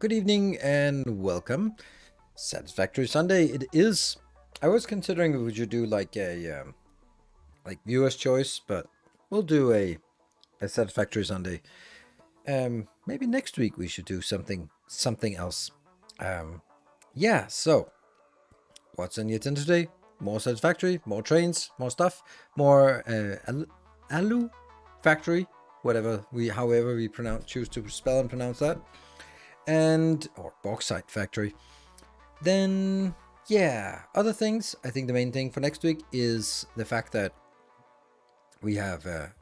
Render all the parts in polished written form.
Good evening and welcome. Satisfactory Sunday. It is. I was considering we should do like a like viewer's choice, but we'll do a Satisfactory Sunday. Maybe next week we should do something else. Yeah. So what's on the agenda today? More Satisfactory, more trains, more stuff, more Alu Factory, however we choose to spell and pronounce that, or Bauxite Factory. Then, yeah, other things. I think the main thing for next week is the fact that we have a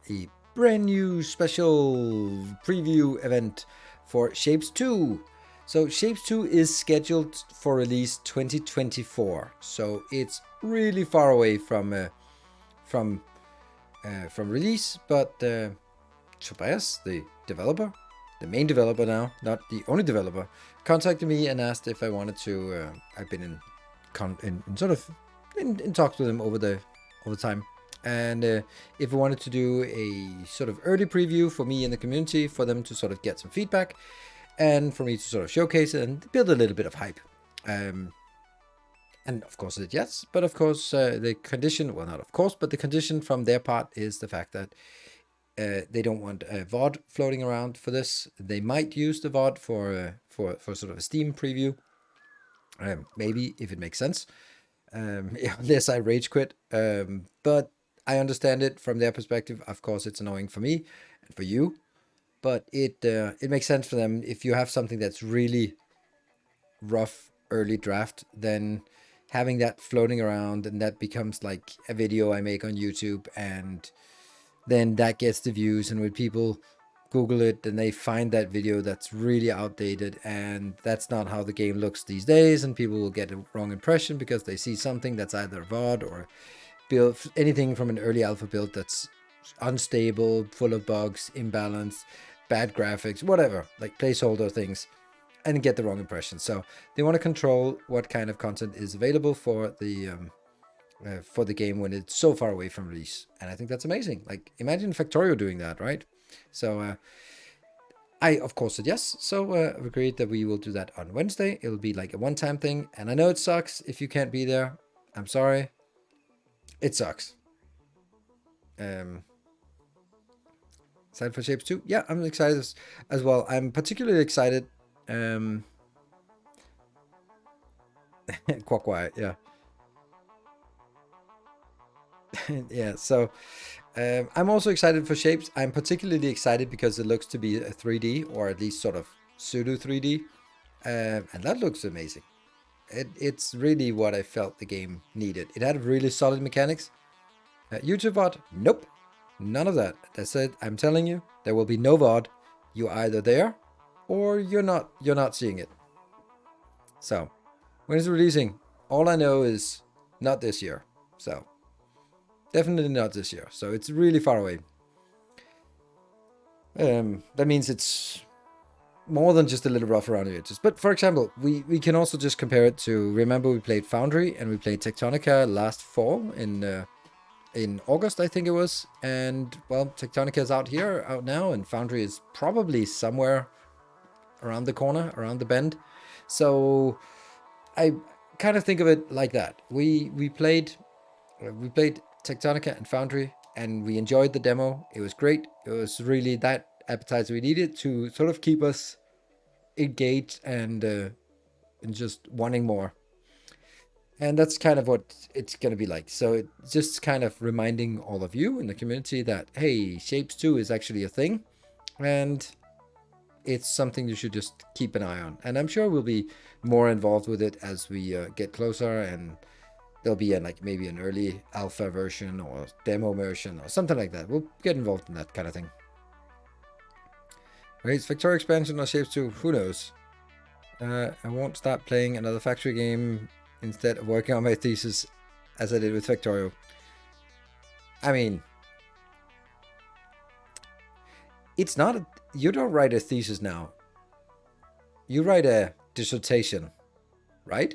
brand new special preview event for Shapes 2. So Shapes 2 is scheduled for release 2024. So it's really far away from release, but Tobias, the developer, the main developer now, not the only developer, contacted me and asked if I wanted to. I've been in talks with him over the time, and if we wanted to do a sort of early preview for me and the community, for them to sort of get some feedback, and for me to sort of showcase it and build a little bit of hype. And of course I said yes, but of course the condition, well, not of course, but the condition from their part is the fact that they don't want a VOD floating around for this. They might use the VOD for sort of a Steam preview, maybe, if it makes sense, unless I rage quit. But I understand it from their perspective. Of course, it's annoying for me and for you, but it makes sense for them. If you have something that's really rough early draft, then having that floating around, and that becomes like a video I make on YouTube, and then that gets the views, and when people Google it and they find that video that's really outdated, and that's not how the game looks these days, and people will get a wrong impression because they see something that's either VOD or build anything from an early alpha build that's unstable, full of bugs, imbalanced, bad graphics, whatever, like placeholder things, and get the wrong impression. So they want to control what kind of content is available for the game when it's so far away from release. And I think that's amazing. Like, imagine Factorio doing that, right? So I, of course, said yes. So I've agreed that we will do that on Wednesday. It'll be like a one-time thing. And I know it sucks if you can't be there. I'm sorry. It sucks. Excited for Shapes 2? Yeah, I'm excited as well. I'm particularly excited Quackwired, yeah. Yeah, so I'm also excited for Shapes. I'm particularly excited because it looks to be a 3D, or at least sort of pseudo 3D, and that looks amazing. It's really what I felt the game needed. It had really solid mechanics. YouTube VOD? Nope, none of that. That's it. I'm telling you, there will be no VOD. You're either there, or you're not. You're not seeing it. So, when it's releasing, all I know is not this year. So, definitely not this year. So it's really far away. That means it's more than just a little rough around the edges. But for example, we can also just compare it to, remember we played Foundry and we played Tectonica last fall in August, I think it was. And well, Tectonica is out now, and Foundry is probably somewhere around the corner, around the bend. So I kind of think of it like that. We played Tectonica and Foundry, and we enjoyed the demo. It was great. It was really that appetizer we needed to sort of keep us engaged and just wanting more. And that's kind of what it's going to be like. So it's just kind of reminding all of you in the community that, hey, Shapes 2 is actually a thing. And it's something you should just keep an eye on. And I'm sure we'll be more involved with it as we get closer, and there'll be maybe an early alpha version or demo version or something like that. We'll get involved in that kind of thing. Wait, it's Factory expansion or Shapes 2? Who knows? I won't start playing another factory game instead of working on my thesis as I did with Factorio. I mean, it's not you don't write a thesis now. You write a dissertation, right?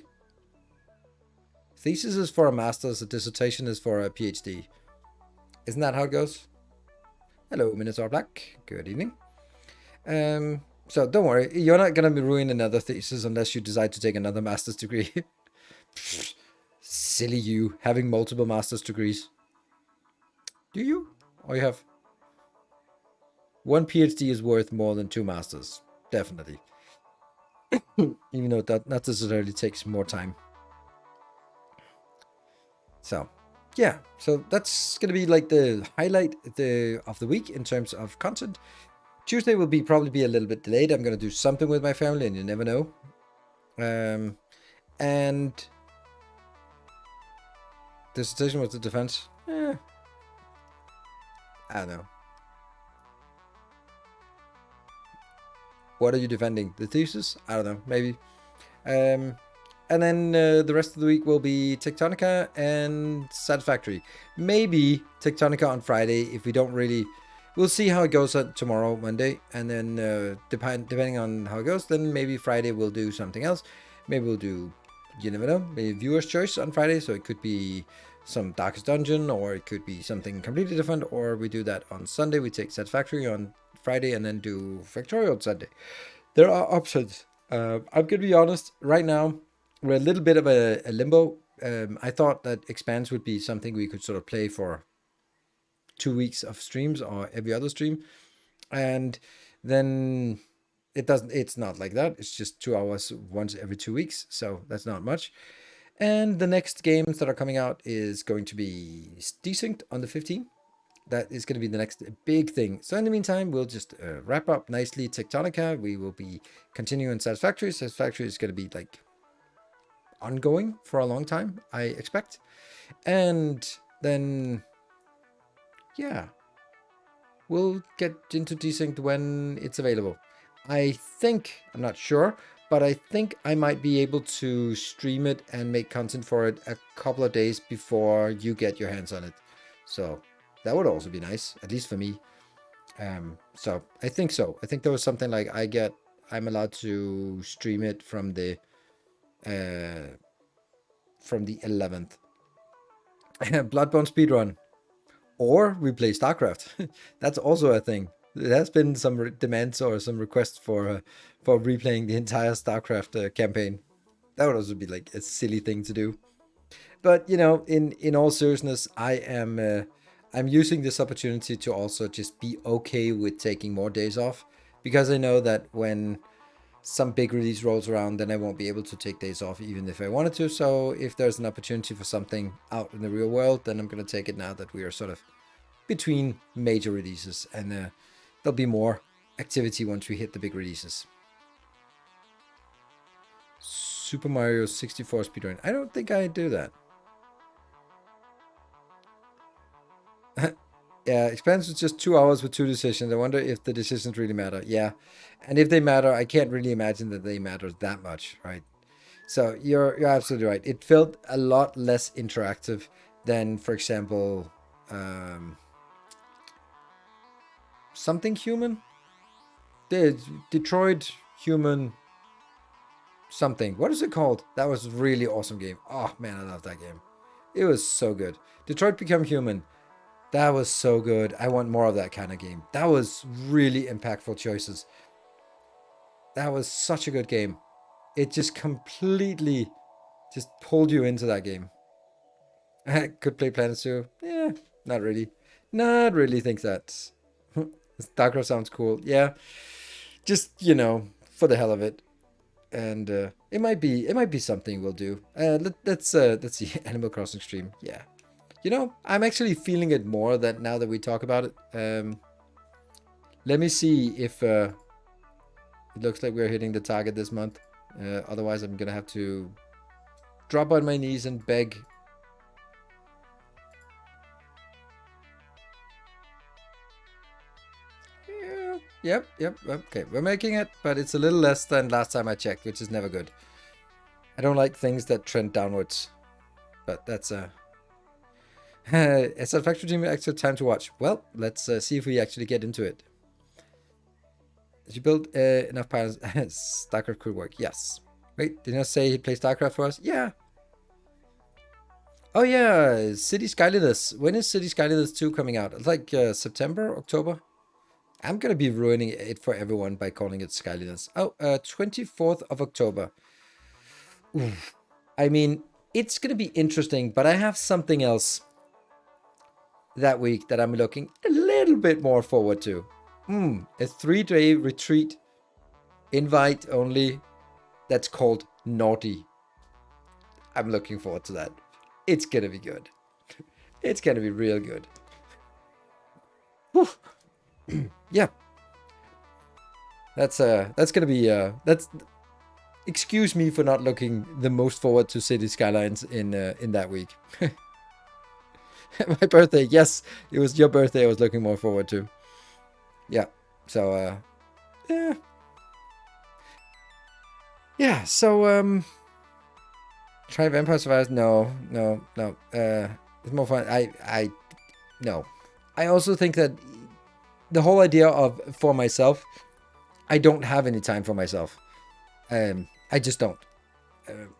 Thesis is for a master's, a dissertation is for a PhD. Isn't that how it goes? Hello, Minotaur Black. Good evening. So don't worry, you're not going to be ruining another thesis unless you decide to take another master's degree. Silly you, having multiple master's degrees. Do you? Or you have... One PhD is worth more than 2 masters. Definitely. Even though that not necessarily takes more time. So, yeah. So that's going to be like the highlight of the week in terms of content. Tuesday will probably be a little bit delayed. I'm going to do something with my family, and you never know. And dissertation was the defense. I don't know. What are you defending? The thesis? I don't know. Maybe. And then the rest of the week will be Tectonica and Satisfactory. Maybe Tectonica on Friday if we don't really... We'll see how it goes tomorrow, Monday. And then depending on how it goes, then maybe Friday we'll do something else. Maybe we'll do, you never know, maybe viewer's choice on Friday. So it could be some Darkest Dungeon, or it could be something completely different. Or we do that on Sunday. We take Satisfactory on Friday and then do Factorio on Sunday. There are options. I'm going to be honest, right now, we're a little bit of a limbo. I thought that Expanse would be something we could sort of play for 2 weeks of streams or every other stream. And then it's not like that. It's just 2 hours once every 2 weeks. So that's not much. And the next games that are coming out is going to be Desynced on the 15th. That is going to be the next big thing. So in the meantime, we'll just wrap up nicely Tectonica. We will be continuing Satisfactory. Satisfactory is going to be like ongoing for a long time, I expect. And then, yeah, we'll get into Desynced when it's available. I think, I'm not sure, but I think I might be able to stream it and make content for it a couple of days before you get your hands on it. So that would also be nice, at least for me. So I think so. I think there was something like I'm allowed to stream it from the 11th. Bloodborne speedrun. Or we play StarCraft. That's also a thing. There has been some demands or some requests for replaying the entire StarCraft campaign. That would also be like a silly thing to do. But you know, in all seriousness, I'm using this opportunity to also just be okay with taking more days off, because I know that when some big release rolls around, then I won't be able to take days off even if I wanted to. So if there's an opportunity for something out in the real world, then I'm going to take it now that we are sort of between major releases, and there'll be more activity once we hit the big releases. Super Mario 64 speedrun. I don't think I do that. Yeah, expense was just 2 hours with 2 decisions. I wonder if the decisions really matter. Yeah, and if they matter, I can't really imagine that they matter that much, right? So you're absolutely right. It felt a lot less interactive than, for example, something human. Detroit Human something. What is it called? That was a really awesome game. Oh man, I love that game. It was so good. Detroit Become Human. That was so good. I want more of that kind of game. That was really impactful choices. That was such a good game. It just completely just pulled you into that game. Could play Planet Zoo? Yeah, not really. Not really think that. StarCraft sounds cool. Yeah, just for the hell of it. And it might be something we'll do. Let's see. Animal Crossing stream. Yeah, I'm actually feeling it more that now that we talk about it. Let me see if it looks like we're hitting the target this month. Otherwise, I'm gonna have to drop on my knees and beg. Yeah, yep. Okay, we're making it, but it's a little less than last time I checked, which is never good. I don't like things that trend downwards, but that's a Satisfactory team extra time to watch. Well, let's see if we actually get into it. Did you build enough piles? StarCraft could work. Yes. Wait, did you not say he'd play StarCraft for us? Yeah. Oh yeah, City Skylines. When is City Skylines 2 coming out? It's like September, October? I'm going to be ruining it for everyone by calling it Skylines. Oh, 24th of October. Oof. I mean, it's going to be interesting, but I have something else that week that I'm looking a little bit more forward to. A 3-day retreat, invite only, that's called Naughty. I'm looking forward to that. It's going to be good. It's going to be real good. Yeah. That's going to be that's excuse me for not looking the most forward to City Skylines in that week. My birthday, yes, it was your birthday I was looking more forward to. Yeah. So yeah, so try Vampire Survivors? No. It's more fun. No. I also think that the whole idea of for myself, I don't have any time for myself. I just don't.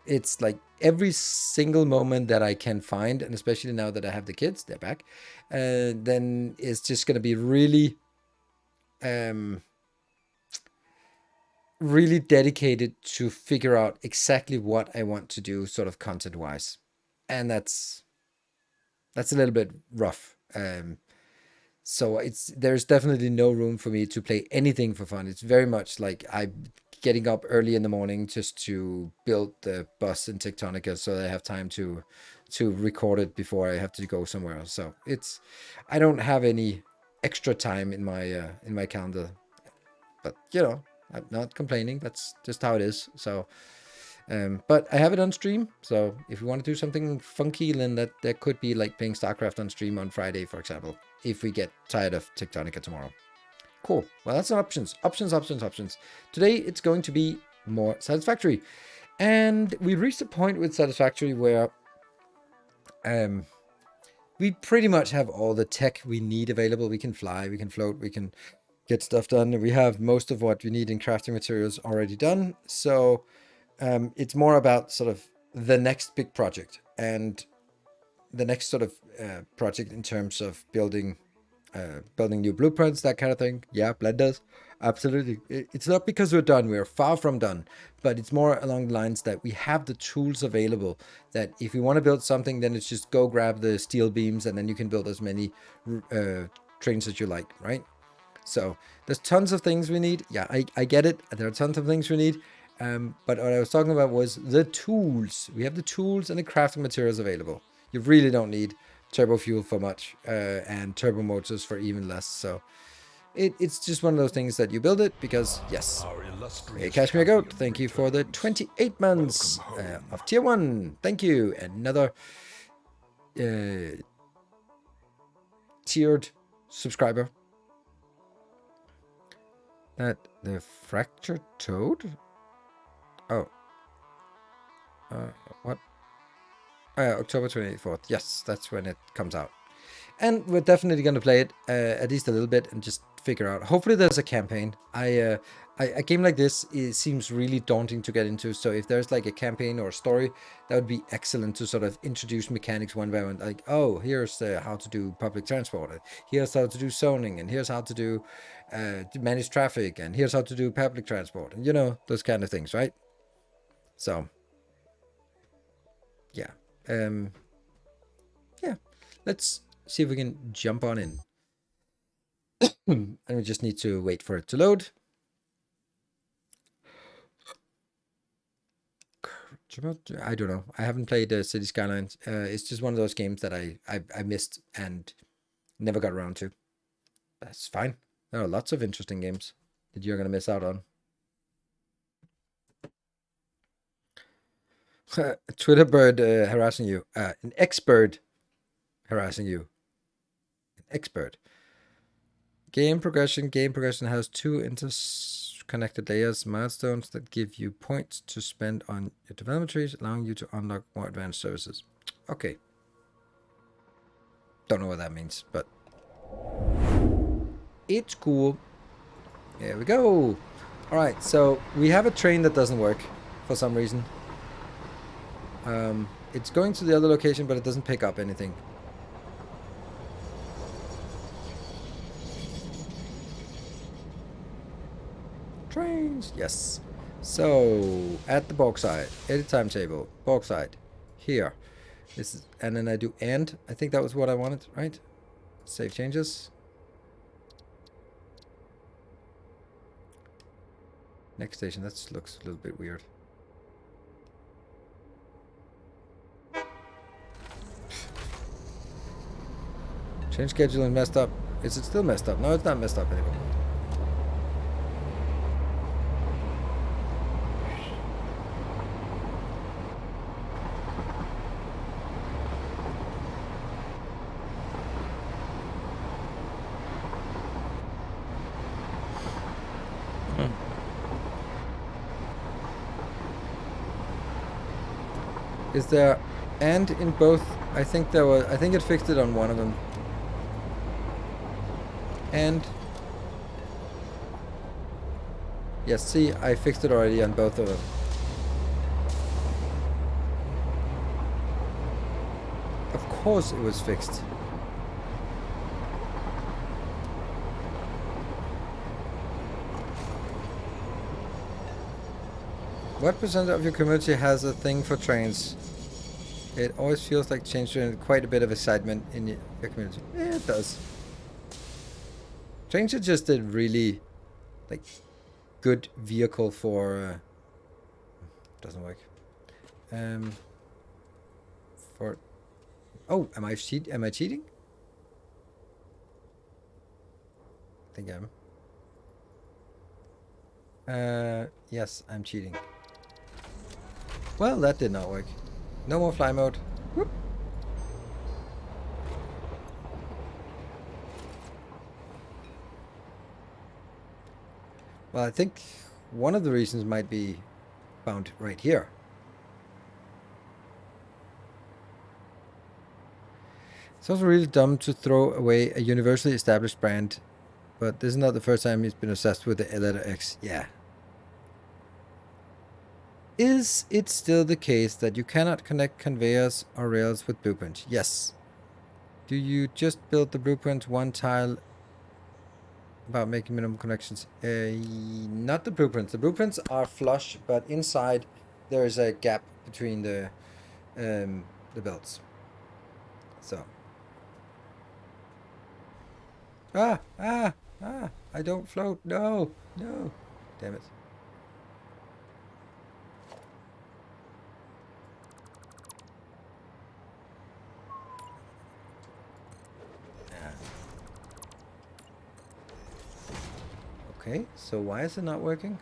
It's like every single moment that I can find, and especially now that I have the kids, they're back, then it's just going to be really, really dedicated to figure out exactly what I want to do, sort of content-wise, and that's a little bit rough. So there's definitely no room for me to play anything for fun. It's very much like I'm getting up early in the morning just to build the bus in Tectonica so that I have time to record it before I have to go somewhere else. So I don't have any extra time in my calendar, but I'm not complaining. That's just how it is. So but I have it on stream, so if you want to do something funky, then that could be like playing StarCraft on stream on Friday, for example, if we get tired of Tectonica tomorrow. Cool. Well, that's an options. Today, it's going to be more Satisfactory. And we reached a point with Satisfactory where we pretty much have all the tech we need available. We can fly, we can float, we can get stuff done. We have most of what we need in crafting materials already done. So it's more about sort of the next big project and the next sort of project in terms of building new blueprints, that kind of thing. Yeah, blenders, absolutely. It's not because we're done. We're far from done, but it's more along the lines that we have the tools available that if you want to build something, then it's just go grab the steel beams and then you can build as many trains as you like, right? So there's tons of things we need. Yeah, I get it. There are tons of things we need. But what I was talking about was the tools. We have the tools and the crafting materials available. You really don't need turbo fuel for much, and turbo motors for even less. So it's just one of those things that you build it because, yes. Hey, Cashmere Goat, thank you for the 28 months of tier 1. Thank you. Another tiered subscriber. That the fractured toad? Oh. What? October 24th. Yes, that's when it comes out. And we're definitely going to play it at least a little bit and just figure out. Hopefully there's a campaign. A game like this, it seems really daunting to get into. So if there's like a campaign or a story, that would be excellent to sort of introduce mechanics one by one. Like, oh, here's how to do public transport. Here's how to do zoning. And here's how to do to manage traffic. And here's how to do public transport. And, you know, those kind of things, right? So, yeah. Yeah. Let's see if we can jump on in. And we just need to wait for it to load. I don't know. I haven't played City Skylines. It's just one of those games that I missed and never got around to. That's fine. There are lots of interesting games that you're going to miss out on. Twitter bird harassing you. An expert harassing you. An expert. Game progression. Game progression has 2 interconnected layers, milestones that give you points to spend on your development trees, allowing you to unlock more advanced services. Okay. Don't know what that means, but it's cool. There we go. All right, so we have a train that doesn't work for some reason. It's going to the other location, but it doesn't pick up anything. Trains, yes. So at the bauxite, edit timetable, bauxite, here. This is, and then I do and. I think that was what I wanted, right? Save changes. Next station, that looks a little bit weird. Change schedule and messed up. Is it still messed up? No, it's not messed up anymore. Is there and in both? I think there was. I think it fixed it on one of them. And yes, see, I fixed it already on both of them. Of course, it was fixed. What percent of your community has a thing for trains? It always feels like change quite a bit of excitement in your community. Yeah, it does. Trains are just a really, like, good vehicle for. Doesn't work. For. Oh, am I cheating? I think I am. Yes, I'm cheating. Well, that did not work. No more fly mode. Whoop. Well, I think one of the reasons might be found right here. It's also really dumb to throw away a universally established brand, but this is not the first time he's been obsessed with the letter X. Yeah. Is it still the case that you cannot connect conveyors or rails with blueprint? Yes. Do you just build the blueprint one tile about making minimum connections? Not the blueprints. The blueprints are flush, but inside there is a gap between the belts. So. Ah! Ah, I don't float. No, no. Damn it. Okay, so why is it not working?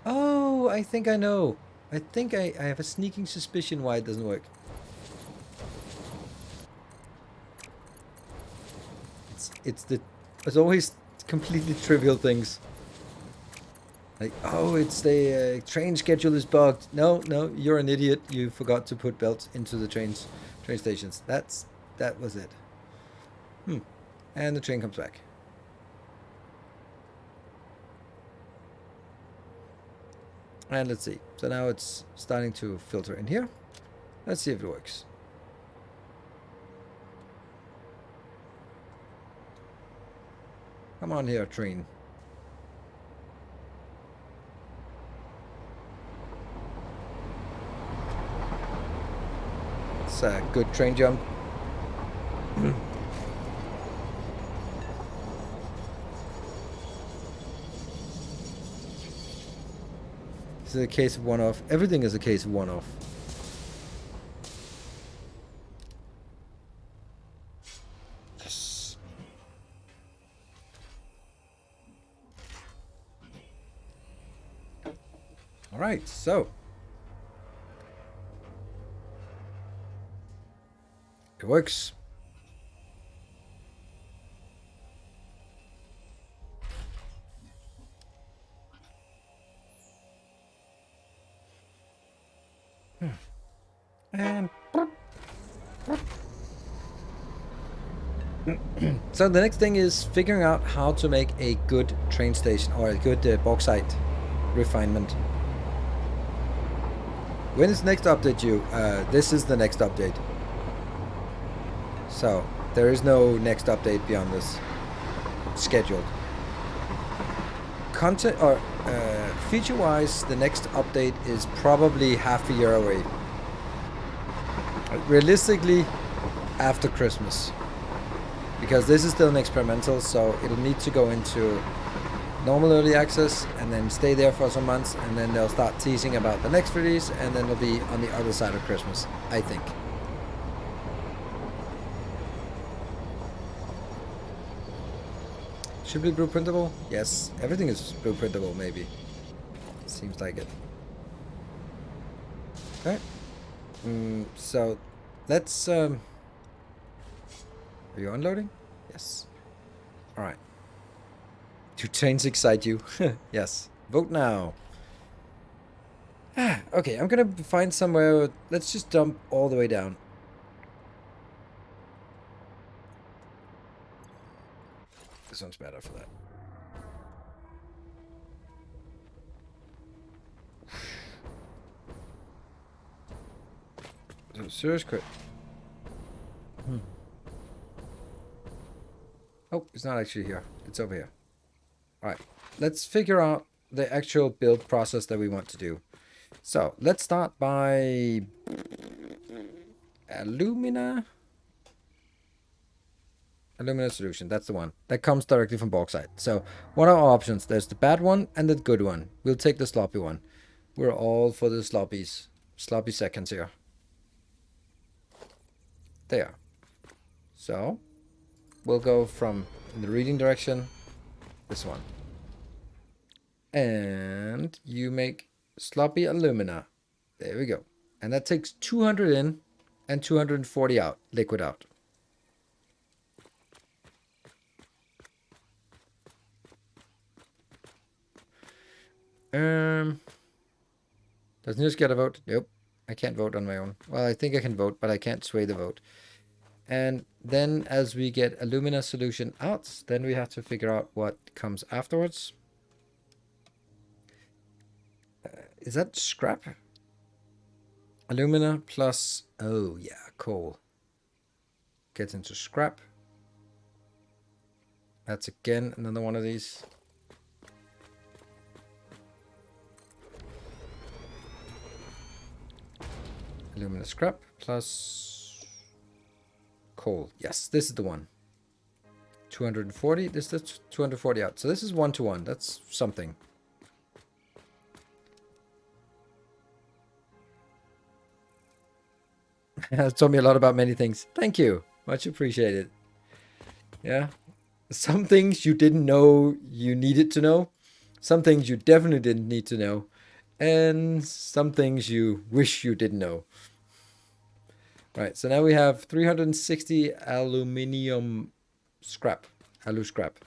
Oh, I think I know. I think I have a sneaking suspicion why it doesn't work. It's always completely trivial things. Like, oh, it's the train schedule is bugged. No, no, you're an idiot. You forgot to put belts into the train stations. That was it. And the train comes back. And let's see. So now it's starting to filter in here. Let's see if it works. Come on here, train. It's a good train jump. This is a case of one-off. Everything is a case of one-off. Yes. All right, so it works. And so the next thing is figuring out how to make a good train station or a good bauxite refinement. When is next update due? This is the next update. So there is no next update beyond this scheduled. Content or feature-wise, the next update is probably half a year away. Realistically, after Christmas, because this is still an experimental, so it'll need to go into normal early access and then stay there for some months, and then they'll start teasing about the next release, and then it'll be on the other side of Christmas, I think. Should be blueprintable? Yes, everything is blueprintable, maybe. Seems like it. Okay. So, let's, are you unloading? Yes. Alright. Do trains excite you? Yes. Vote now. Okay, I'm gonna find somewhere. Let's just dump all the way down. This one's better for that. So, serious crit. Oh, it's not actually here. It's over here. Alright, let's figure out the actual build process that we want to do. So, let's start by alumina solution. That's the one. That comes directly from bauxite. So, what are our options? There's the bad one and the good one. We'll take the sloppy one. We're all for the sloppies. Sloppy seconds here. There. So, we'll go from in the reading direction, this one. And you make sloppy alumina. There we go. And that takes 200 in and 240 out, liquid out. Does News get a vote? Nope. I can't vote on my own. Well, I think I can vote, but I can't sway the vote. And then as we get alumina solution out, then we have to figure out what comes afterwards. Is that scrap? Alumina plus, oh yeah, coal. Gets into scrap. That's again another one of these. Alumina scrap plus coal. Yes, this is the one. 240. This is 240 out. So this is 1-to-1. That's something. That's told me a lot about many things. Thank you. Much appreciated. Yeah. Some things you didn't know you needed to know. Some things you definitely didn't need to know. And some things you wish you didn't know. Right, so now we have 360 aluminium scrap. Alu scrap.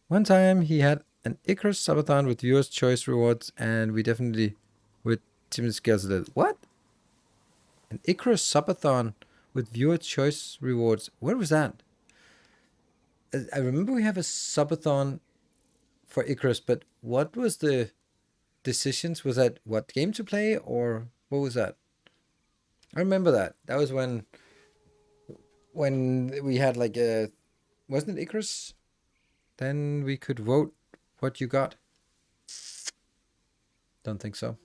One time he had an Icarus subathon with viewers' choice rewards, and we definitely with Tim Scales a little. What? An Icarus subathon with viewer choice rewards. Where was that? I remember we have a subathon for Icarus, but what was the decisions? Was that what game to play, or what was that? I remember that. That was when we had like a, wasn't it Icarus? Then we could vote what you got. Don't think so.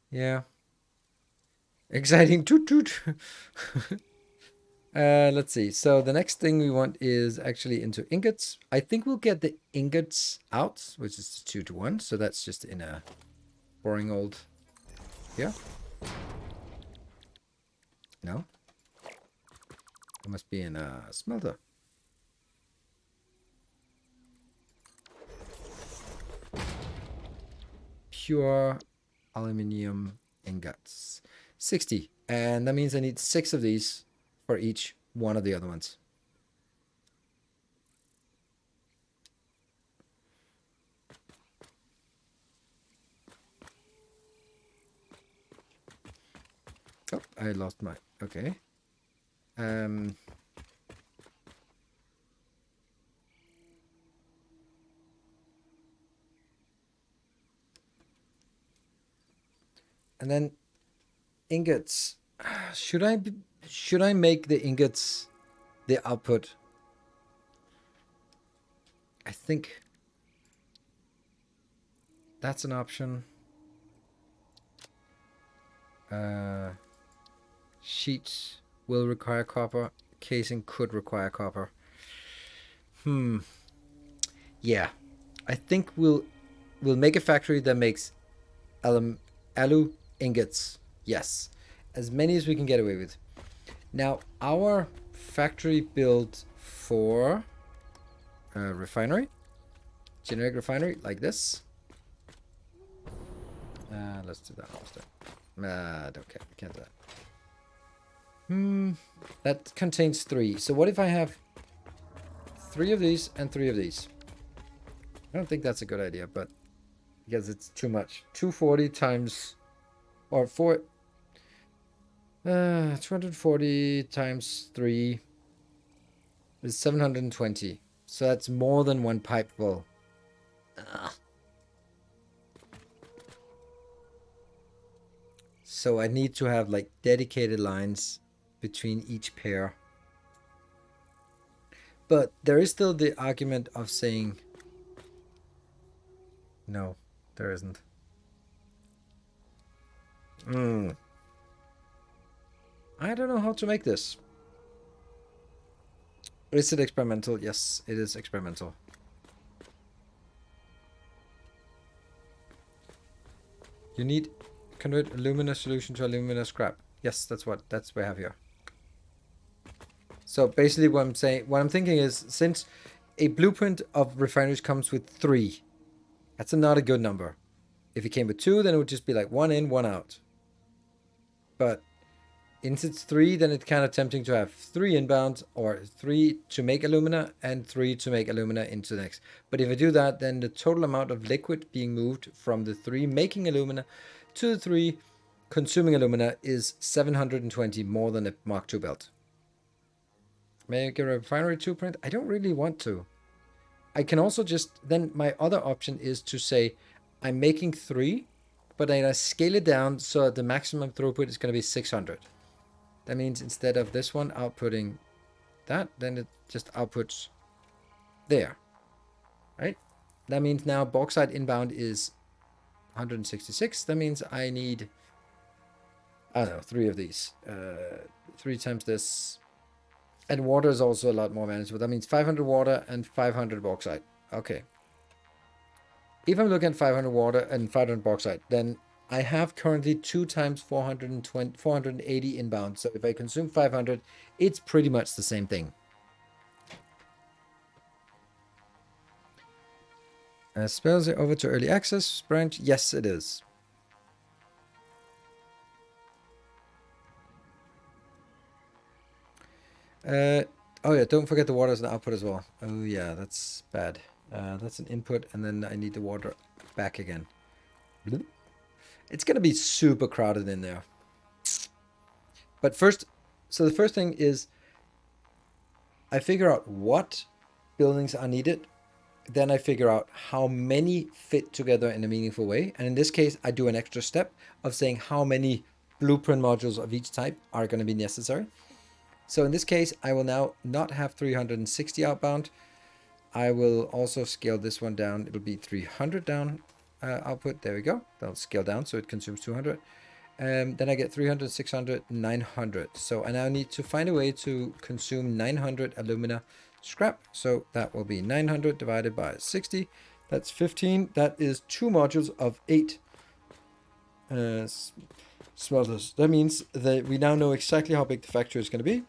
Yeah. Exciting. Toot toot. Let's see. So the next thing we want is actually into ingots. I think we'll get the ingots out, which is 2-to-1. So that's just in a boring old here. No. It must be in a smelter. Pure aluminium ingots. 60. And that means I need 6 of these for each one of the other ones. Oh, I lost my... Okay. And then ingots. Should I make the ingots the output? I think that's an option. Sheets will require copper. Casing could require copper. Yeah. I think we'll make a factory that makes alu ingots. Yes. As many as we can get away with. Now, our factory built for a refinery, generic refinery, like this. Let's do that instead. Don't care. Can't do that. That contains 3. So what if I have 3 of these and 3 of these? I don't think that's a good idea, but because it's too much. 240 times, or 4... 240 times 3 is 720. So that's more than one pipe full. So I need to have like dedicated lines between each pair. But there is still the argument of saying, no, there isn't. I don't know how to make this. Is it experimental? Yes, it is experimental. You need convert alumina solution to alumina scrap. Yes, that's what we have here. So basically what I'm thinking is, since a blueprint of refineries comes with 3, that's not a good number. If it came with 2, then it would just be like 1 in, 1 out. But since it's 3, then it's kind of tempting to have 3 inbound, or 3 to make alumina and 3 to make alumina into the next. But if I do that, then the total amount of liquid being moved from the 3 making alumina to the 3 consuming alumina is 720 more than a Mark II belt. Make a refinery 2 print? I don't really want to. I can also just, then my other option is to say, I'm making 3, but then I scale it down so the maximum throughput is going to be 600. That means instead of this one outputting that, then it just outputs there, right? That means now bauxite inbound is 166. That means I need, I don't know, 3 of these. 3 times this. And water is also a lot more manageable. That means 500 water and 500 bauxite. Okay. If I'm looking at 500 water and 500 bauxite, then I have currently 2 times 480 inbound. So if I consume 500, it's pretty much the same thing. Spells are over to early access branch. Yes, it is. Oh yeah, don't forget the water as an output as well. Oh yeah, that's bad. That's an input, and then I need the water back again. It's gonna be super crowded in there. But first, so the first thing is I figure out what buildings are needed. Then I figure out how many fit together in a meaningful way. And in this case, I do an extra step of saying how many blueprint modules of each type are going to be necessary. So in this case, I will now not have 360 outbound. I will also scale this one down. It'll be 300 down output. There we go. That'll scale down so it consumes 200. Then I get 300, 600, 900. So I now need to find a way to consume 900 alumina scrap. So that will be 900 divided by 60. That's 15. That is 2 modules of 8 smelters. That means that we now know exactly how big the factory is going to be.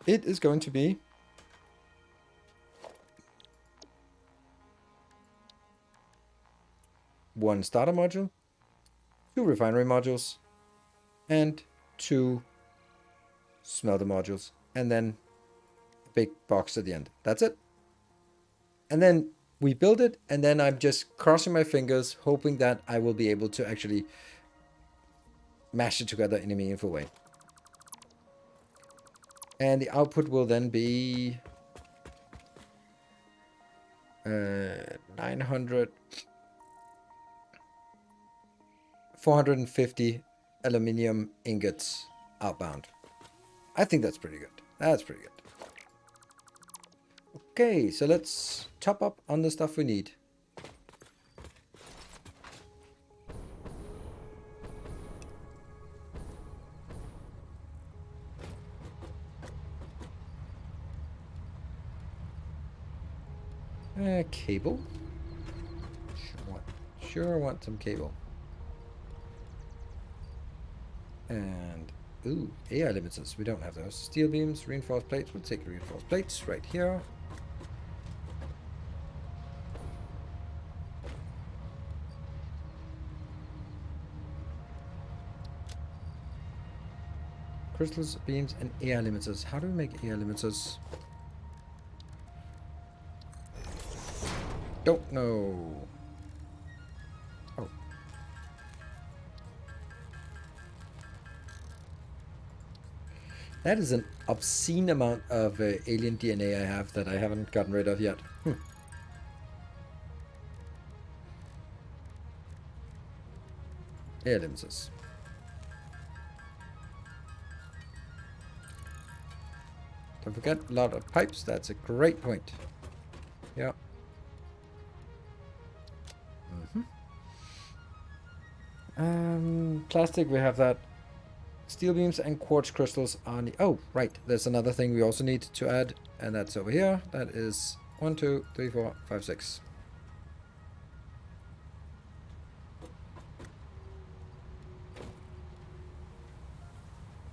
It is going to be 1 starter module, 2 refinery modules, and 2 smelter modules, and then a big box at the end. That's it. And then we build it, and then I'm just crossing my fingers, hoping that I will be able to actually mash it together in a meaningful way. And the output will then be 900, 450 aluminium ingots outbound. I think that's pretty good. That's pretty good. Okay, so let's top up on the stuff we need. Cable. Sure want some cable. And, ooh, AI limiters. We don't have those. Steel beams, reinforced plates. We'll take reinforced plates right here. Crystals, beams, and AI limiters. How do we make AI limiters? Don't know. Oh. That is an obscene amount of alien DNA I have that I haven't gotten rid of yet. AI limiters. Don't forget, a lot of pipes. That's a great point. Yeah. Plastic, we have that. Steel beams and quartz crystals on the... Oh, right. There's another thing we also need to add, and that's over here. That is 1, 2, 3, 4, 5, 6.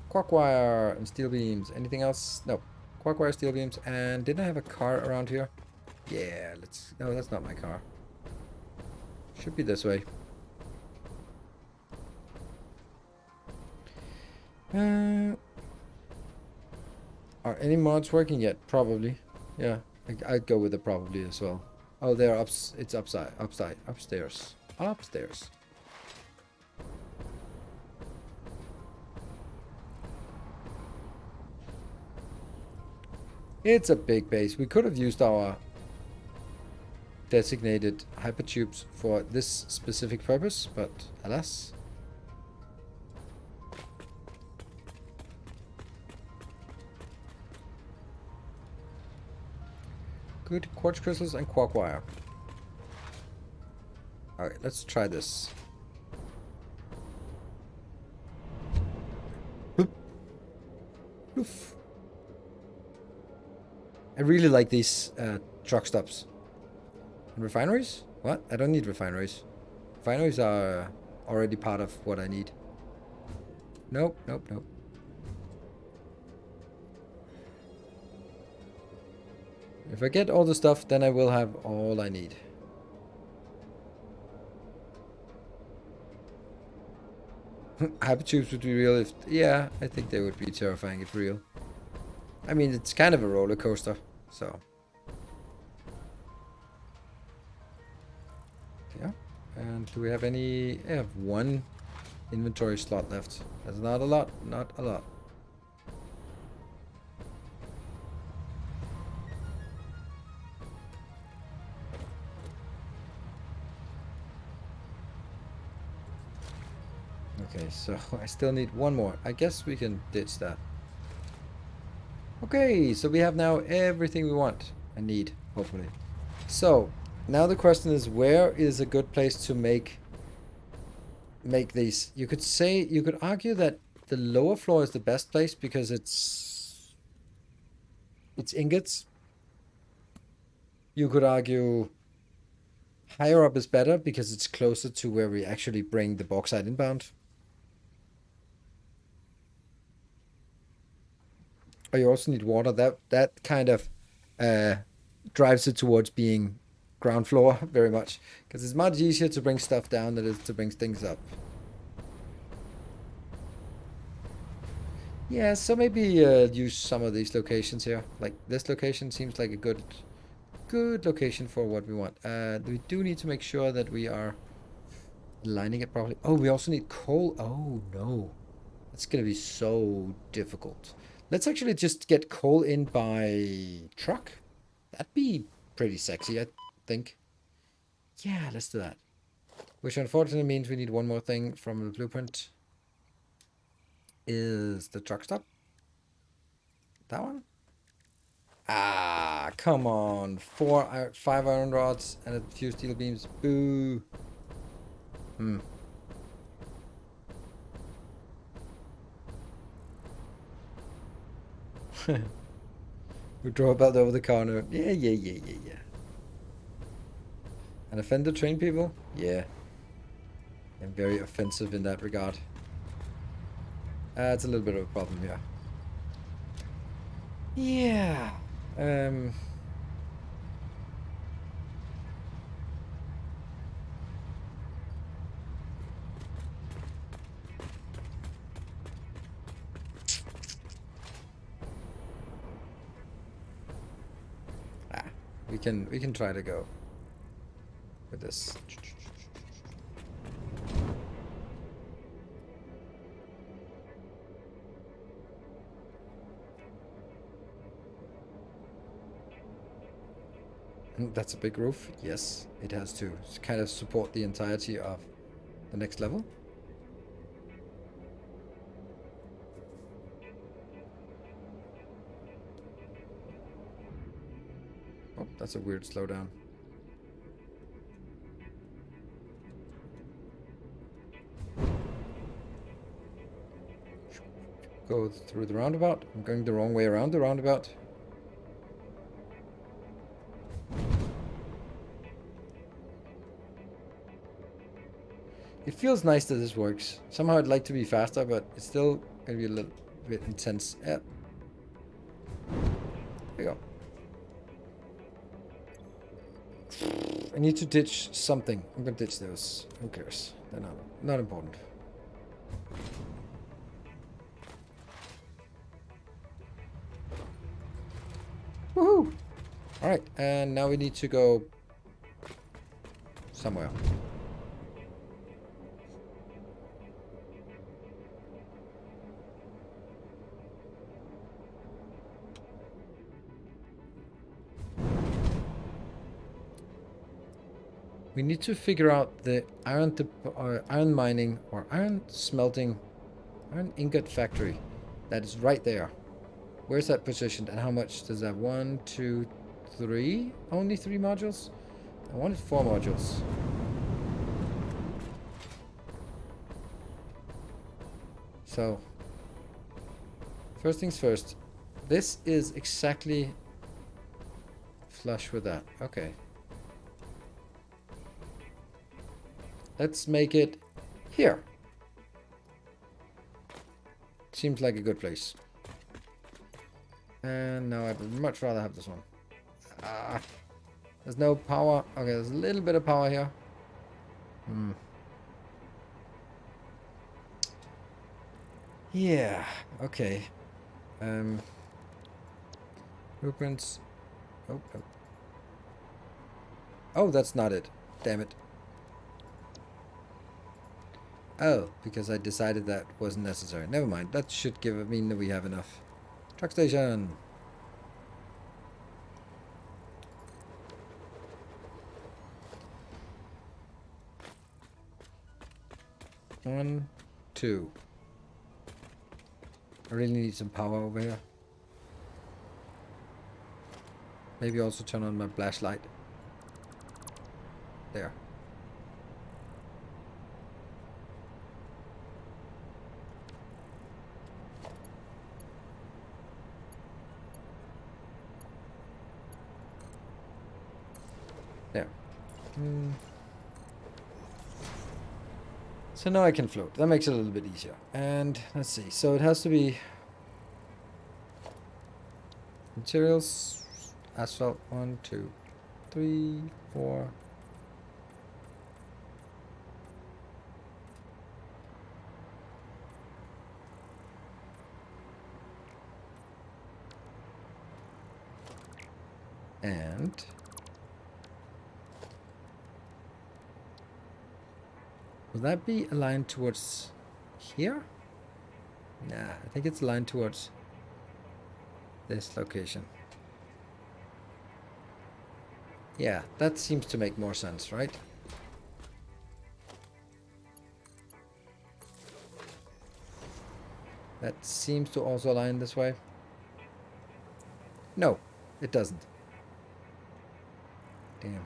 Quark wire and steel beams. Anything else? No. Quark wire, steel beams, and didn't I have a car around here? Yeah, let's... No, that's not my car. Should be this way. Are any mods working yet? Probably. Yeah, I'd go with it probably as well. Oh, they're up. It's upstairs. Upstairs. It's a big base. We could have used our designated hypertubes for this specific purpose, but alas. Good quartz crystals and quark wire. Alright, let's try this. Oof. I really like these truck stops. Refineries? What? I don't need refineries. Refineries are already part of what I need. Nope, nope, nope. If I get all the stuff, then I will have all I need. Hypertubes would be real if... Yeah, I think they would be terrifying if real. I mean, it's kind of a roller coaster, so... Yeah. And do we have any... I have one inventory slot left. That's not a lot, not a lot. Okay, so I still need one more. I guess we can ditch that. Okay, so we have now everything we want and need, hopefully. So, now the question is, where is a good place to make these? You could argue that the lower floor is the best place because it's ingots. You could argue higher up is better because it's closer to where we actually bring the bauxite inbound. Or you also need water. That kind of drives it towards being ground floor very much, because it's much easier to bring stuff down than it is to bring things up. Yeah, so maybe use some of these locations here. Like this location seems like a good location for what we want. We do need to make sure that we are lining it properly. Oh, we also need coal. Oh no, it's gonna be so difficult. Let's actually just get coal in by truck. That'd be pretty sexy, I think. Yeah, let's do that. Which unfortunately means we need one more thing from the blueprint. Is the truck stop? That one? Ah, come on. 5 iron rods and a few steel beams. Boo. We draw a belt over the corner. Yeah. And offend the train people? Yeah. I'm very offensive in that regard. It's a little bit of a problem, yeah. Yeah. We can try to go with this. That's a big roof. Yes, it has to kind of support the entirety of the next level. Oh, that's a weird slowdown. Go through the roundabout. I'm going the wrong way around the roundabout. It feels nice that this works. Somehow I'd like to be faster, but it's still gonna be a little bit intense. Yeah. There you go. I need to ditch something. I'm gonna ditch those. Who cares? They're not important. Woohoo! Alright, and now we need to go somewhere. We need to figure out the iron mining or iron smelting, iron ingot factory that is right there. Where's that positioned and how much does that? 1, 2, 3? Only 3 modules? I wanted 4 modules. So First things first. This is exactly flush with that. Okay. Let's make it here. Seems like a good place. And now I'd much rather have this one. Ah, there's no power. Okay, there's a little bit of power here. Yeah, okay. Blueprints. Oh, oh. Oh, that's not it. Damn it. Oh, because I decided that wasn't necessary. Never mind. That should mean that we have enough. Truck station. One, two. I really need some power over here. Maybe also turn on my flashlight. There. There. So now I can float. That makes it a little bit easier. And let's see. So it has to be materials, asphalt, 1, 2, 3, 4. And will that be aligned towards here? Nah, I think it's aligned towards this location. Yeah, that seems to make more sense, right? That seems to also align this way. No, it doesn't. Damn.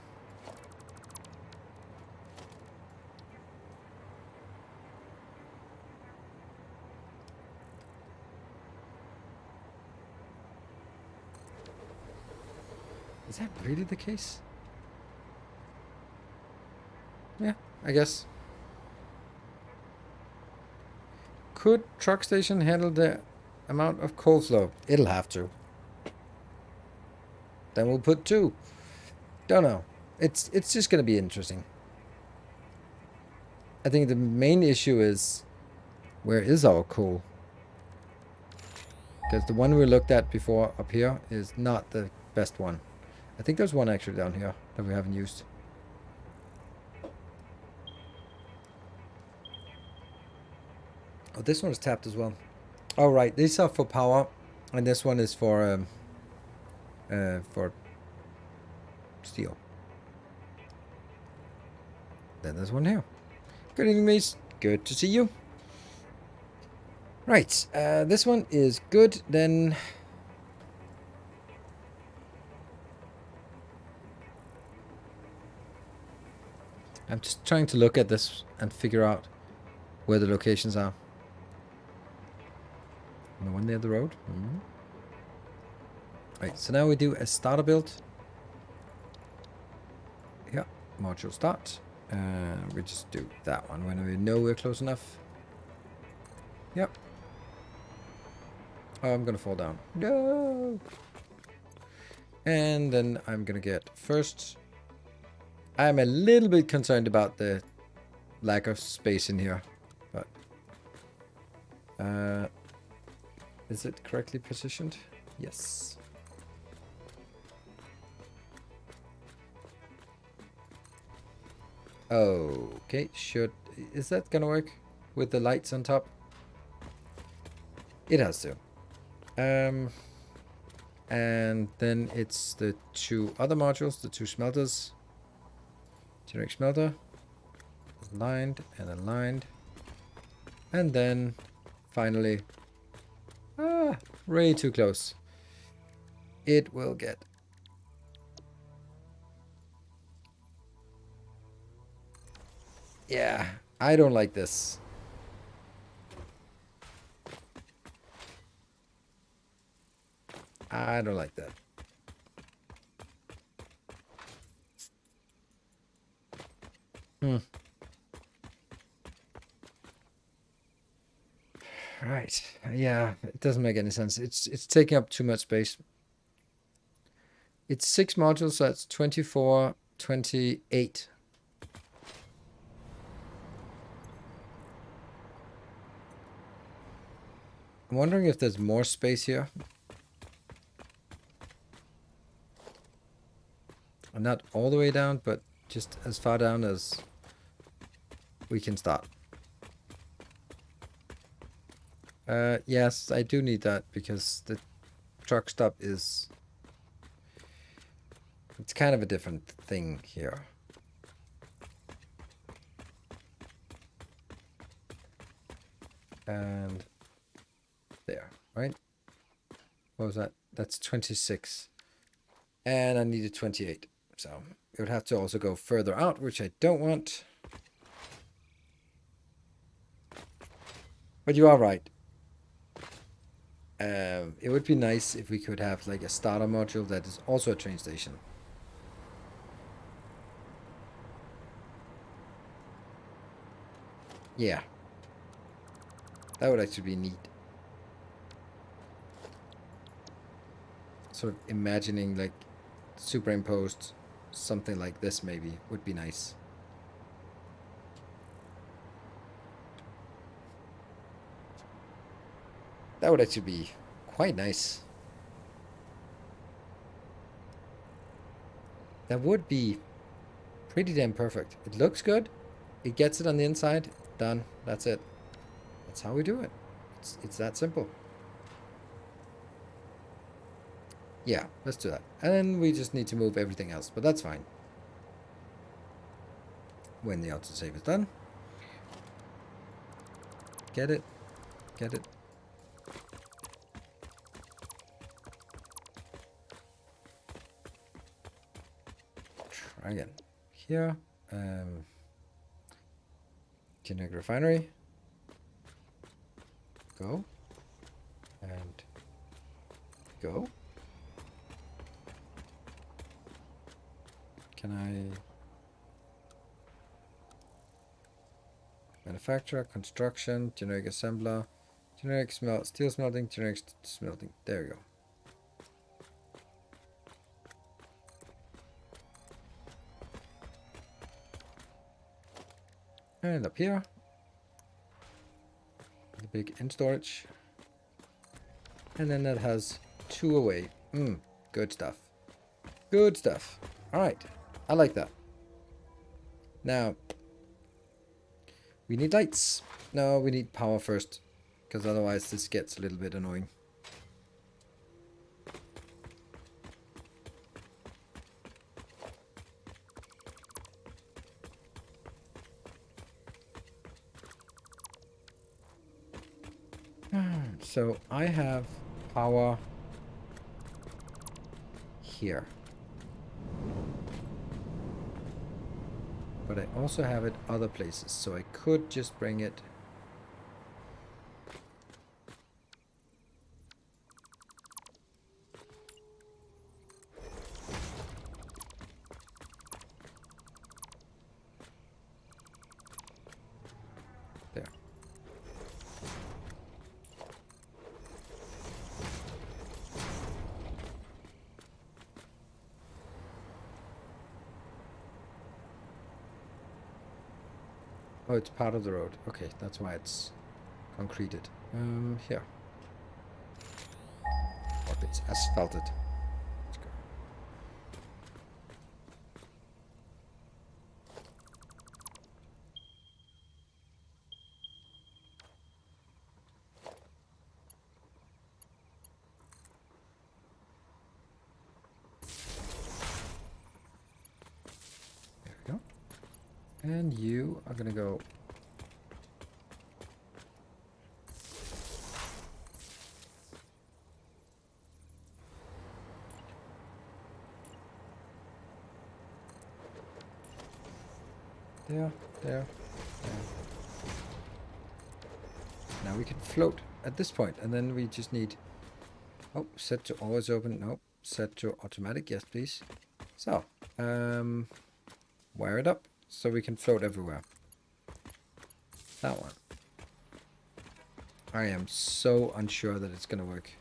Is that really the case? Yeah, I guess. Could truck station handle the amount of coal flow? It'll have to. Then we'll put 2. Don't know. It's just gonna be interesting. I think the main issue is, where is our coal? Because the one we looked at before up here is not the best one. I think there's one actually down here that we haven't used. Oh, this one is tapped as well. Oh, right. These are for power, and this one is for steel. Then there's one here. Good evening, mates. Good to see you. Right. This one is good. Then I'm just trying to look at this and figure out where the locations are. The one near the road. Right, so now we do a starter build. Yeah, module start. We just do that one when we know we're close enough. Yep. Oh, I'm gonna fall down. No! And then I'm gonna get first. I'm a little bit concerned about the lack of space in here, but is it correctly positioned? Yes. Okay, is that gonna work with the lights on top? It has to. And then it's the 2 other modules, the 2 smelters. Generic smelter, aligned and aligned. And then finally, way too close. It will get. Yeah, I don't like this. I don't like that. Right. Yeah, it doesn't make any sense. It's taking up too much space. It's 6 modules, so that's 24, 28. I'm wondering if there's more space here. Not all the way down, but just as far down as we can start. Yes, I do need that because the truck stop is... It's kind of a different thing here. And there, right? What was that? That's 26. And I needed 28. So it would have to also go further out, which I don't want. But you are right. It would be nice if we could have like a starter module that is also a train station. Yeah. That would actually be neat. Sort of imagining like superimposed something like this maybe would be nice. That would actually be quite nice. That would be pretty damn perfect. It looks good. It gets it on the inside. Done. That's it. That's how we do it. It's that simple. Yeah, let's do that. And then we just need to move everything else, but that's fine. When the autosave is done. Get it. Get it. Try again. Here. Generic refinery. Go. And go. Can I... Manufacturer, construction, generic assembler, generic steel smelting, generic smelting. There we go. And up here, the big end storage. And then that has 2 away. Good stuff. Good stuff. All right. I like that. Now, we need lights. No, we need power first, because otherwise this gets a little bit annoying. So I have power here. But I also have it other places, so I could just bring it there. Oh, it's part of the road. Okay, that's why it's concreted. Here. Or it's asphalted. Let's go. There we go. And you are gonna go there, there, there. Now we can float at this point, and then we just need Oh, set to always open. No, set to automatic. Yes, please. So, wire it up so we can float everywhere. That one. I am so unsure that it's gonna work.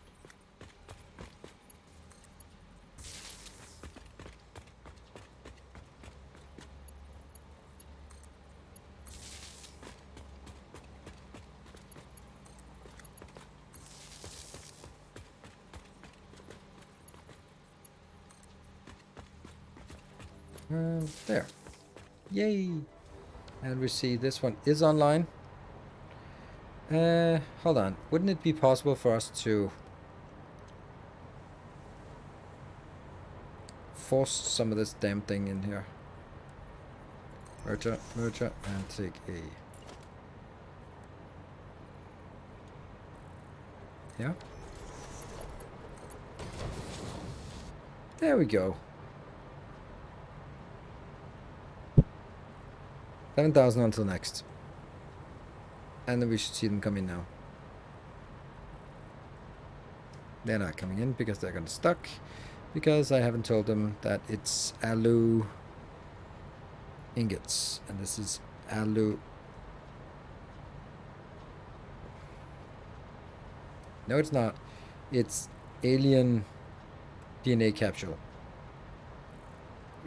There. Yay! And we see this one is online. Hold on. Wouldn't it be possible for us to force some of this damn thing in here? Merger, and take a... Yeah? There we go. 7,000 until next. And then we should see them come in now. They're not coming in because they're gonna stuck. Because I haven't told them that it's alu ingots. And this is alu... No, it's not. It's alien DNA capsule.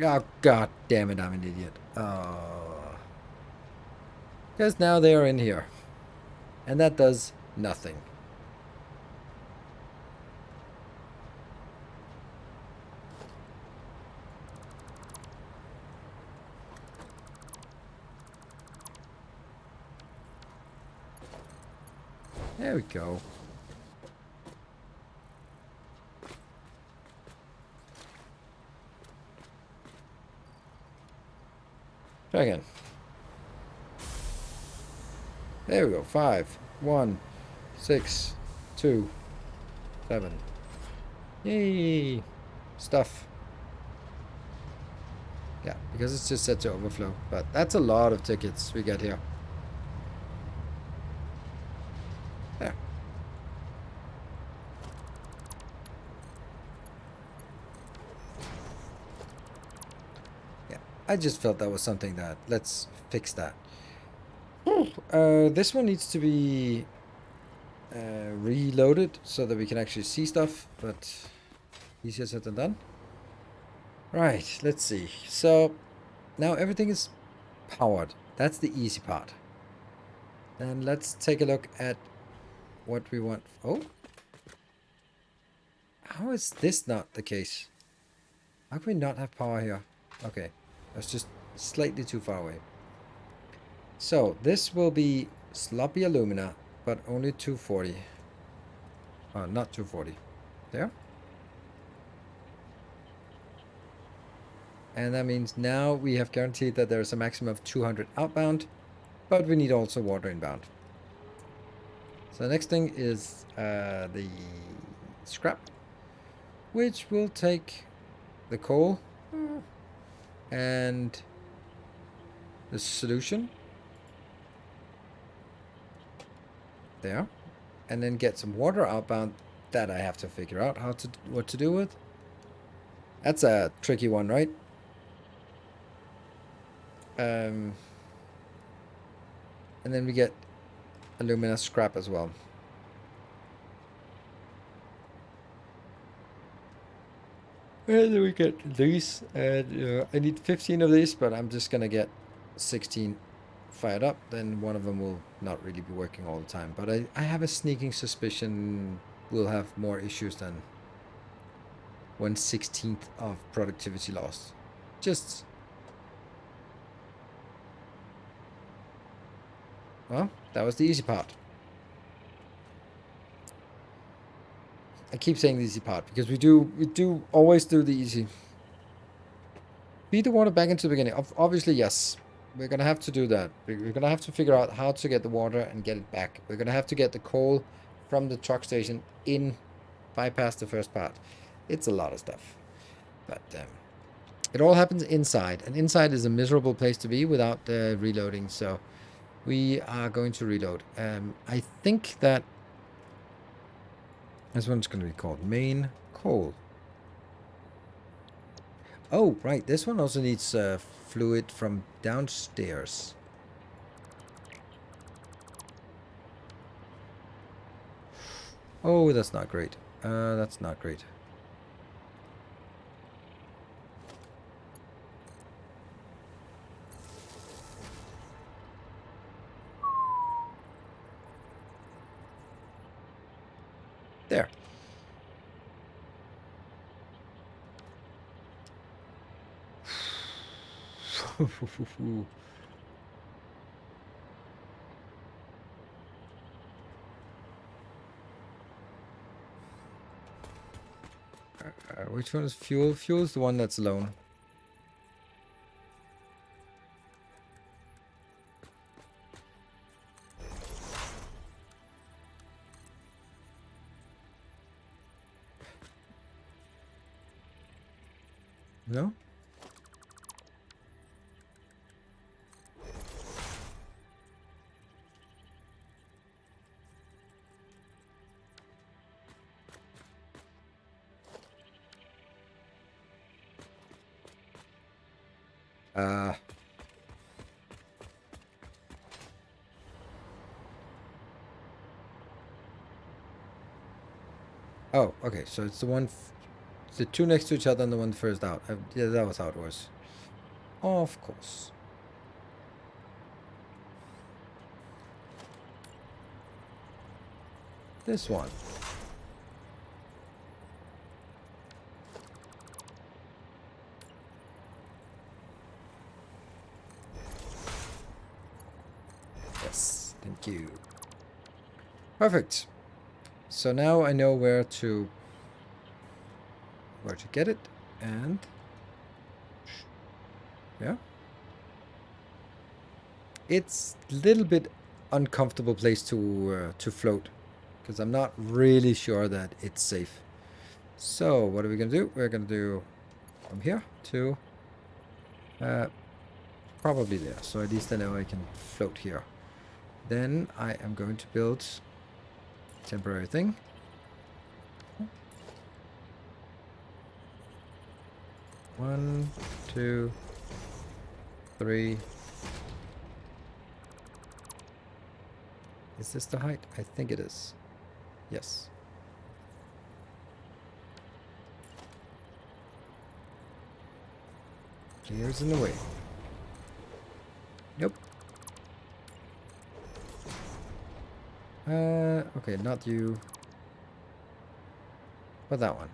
Oh, god damn it, I'm an idiot. Oh. Because now they are in here. And that does nothing. There we go. Try again. There we go. 5, 1, 6, 2, 7. Yay! Stuff. Yeah, because it's just set to overflow. But that's a lot of tickets we get here. There. Yeah, I just felt that was something that... Let's fix that. This one needs to be reloaded so that we can actually see stuff, but easier said than done. Right, let's see. So now everything is powered. That's the easy part. Then let's take a look at what we want. Oh, how is this not the case? How can we not have power here? Okay, that's just slightly too far away. So this will be sloppy alumina, but only 240. Not 240. There. And that means now we have guaranteed that there's a maximum of 200 outbound, but we need also water inbound. So the next thing is the scrap, which will take the coal and the solution there, and then get some water outbound that I have to figure out what to do with. That's a tricky one, right? And then we get alumina scrap as well. And then we get these, and I need 15 of these, but I'm just gonna get 16 fired up. Then one of them will not really be working all the time, but I have a sneaking suspicion we'll have more issues than 1/16 of productivity lost. Just... Well, that was the easy part. I keep saying the easy part because we do always do the easy. Feed the water back into the beginning. Obviously, yes. We're going to have to do that. We're going to have to figure out how to get the water and get it back. We're going to have to get the coal from the truck station in, bypass the first part. It's a lot of stuff. But it all happens inside. And inside is a miserable place to be without reloading. So we are going to reload. I think that This one's going to be called main coal. Oh, right. This one also needs fluid from downstairs. Oh, that's not great. That's not great. There. Which one is fuel? Fuel is the one that's alone. No? Oh, okay. So it's the one, the two next to each other and the one first out. Yeah, that was how it was. Of course. This one. Yes, thank you. Perfect. So now I know where to get it, and yeah, it's a little bit uncomfortable place to float because I'm not really sure that it's safe. So what are we gonna do? We're gonna do from here to probably there. So at least I know I can float here. Then I am going to build a temporary thing. One, two, three. Is this the height? I think it is. Yes. Clears in the way. Nope. Okay, not you. But that one.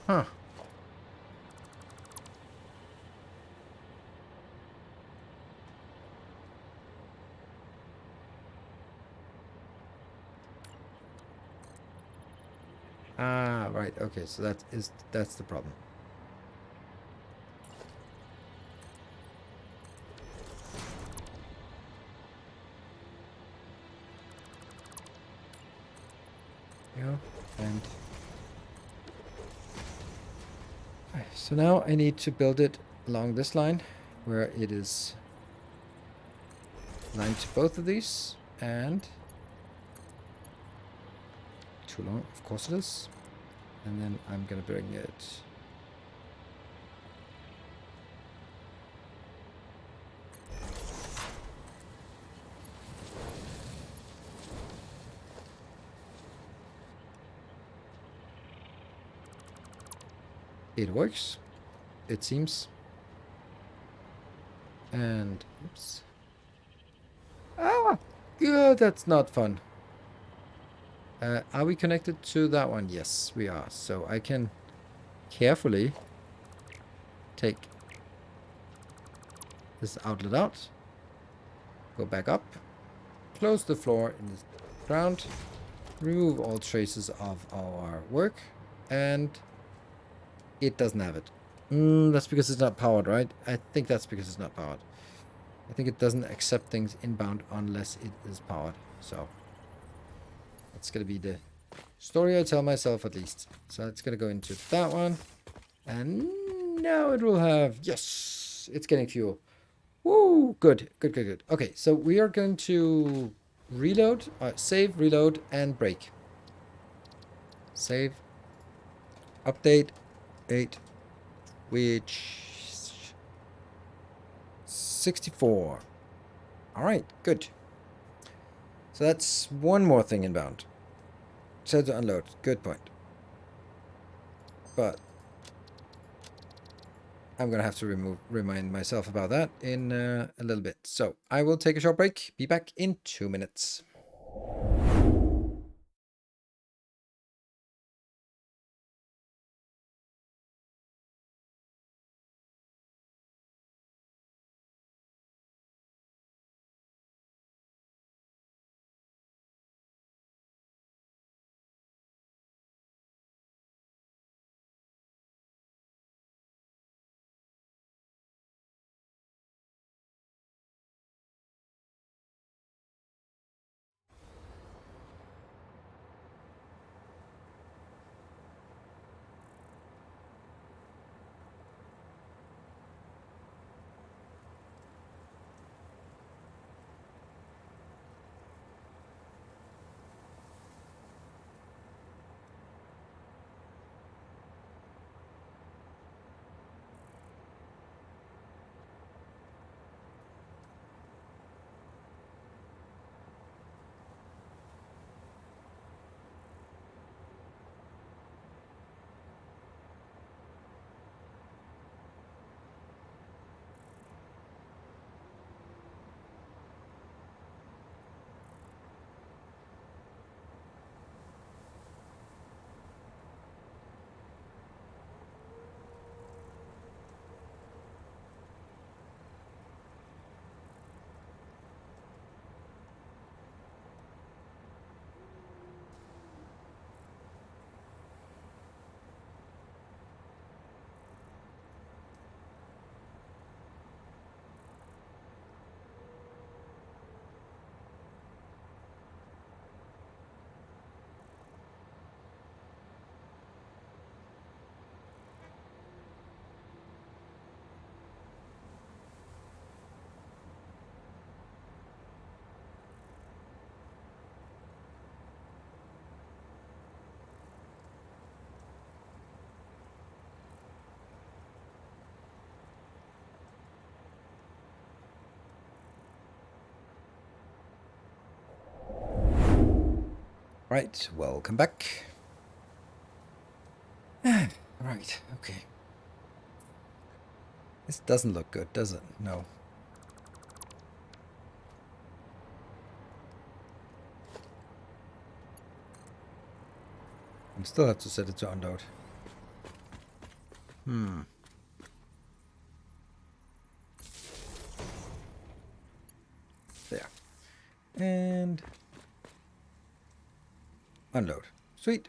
Huh. Ah, right. Okay, so that's the problem. Yeah, and so now I need to build it along this line where it is lined to both of these, and too long, of course it is. And then I'm gonna bring it it works, it seems. And oops. Ah, good, that's not fun. Are we connected to that one? Yes, we are. So I can carefully take this outlet out, go back up, close the floor in the ground, remove all traces of our work, and it doesn't have it. That's because it's not powered, right? I think that's because it's not powered. I think it doesn't accept things inbound unless it is powered. So that's going to be the story I tell myself, at least. So it's going to go into that one. And now it will have, yes, it's getting fuel. Woo, good, good, good, good. Okay, so we are going to reload, save, reload, and break. Save, update, 8, which 64. All right, good. So that's one more thing inbound. Set to unload, good point. But I'm going to have to remind myself about that in a little bit. So I will take a short break. Be back in 2 minutes. Right, welcome back. Right, okay. This doesn't look good, does it? No. I still have to set it to unload. There. And unload. Sweet.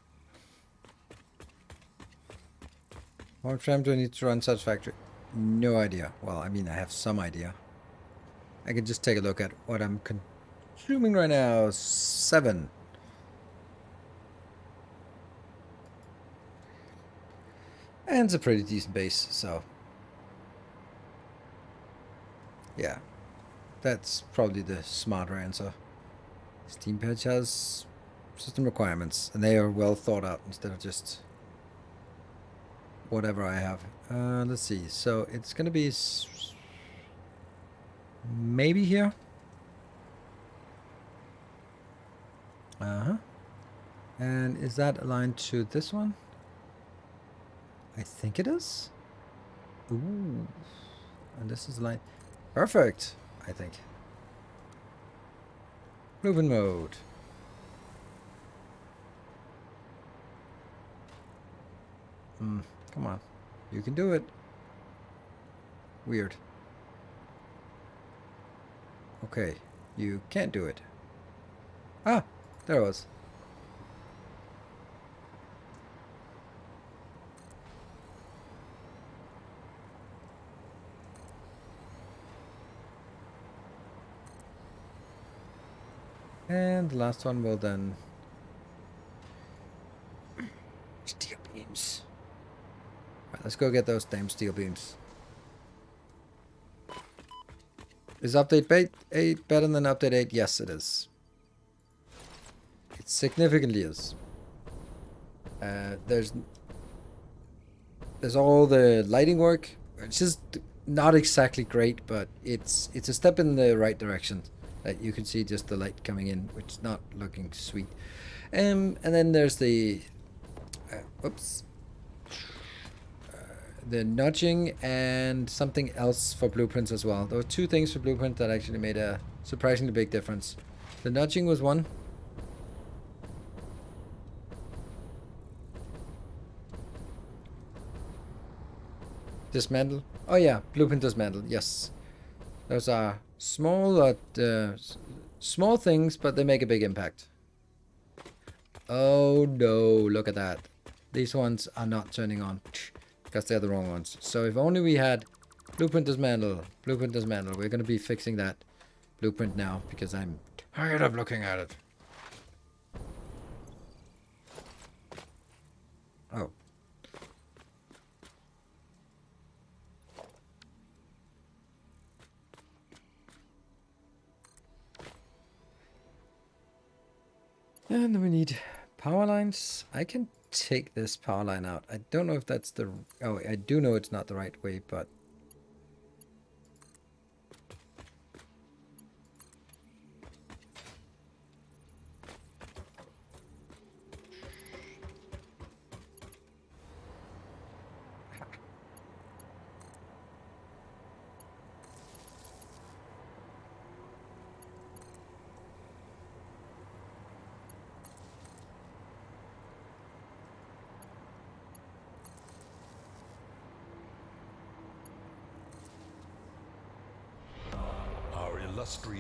How much time do I need to run Satisfactory? No idea. Well, I mean, I have some idea. I can just take a look at what I'm consuming right now. 7. And it's a pretty decent base, so yeah. That's probably the smarter answer. Steam Patch has system requirements, and they are well thought out instead of just whatever I have. Let's see. So it's going to be maybe here. Uh-huh. And is that aligned to this one? I think it is. Ooh. And this is aligned. Perfect, I think. Moving mode. Come on. You can do it. Weird. Okay. You can't do it. Ah! There it was. And the last one will then... Steel beams. Right, Let's go get those damn steel beams. Is update 8 better than update 8? Yes, it is. It significantly is. There's all the lighting work, which is not exactly great, but it's a step in the right direction. You can see just the light coming in, which is not looking sweet. And then there's the the nudging and something else for blueprints as well. There were two things for blueprint that actually made a surprisingly big difference. The nudging was one. Dismantle. Oh yeah, blueprint dismantle. Yes, those are small, small things, but they make a big impact. Oh no! Look at that. These ones are not turning on because they're the wrong ones. So if only we had blueprint dismantle, blueprint dismantle. We're gonna be fixing that blueprint now because I'm tired of looking at it. Oh. And we need power lines. I can take this power line out. I don't know if that's the... Oh, I do know it's not the right way, but...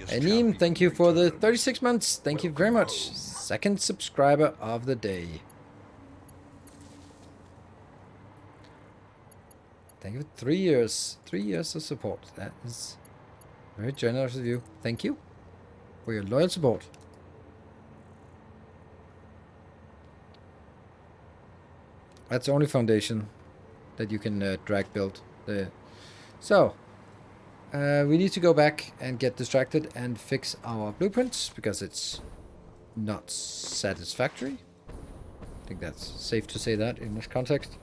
Aneem, thank you for the 36 months. Thank you very much. Second subscriber of the day. Thank you for 3 years. 3 years of support. That is very generous of you. Thank you for your loyal support. That's the only foundation that you can drag build. So, we need to go back and get distracted and fix our blueprints because it's not satisfactory. I think that's safe to say that in this context.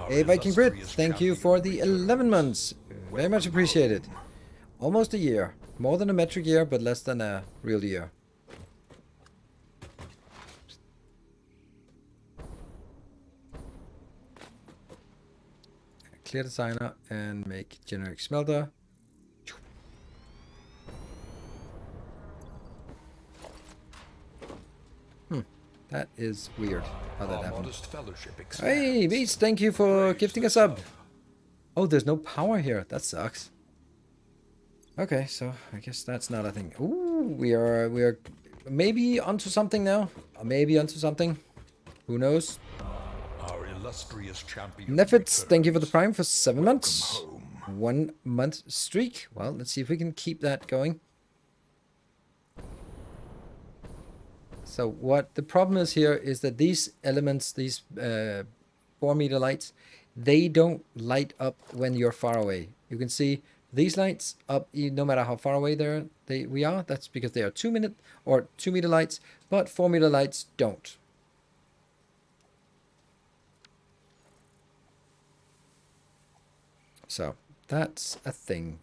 Hey Viking Brit, thank you for the 11 months. Very much appreciated. Almost a year. More than a metric year, but less than a real year. Clear designer and make generic smelter. That is weird how that happened. Hey Beast, thank you for gifting a sub. Oh, there's no power here. That sucks. Okay, so I guess that's not a thing. Ooh, we are maybe onto something now. Or maybe onto something. Who knows? Our illustrious champion. Nefits, thank you for the prime for 7 months. 1 month streak. Well, let's see if we can keep that going. So what the problem is here is that these elements, these 4-meter lights, they don't light up when you're far away. You can see these lights up no matter how far away we are. That's because they are 2-meter lights, but 4-meter lights don't. So that's a thing.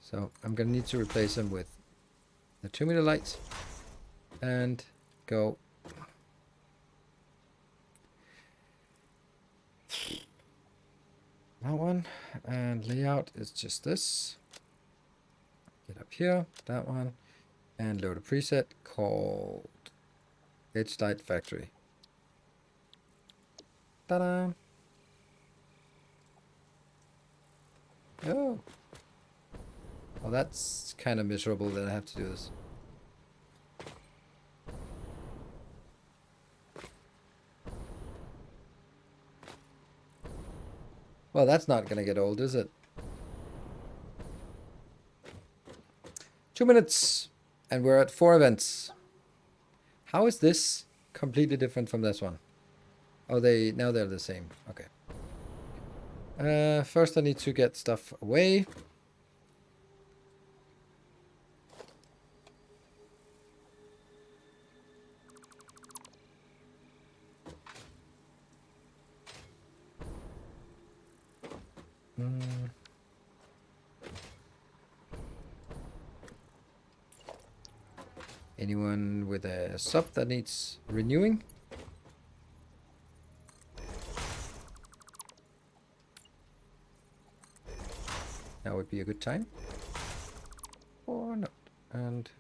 So I'm going to need to replace them with the 2-meter lights and go that one, and layout is just this. Get up here, that one, and load a preset called Edge Light Factory. Ta-da! Oh. Well, that's kind of miserable that I have to do this. Well, that's not going to get old, is it? 2 minutes. And we're at 4 events. How is this completely different from this one? Oh, now they're the same. Okay. First I need to get stuff away. Anyone with a sub that needs renewing? Now would be a good time. Or not. And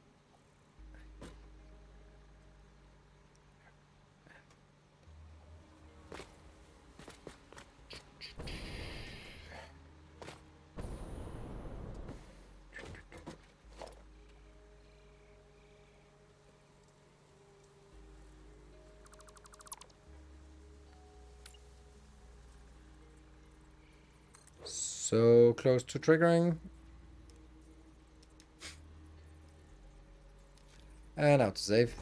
so close to triggering. And out to save.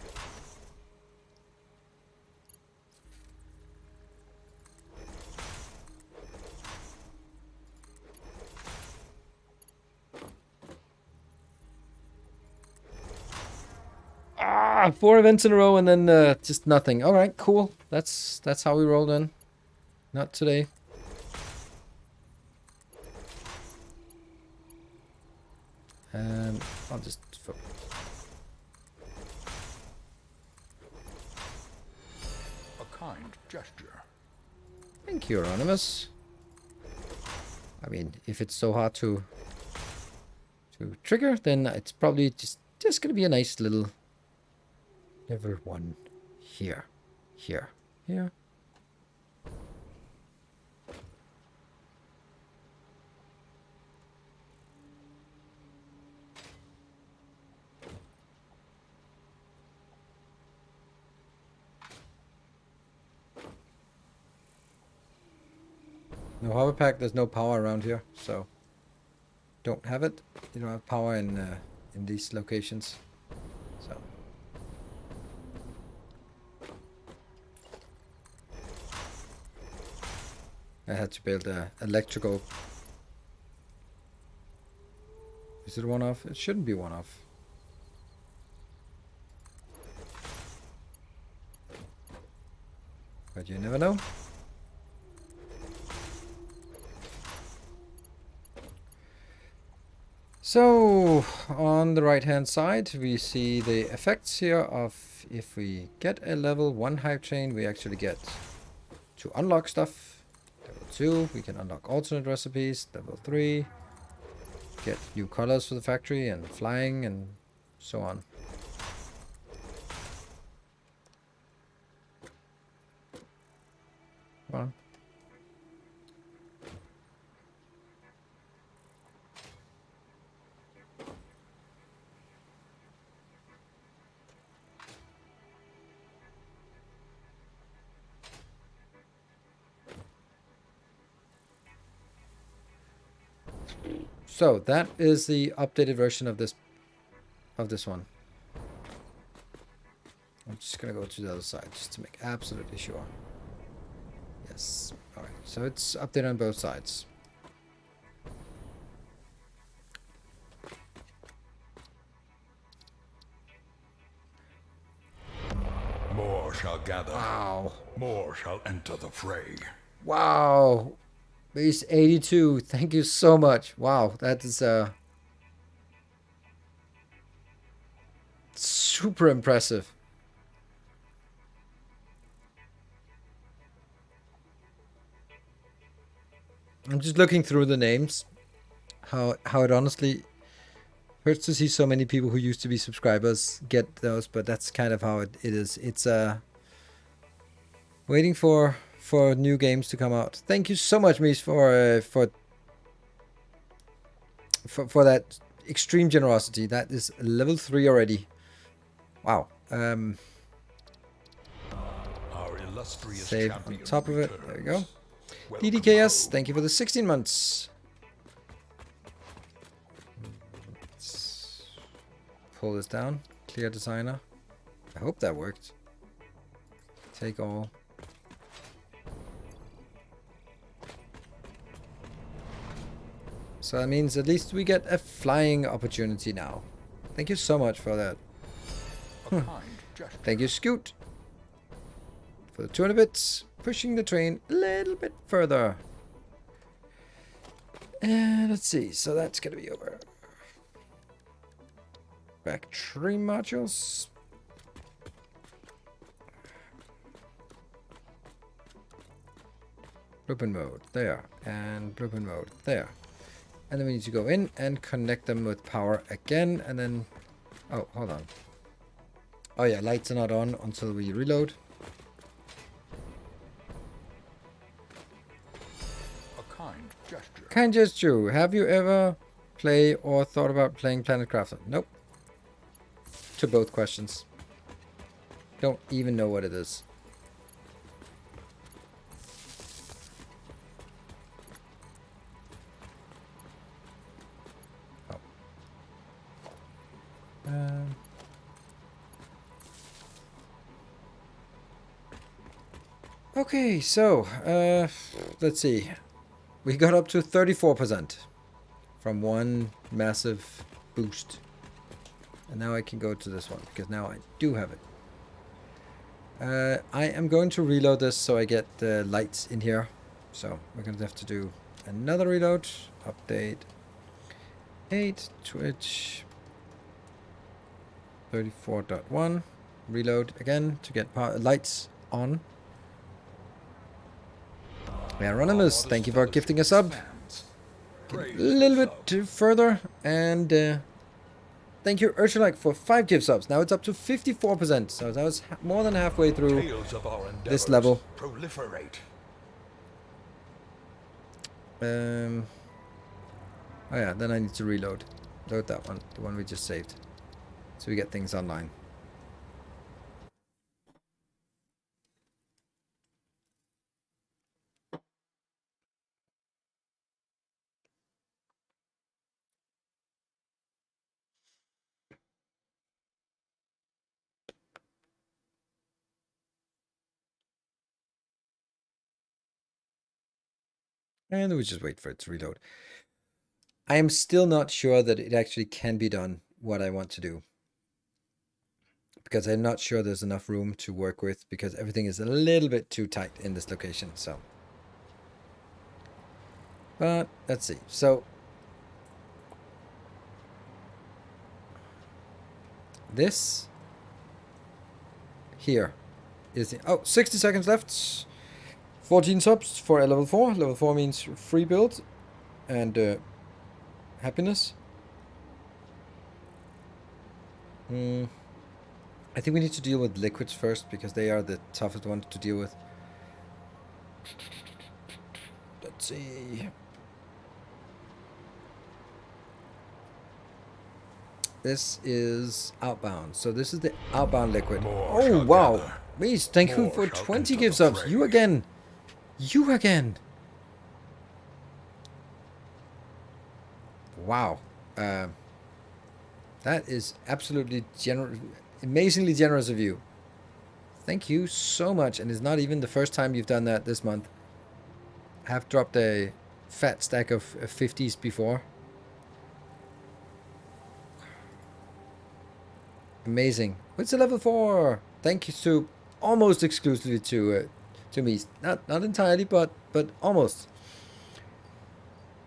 Ah, 4 events in a row and then just nothing. All right, cool. That's how we roll then. Not today. And I'll just A kind gesture. Thank you, Anonymous. I mean, if it's so hard to trigger, then it's probably just gonna be a nice little level 1 here, here, here. No hover pack, there's no power around here, so don't have it. You don't have power in these locations. So I had to build a electrical. Is it one off? It shouldn't be one off. But you never know. So on the right hand side we see the effects here of if we get a level 1 hype chain, we actually get to unlock stuff. Level 2 we can unlock alternate recipes. Level 3 get new colors for the factory and flying and so on. Well, so that is the updated version of this one. I'm just gonna go to the other side just to make absolutely sure. Yes. All right. So it's updated on both sides. More shall gather. Wow. More shall enter the fray. Wow. Base 82. Thank you so much. Wow. That is super impressive. I'm just looking through the names. How it honestly hurts to see so many people who used to be subscribers get those, but that's kind of how it is. It's waiting for new games to come out. Thank you so much, Mies, for that extreme generosity. That is level 3 already. Wow. Our illustrious Save on champion top of it. returns. There we go. Welcome DDKS, home. thank you for the 16 months. pull this down. Clear designer. I hope that worked. Take all. So that means at least we get a flying opportunity now. Thank you so much for that. A kind gesture. Thank you, Scoot, for the 200 bits. Pushing the train a little bit further. And let's see. So that's going to be over. Factory modules. Blueprint mode. There. And blueprint mode. There. And then we need to go in and connect them with power again. And then... Oh, hold on. Oh yeah, lights are not on until we reload. A kind gesture. Kind gesture. Have you ever played or thought about playing Planet Crafter? Nope. To both questions. Don't even know what it is. Oh. Okay, so let's see. We got up to 34% from one massive boost. And now I can go to this one, because now I do have it. I am going to reload this so I get the lights in here. So we're going to have to do another reload. Update 8, Twitch 34.1. Reload again to get lights on. Anonymous, thank you for gifting a sub. Get a little bit further, and thank you Ursulike for 5 gift subs. Now it's up to 54%, so that was more than halfway through this level. Proliferate. Oh yeah, then I need to reload. Load that one, the one we just saved, so we get things online. And we just wait for it to reload. I am still not sure that it actually can be done what I want to do. Because I'm not sure there's enough room to work with, because everything is a little bit too tight in this location, so. But let's see. So this here is the, oh, 60 seconds left. 14 subs for a level 4. Level 4 means free build and happiness. I think we need to deal with liquids first, because they are the toughest one to deal with. Let's see. This is outbound. So this is the outbound liquid. Oh, wow. Please, thank you for 20 gift subs. You again. You again. Wow. That is absolutely amazingly generous of you. Thank you so much. And it's not even the first time you've done that this month. I have dropped a fat stack of 50s before. Amazing. It's a level 4. Thank you to almost exclusively to me. Not entirely, but almost.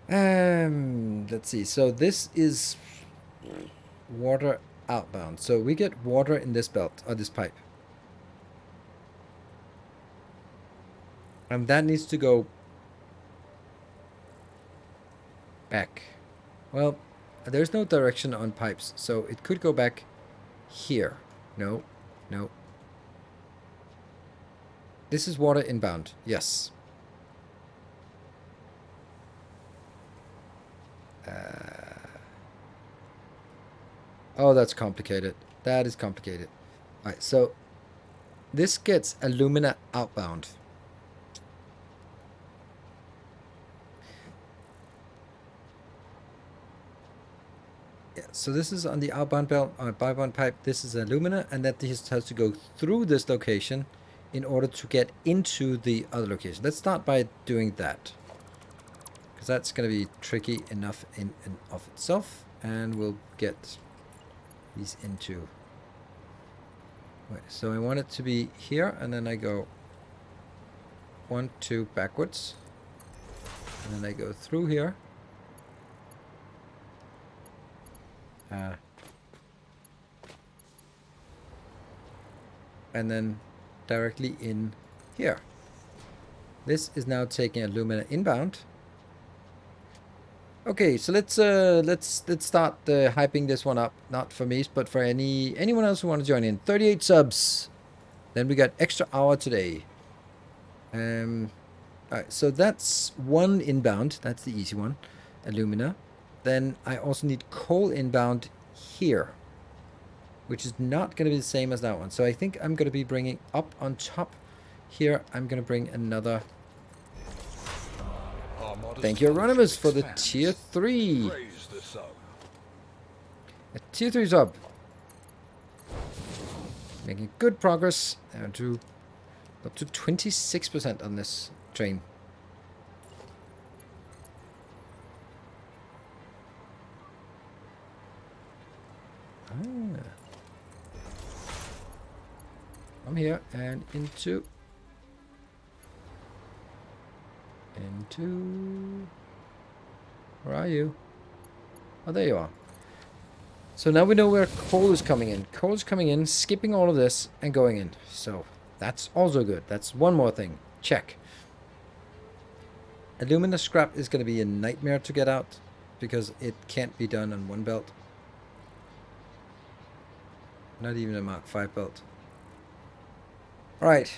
Let's see. So this is water outbound. So we get water in this belt or this pipe. And that needs to go back. Well, there's no direction on pipes, so it could go back here. No. This is water inbound. Yes. Oh, that's complicated. That is complicated. All right, so this gets alumina outbound. Yeah, so this is on the outbound belt, outbound pipe. This is alumina, and that this has to go through this location in order to get into the other location. Let's start by doing that, because that's going to be tricky enough in and of itself, and we'll get these into. Wait, so I want it to be here, and then I go 1, 2 backwards, and then I go through here. And then directly in here. This is now taking alumina inbound. Okay, so let's start hyping this one up. Not for me, but for anyone else who want to join in. 38 subs. Then we got extra hour today. Alright, so that's one inbound. That's the easy one. Alumina. Then I also need coal inbound here, which is not going to be the same as that one. So I think I'm going to be bringing up on top here. I'm going to bring another. Thank you, Anonymous, for the tier 3. A tier 3 sub. Making good progress. Down to up to 26% on this train. I'm here and into. Where are you? Oh, there you are. So now we know where coal is coming in. Coal is coming in, skipping all of this and going in. So that's also good. That's one more thing. Check. Alumina scrap is going to be a nightmare to get out because it can't be done on one belt. Not even a Mark 5 belt. Alright.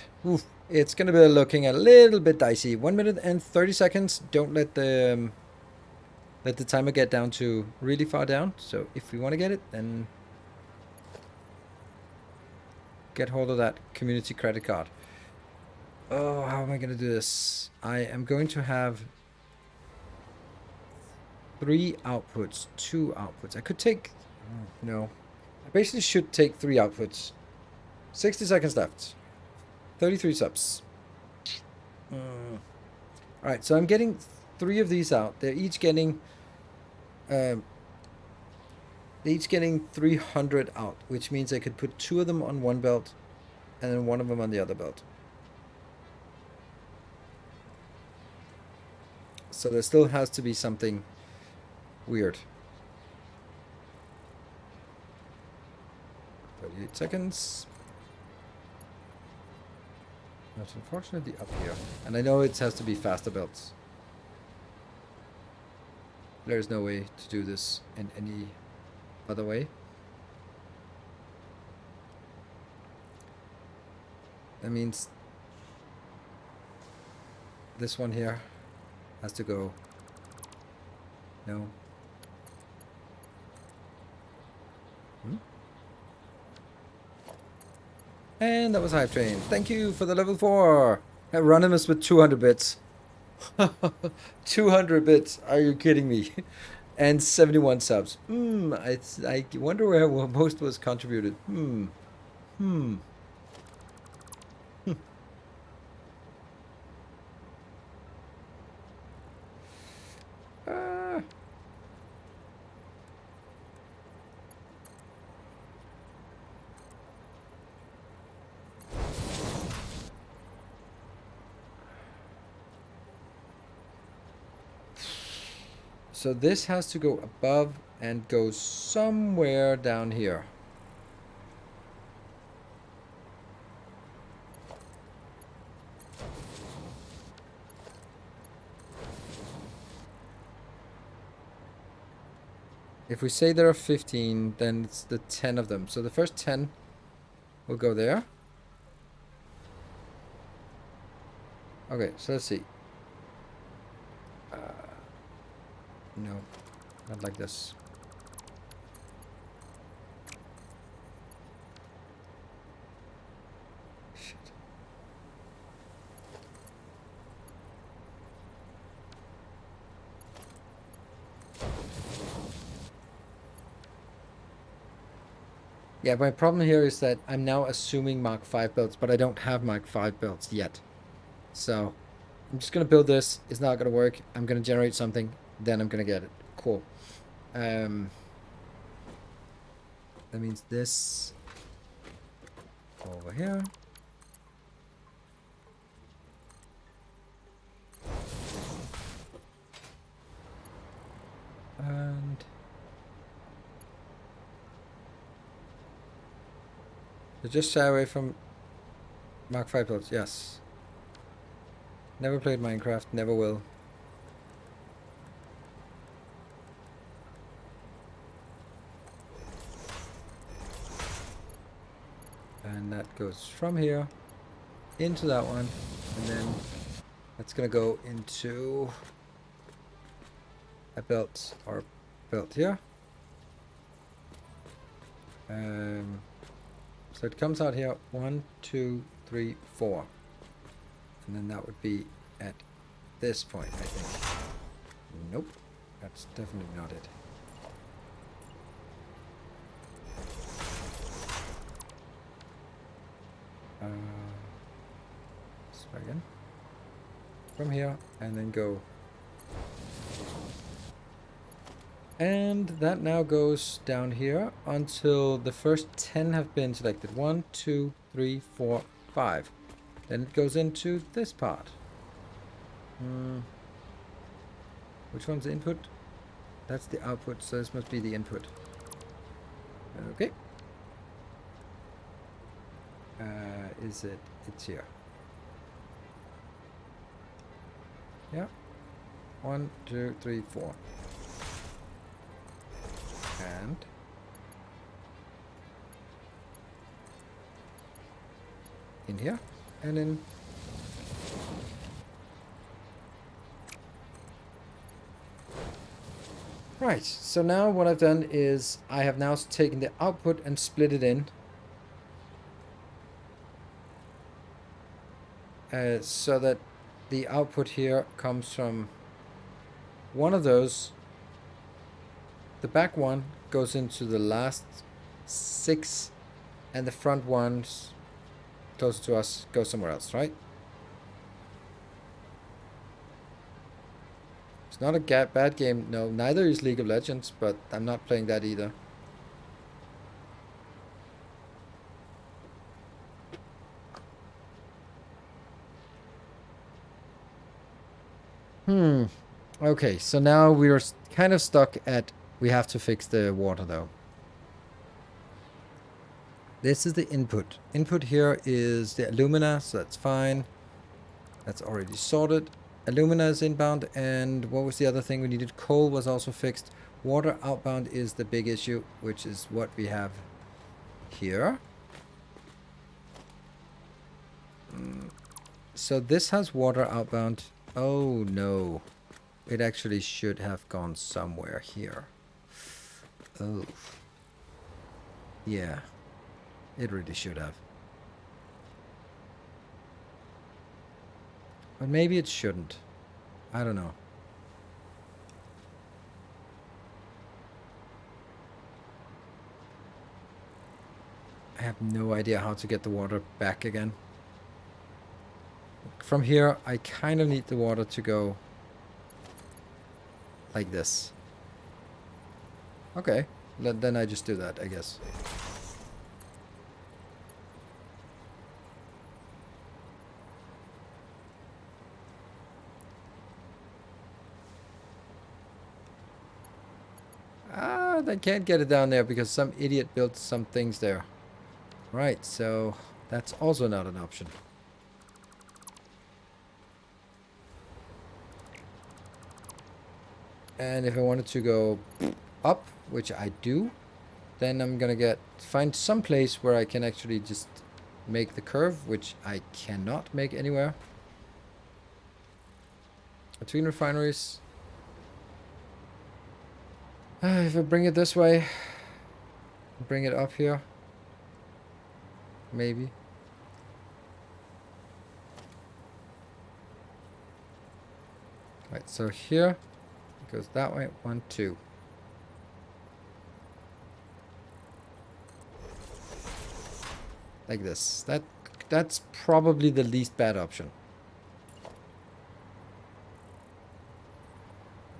It's going to be looking a little bit dicey. 1 minute and 30 seconds. Don't let the timer get down to really far down. So if we want to get it, then get hold of that community credit card. Oh, how am I going to do this? I am going to have 3 outputs, 2 outputs. I could take... No. I basically should take 3 outputs. 60 seconds left. 33 subs. Alright, so I'm getting 3 of these out. They're each getting 300 out, which means I could put 2 of them on one belt and then 1 of them on the other belt. So there still has to be something weird. 38 seconds. That's unfortunately up here. And I know it has to be faster belts. There's no way to do this in any other way. That means this one here has to go. No. And that was Hype Train. Thank you for the level 4. Anonymous with 200 bits. 200 bits. Are you kidding me? And 71 subs. I wonder where most was contributed. So this has to go above and go somewhere down here. If we say there are 15, then it's the 10 of them. So the first 10 will go there. Okay, so let's see. No, not like this. Shit. Yeah, my problem here is that I'm now assuming Mark 5 builds, but I don't have Mark 5 builds yet. So I'm just going to build this. It's not going to work. I'm going to generate something. Then I'm going to get it. Cool. That means this over here. And so just shy away from Mark 5 builds. Yes. Never played Minecraft. Never will. And that goes from here into that one, and then that's gonna go into a belt or belt here. So it comes out here 1, 2, 3, 4, and then that would be at this point, I think. Nope, that's definitely not it. Let's try again. From here, and then go. And that now goes down here until the first 10 have been selected. 1, 2, 3, 4, 5. Then it goes into this part. Which one's the input? That's the output, so this must be the input. Okay. Is it? It's here. Yeah. 1, 2, 3, 4. And in here, and then right. So now what I've done is I have now taken the output and split it in, so that the output here comes from one of those. The back one goes into the last 6, and the front ones close to us go somewhere else, right? It's not a bad game. No, neither is League of Legends, but I'm not playing that either. Okay, so now we're kind of stuck at... We have to fix the water, though. This is the input. Input here is the alumina, so that's fine. That's already sorted. Alumina is inbound, and what was the other thing we needed? Coal was also fixed. Water outbound is the big issue, which is what we have here. So this has water outbound. Oh no. It actually should have gone somewhere here. Oh. Yeah. It really should have. But maybe it shouldn't. I don't know. I have no idea how to get the water back again. From here, I kind of need the water to go like this. Okay, then I just do that, I guess. They can't get it down there because some idiot built some things there. Right, so that's also not an option. And if I wanted to go up, which I do, then I'm gonna find some place where I can actually just make the curve, which I cannot make anywhere. Between refineries. If I bring it this way, bring it up here, maybe. Right, so here it goes that way. 1, 2. Like this. That's probably the least bad option.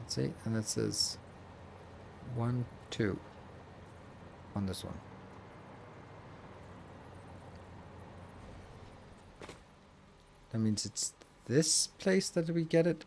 Let's see, and that says 1, 2 on this one. That means it's this place that we get it.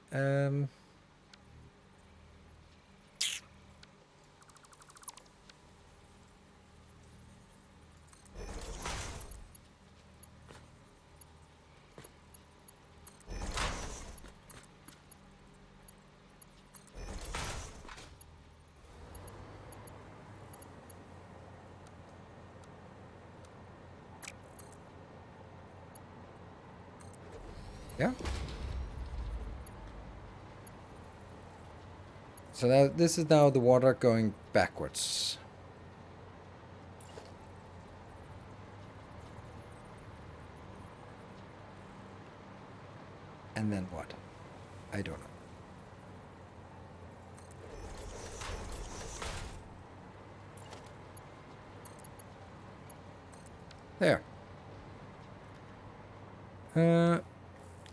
Yeah. So now this is now the water going backwards. And then what? I don't know. There.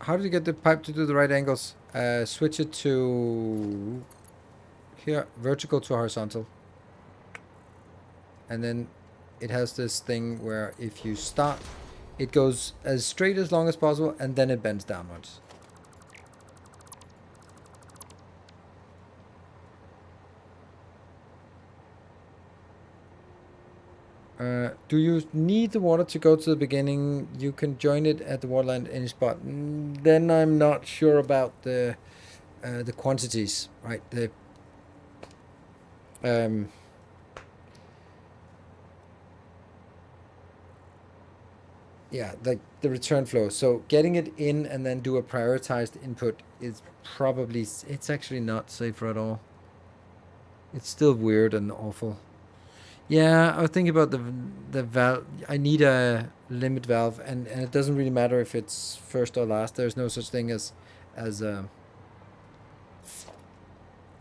How did you get the pipe to do the right angles? Switch it to here, vertical to horizontal. And then it has this thing where if you start, it goes as straight as long as possible, and then it bends downwards. Do you need the water to go to the beginning? You can join it at the waterline at any spot. Then I'm not sure about the quantities, right? Yeah, like the return flow. So getting it in and then do a prioritized input is probably, it's actually not safer at all. It's still weird and awful. Yeah, I was thinking about the valve. I need a limit valve, and it doesn't really matter if it's first or last. There's no such thing as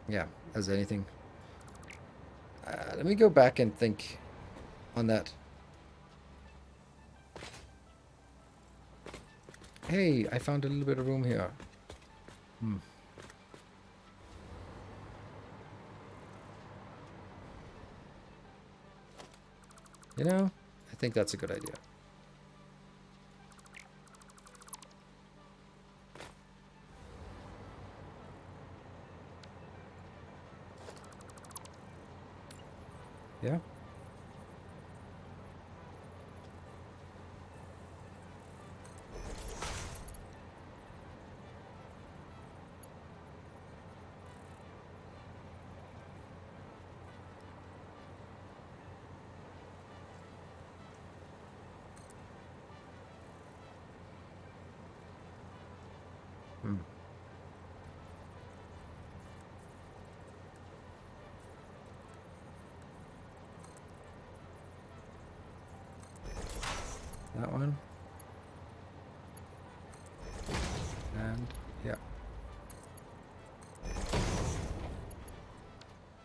yeah, as anything. Let me go back and think on that. Hey, I found a little bit of room here. You know, I think that's a good idea. Yeah. That one. And yeah.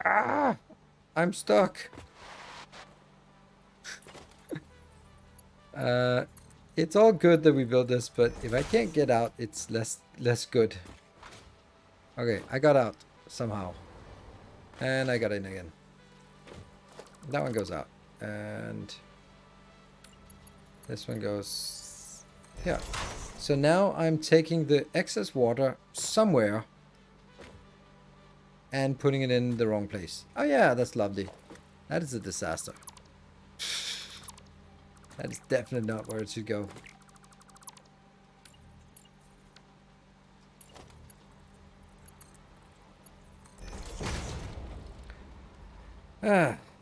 Ah! I'm stuck. It's all good that we build this, but if I can't get out, it's less good. Okay, I got out somehow. And I got in again. That one goes out. And this one goes here. So now I'm taking the excess water somewhere and putting it in the wrong place. Oh yeah, that's lovely. That is a disaster. That is definitely not where it should go.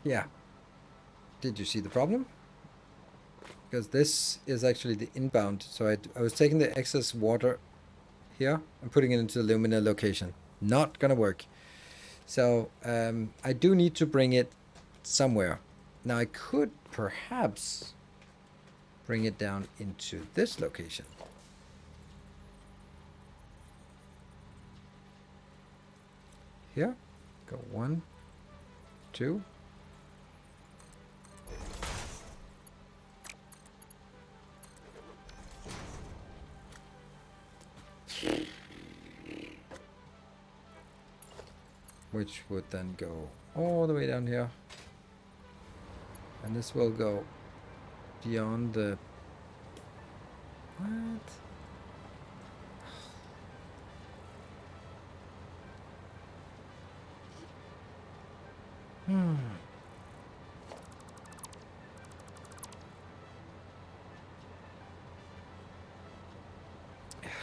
Yeah. Did you see the problem? Because this is actually the inbound. So I was taking the excess water here and putting it into the lumina location. Not gonna work. So I do need to bring it somewhere. Now I could perhaps bring it down into this location. Here, go 1, 2. which would then go all the way down here. And this will go beyond the... What?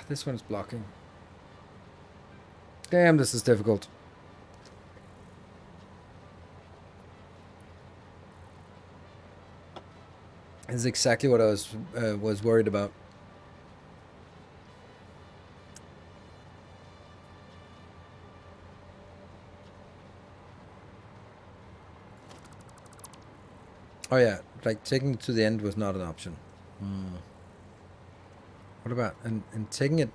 This one's blocking. Damn, this is difficult. This is exactly what I was worried about. Oh yeah, like taking it to the end was not an option. What about and taking it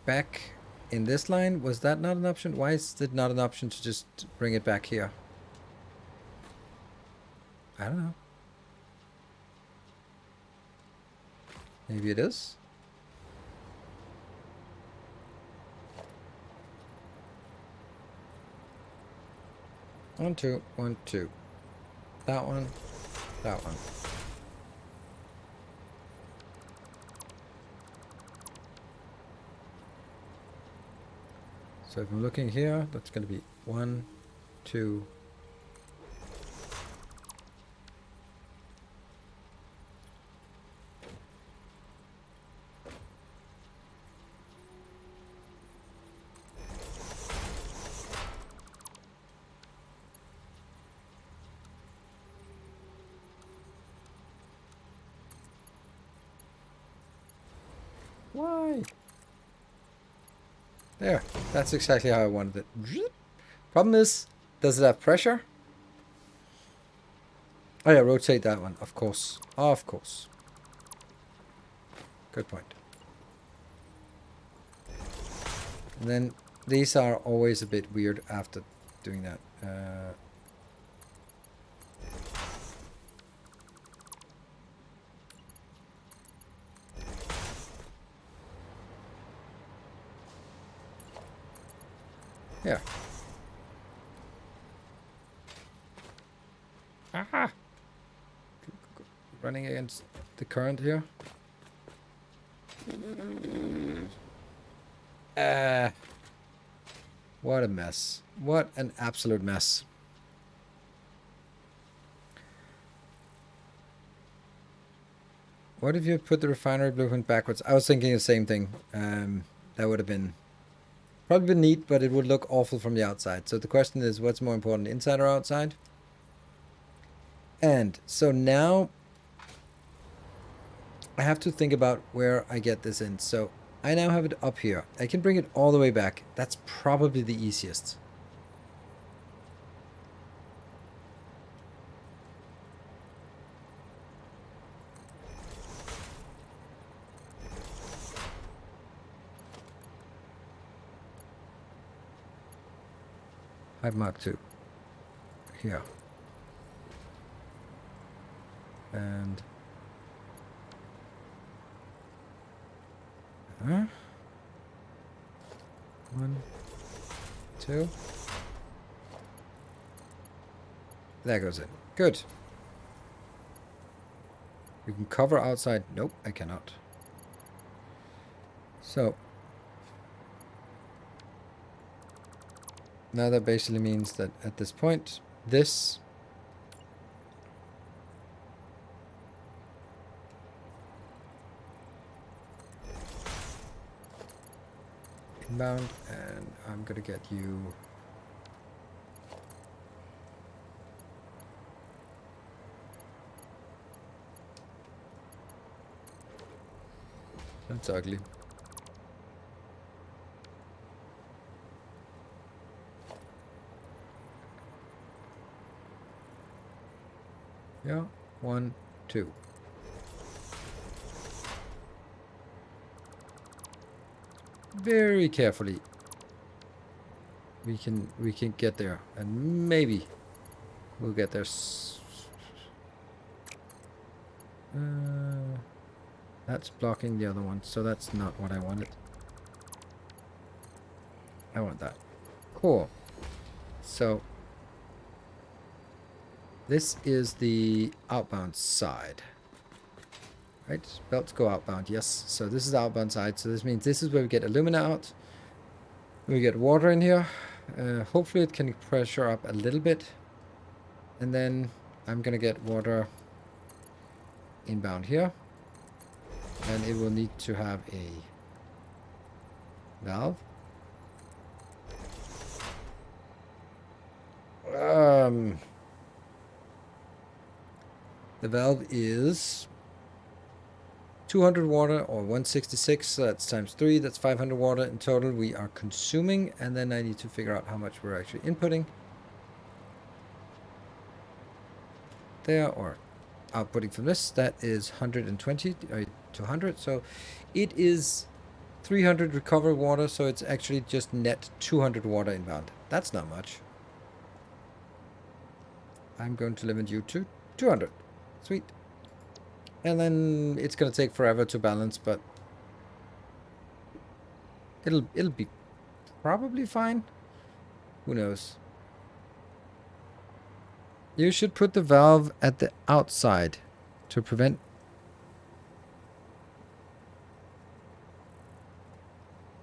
back in this line? Was that not an option? Why is it not an option to just bring it back here? I don't know. Maybe it is. One, two, 1, 2. That one, that one. So if I'm looking here, that's going to be 1, 2. Why? There, that's exactly how I wanted it. Problem is, does it have pressure? Oh yeah, rotate that one, of course. Of course. Good point. And then these are always a bit weird after doing that. Yeah. Aha! Running against the current here. What a mess. What an absolute mess. What if you put the refinery blueprint backwards? I was thinking the same thing. That would have been probably been neat, but it would look awful from the outside. So the question is, what's more important, inside or outside? And so now I have to think about where I get this in. So I now have it up here. I can bring it all the way back. That's probably the easiest. Hive Mark 2. Here. And... Huh? 1, 2. That goes in. Good. We can cover outside. Nope, I cannot. So... now that basically means that at this point, this inbound, and I'm gonna get you that's ugly. Yeah, 1, 2. Very carefully. We can get there, and maybe we'll get there. That's blocking the other one, so that's not what I wanted. I want that. Cool. So this is the outbound side. Right? Belts go outbound, yes. So this is the outbound side. So this means this is where we get alumina out. We get water in here. Hopefully it can pressure up a little bit. And then I'm going to get water inbound here. And it will need to have a valve. The valve is 200 water or 166, so that's times 3, that's 500 water in total we are consuming, and then I need to figure out how much we're actually inputting there, or outputting from this. That is 120 or 200, so it is 300 recovered water, so it's actually just net 200 water inbound. That's not much. I'm going to limit you to 200. Sweet. And then it's gonna take forever to balance, but it'll be probably fine. Who knows? You should put the valve at the outside to prevent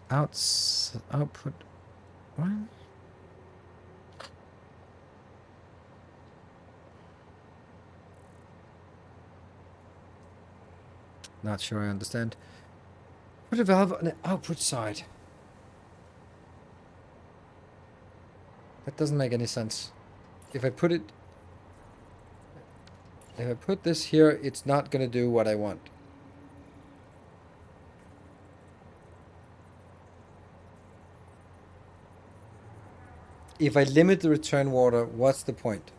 output. What? Not sure I understand. Put a valve on the output side. That doesn't make any sense. If I put this here, it's not going to do what I want. If I limit the return water, what's the point?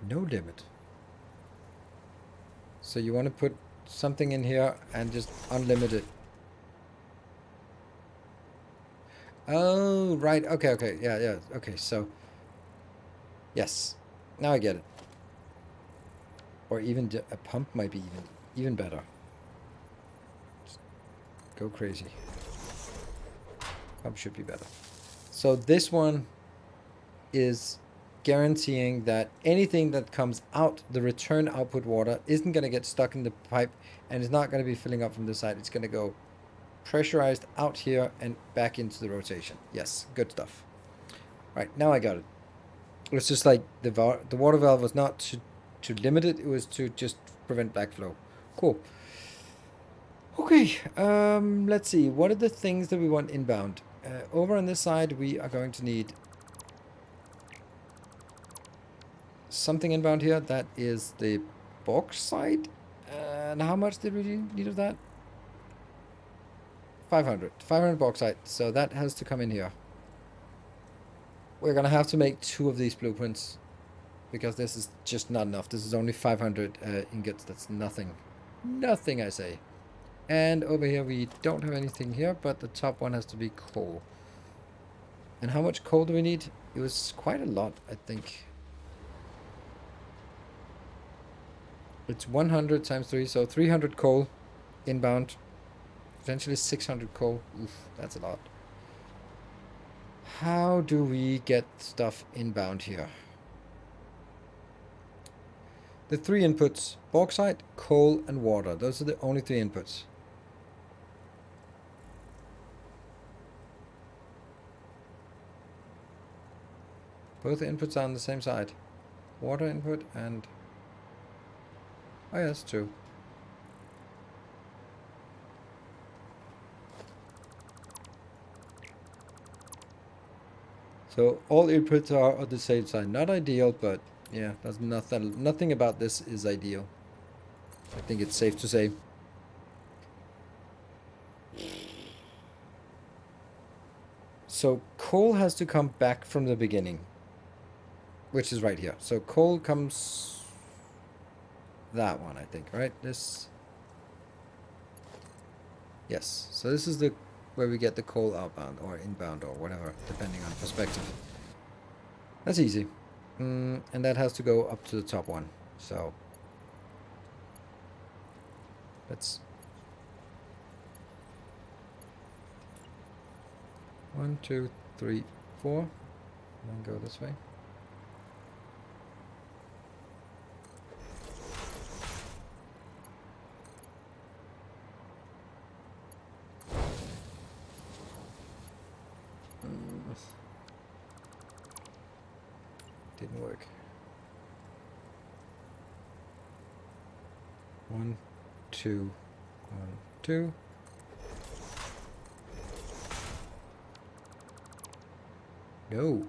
No limit. So you want to put something in here and just unlimit it. Oh, right. Okay. Yeah. Okay, so yes. Now I get it. Or even a pump might be even better. Just go crazy. Pump should be better. So this one is guaranteeing that anything that comes out the return output water isn't going to get stuck in the pipe and is not going to be filling up from the side. It's going to go pressurized out here and back into the rotation. Yes, good stuff. Right, now I got it. It's just like the water valve was not to limit it, it was to just prevent backflow. Cool. Okay, let's see. What are the things that we want inbound? Over on this side, we are going to need something inbound here. That is the bauxite. And how much did we need of that? 500 bauxite. So that has to come in here. We're gonna have to make 2 of these blueprints because this is just not enough. This is only 500 ingots. That's nothing. Nothing, I say. And over here we don't have anything here, but the top one has to be coal. And how much coal do we need? It was quite a lot, I think. It's 100 times 3, so 300 coal inbound. Potentially 600 coal. Oof, that's a lot. How do we get stuff inbound here? The 3 inputs: bauxite, coal, and water. Those are the only 3 inputs. Both inputs are on the same side. Water input and... oh yeah, that's true. So all inputs are on the same side. Not ideal, but yeah, there's nothing about this is ideal. I think it's safe to say. So coal has to come back from the beginning, which is right here. So coal comes that one, I think, right? This. Yes. So this is the where we get the coal outbound or inbound or whatever, depending on perspective. That's easy. And that has to go up to the top one. So let's 1, 2, 3, 4, and then go this way. Didn't work. 1, 2, 1, 2. No.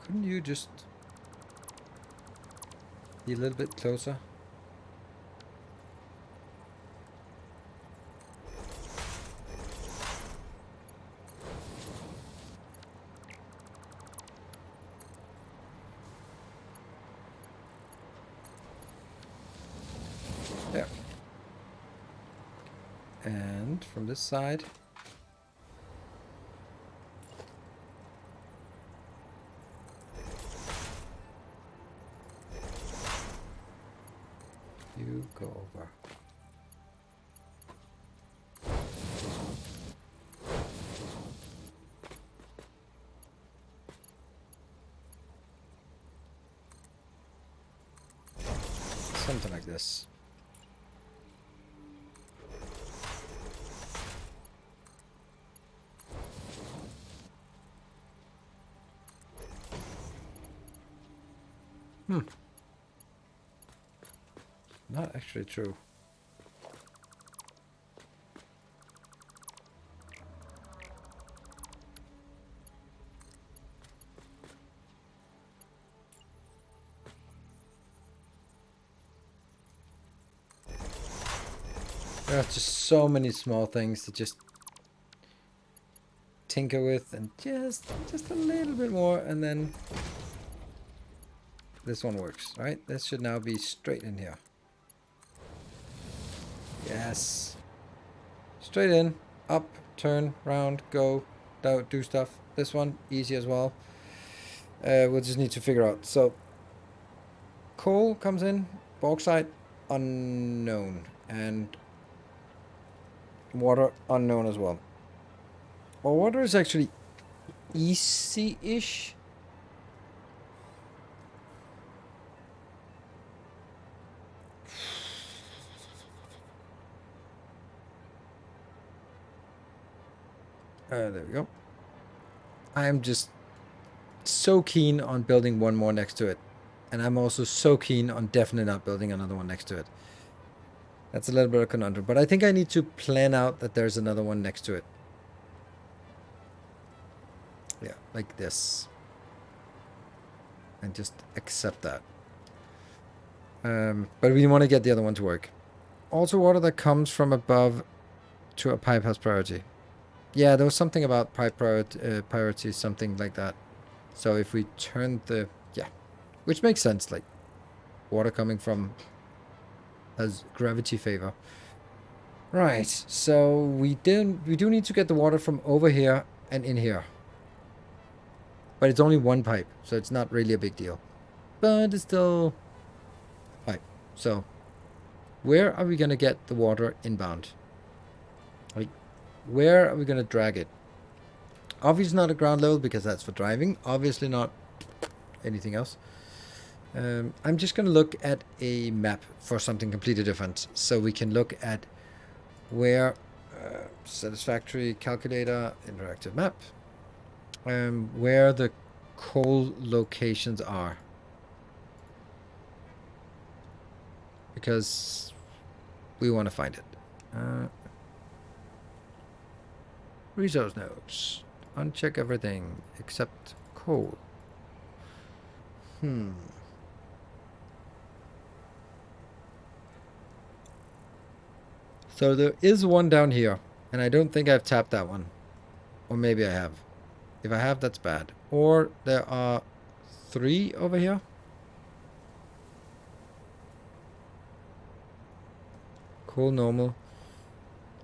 Couldn't you just be a little bit closer? There. And from this side, you go over. Something like this. Not actually true. There are just so many small things to just tinker with, and just a little bit more, and then this one works, right? This should now be straight in here. Yes. Straight in, up, turn, round, go, do stuff. This one, easy as well. We'll just need to figure out. So, coal comes in, bauxite, unknown, and water, unknown as well. Well, water is actually easy-ish. There we go. I am just so keen on building one more next to it. And I'm also so keen on definitely not building another one next to it. That's a little bit of a conundrum. But I think I need to plan out that there's another one next to it. Yeah, like this. And just accept that. But we want to get the other one to work. Also, water that comes from above to a pipe has priority. Yeah, there was something about pipe priority, something like that. So if we turn the... Yeah, which makes sense. Like, water coming from as gravity favor. Right, so we do need to get the water from over here and in here. But it's only one pipe, so it's not really a big deal. But it's still a pipe. So, where are we going to get the water inbound? Like, where are we going to drag it? Obviously not at ground level, because that's for driving. Obviously not anything else. I'm just going to look at a map for something completely different. So we can look at where... Satisfactory calculator, interactive map. Where the coal locations are. Because we want to find it. Resource nodes. Uncheck everything except coal. So there is one down here, and I don't think I've tapped that one. Or maybe I have. If I have, that's bad. Or there are 3 over here. Cool, normal.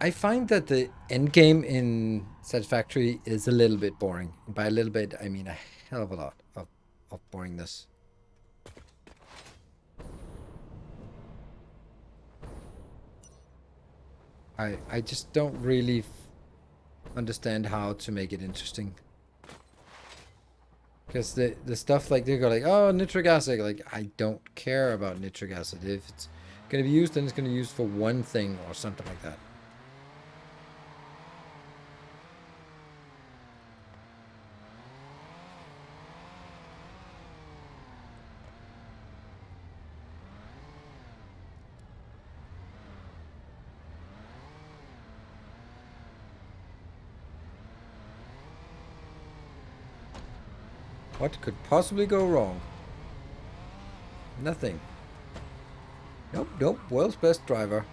I find that the end game in Satisfactory is a little bit boring. By a little bit, I mean a hell of a lot of boringness. I just don't really understand how to make it interesting. Because the stuff like they go like, oh, nitric acid, like I don't care about nitric acid. If it's gonna be used, then it's gonna be used for one thing or something like that. What could possibly go wrong? Nothing. Nope, nope. World's best driver.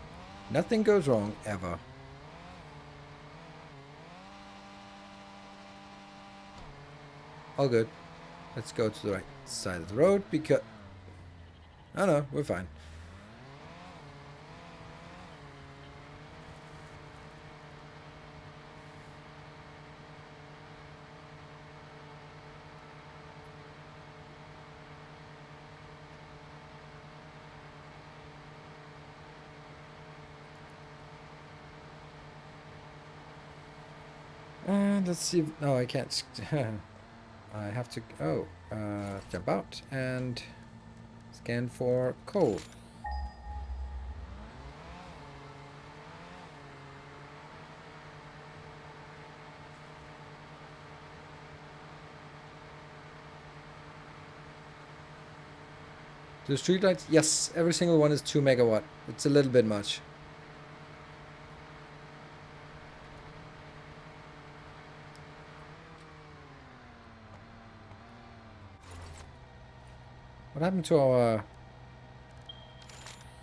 Nothing goes wrong ever. All good. Let's go to the right side of the road because... Oh no, we're fine. Let's see. If, no, I can't. I have to. Oh, jump out and scan for coal. The streetlights? Yes, every single one is 2 megawatt. It's a little bit much. What happened to our...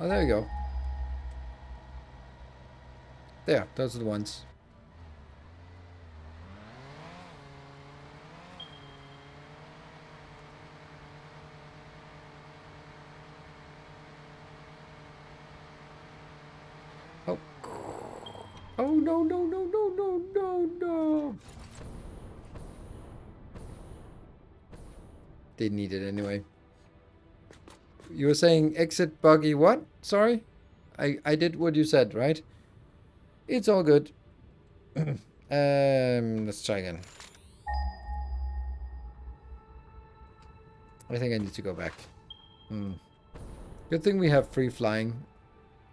Oh, there we go. There, those are the ones. Oh. Oh, no, no, no, no, no, no, no. Didn't need it anyway. You were saying exit buggy what? Sorry? I did what you said, right? It's all good. Let's try again. I think I need to go back. Good thing we have free flying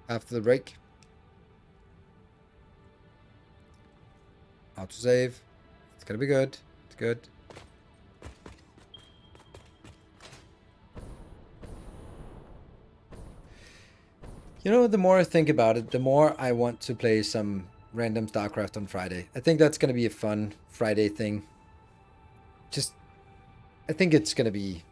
after the break. Autosave. It's gonna be good. It's good. You know, the more I think about it, the more I want to play some random StarCraft on Friday. I think that's going to be a fun Friday thing. Just, I think it's going to be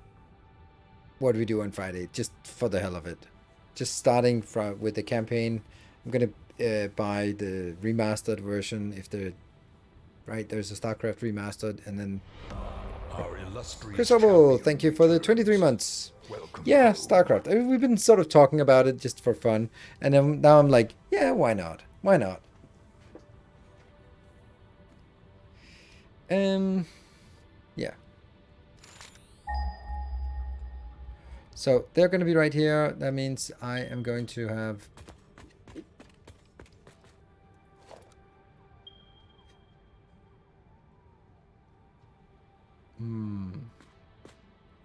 what we do on Friday, just for the hell of it. Just starting with the campaign. I'm going to buy the remastered version if the... Right, there's a StarCraft remastered, and then... Chris Oble, thank you for the 23 months. Welcome. Yeah, StarCraft. I mean, we've been sort of talking about it just for fun. And then, now I'm like, yeah, why not? Why not? Yeah. So they're going to be right here. That means I am going to have...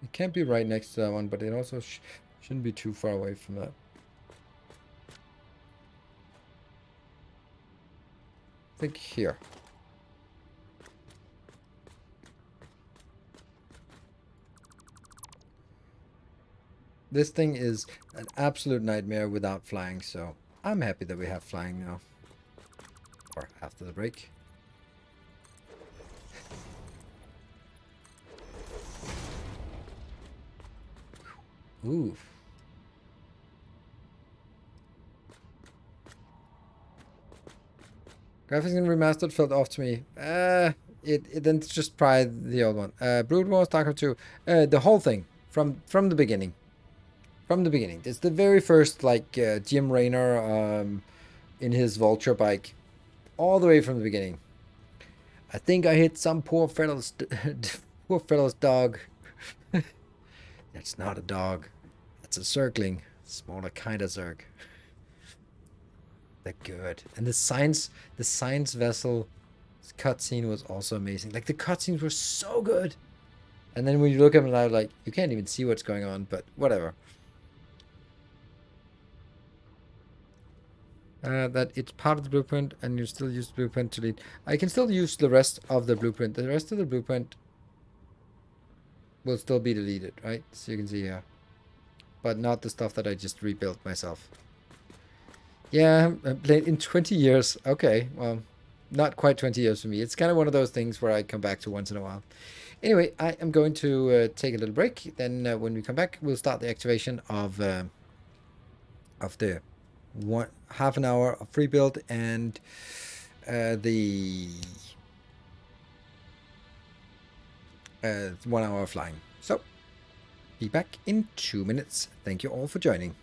It can't be right next to that one, but it also shouldn't be too far away from that. I think here. This thing is an absolute nightmare without flying, so I'm happy that we have flying now. Or after the break. Ooh. Graphics in remastered felt off to me. It then just tried the old one. Brood Wars, StarCraft 2. The whole thing from the beginning. From the beginning. It's the very first, like, Jim Raynor in his vulture bike. All the way from the beginning. I think I hit some poor fellow's, poor fellow's dog. That's not a dog. That's a circling. Smaller kind of zerg. They're good. And the science vessel cutscene was also amazing. Like, the cutscenes were so good. And then when you look at them, like, you can't even see what's going on, but whatever. That it's part of the blueprint, and you still use the blueprint to lead. I can still use the rest of the blueprint. The rest of the blueprint will still be deleted, right? So you can see here. But not the stuff that I just rebuilt myself. Yeah, I played in 20 years. Okay, well, not quite 20 years for me. It's kind of one of those things where I come back to once in a while. Anyway, I am going to take a little break. Then when we come back, we'll start the activation of the half an hour of free build and the 1 hour of flying. So, be back in 2 minutes. Thank you all for joining.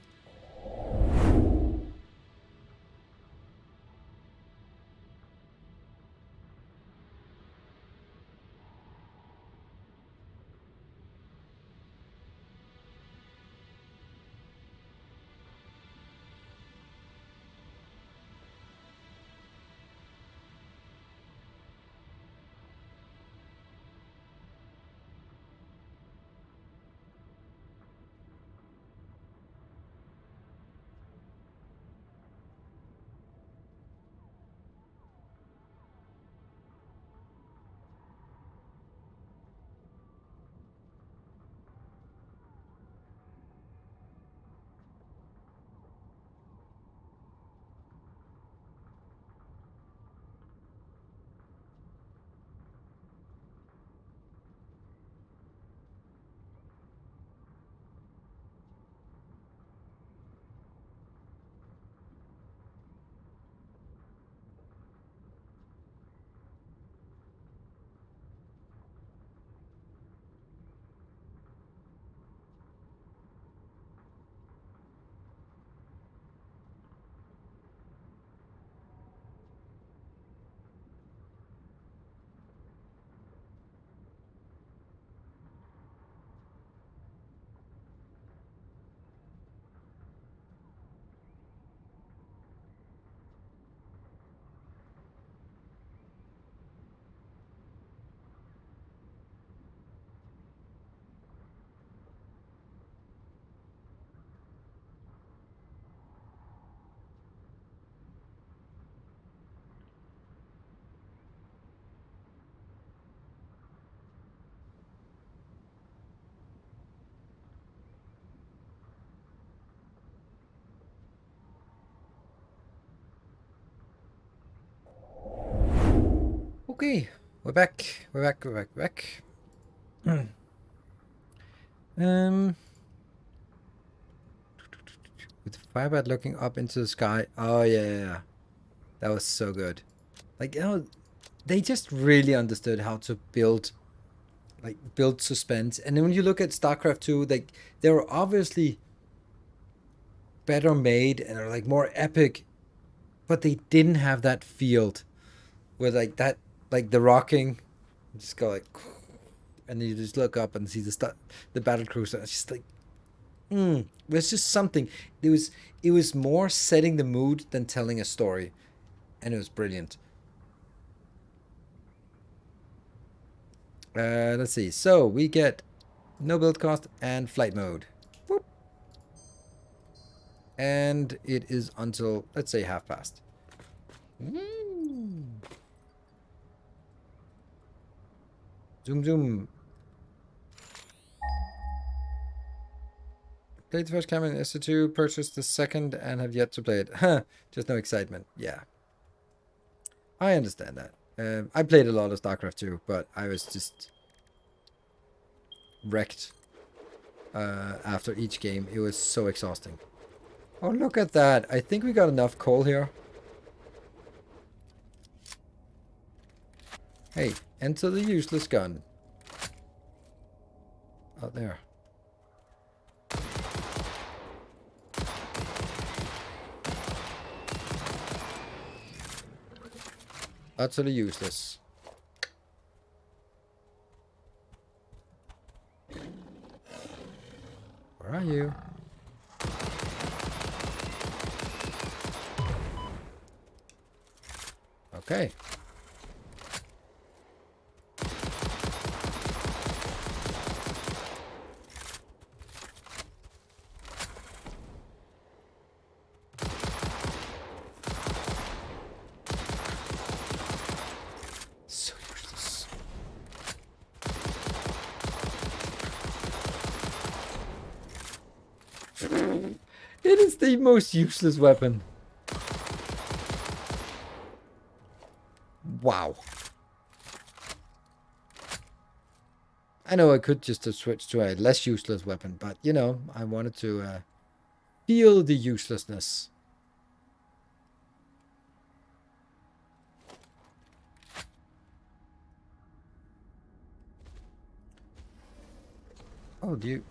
Okay, we're back. We're back. With the Firebird looking up into the sky. Oh yeah. That was so good. Like, they just really understood how to build suspense. And then when you look at StarCraft 2, like, they were obviously better made and are like more epic, but they didn't have that field with like that, like the rocking. You just go like, and then you just look up and see the battle cruiser. It's just like, there's just something. It was more setting the mood than telling a story, and it was brilliant. Let's see. So we get no build cost and flight mode. Whoop. And it is until, let's say, past. Zoom, zoom. Played the first campaign in SO2, purchased the second, and have yet to play it. Huh, just no excitement. Yeah. I understand that. I played a lot of StarCraft 2, but I was just wrecked after each game. It was so exhausting. Oh, look at that. I think we got enough coal here. Hey, enter the useless gun. Out there. Utterly useless. Where are you? Okay. So useless. It is the most useless weapon. Wow. I know I could just have switched to a less useless weapon, but you know, I wanted to feel the uselessness. Oh, do you?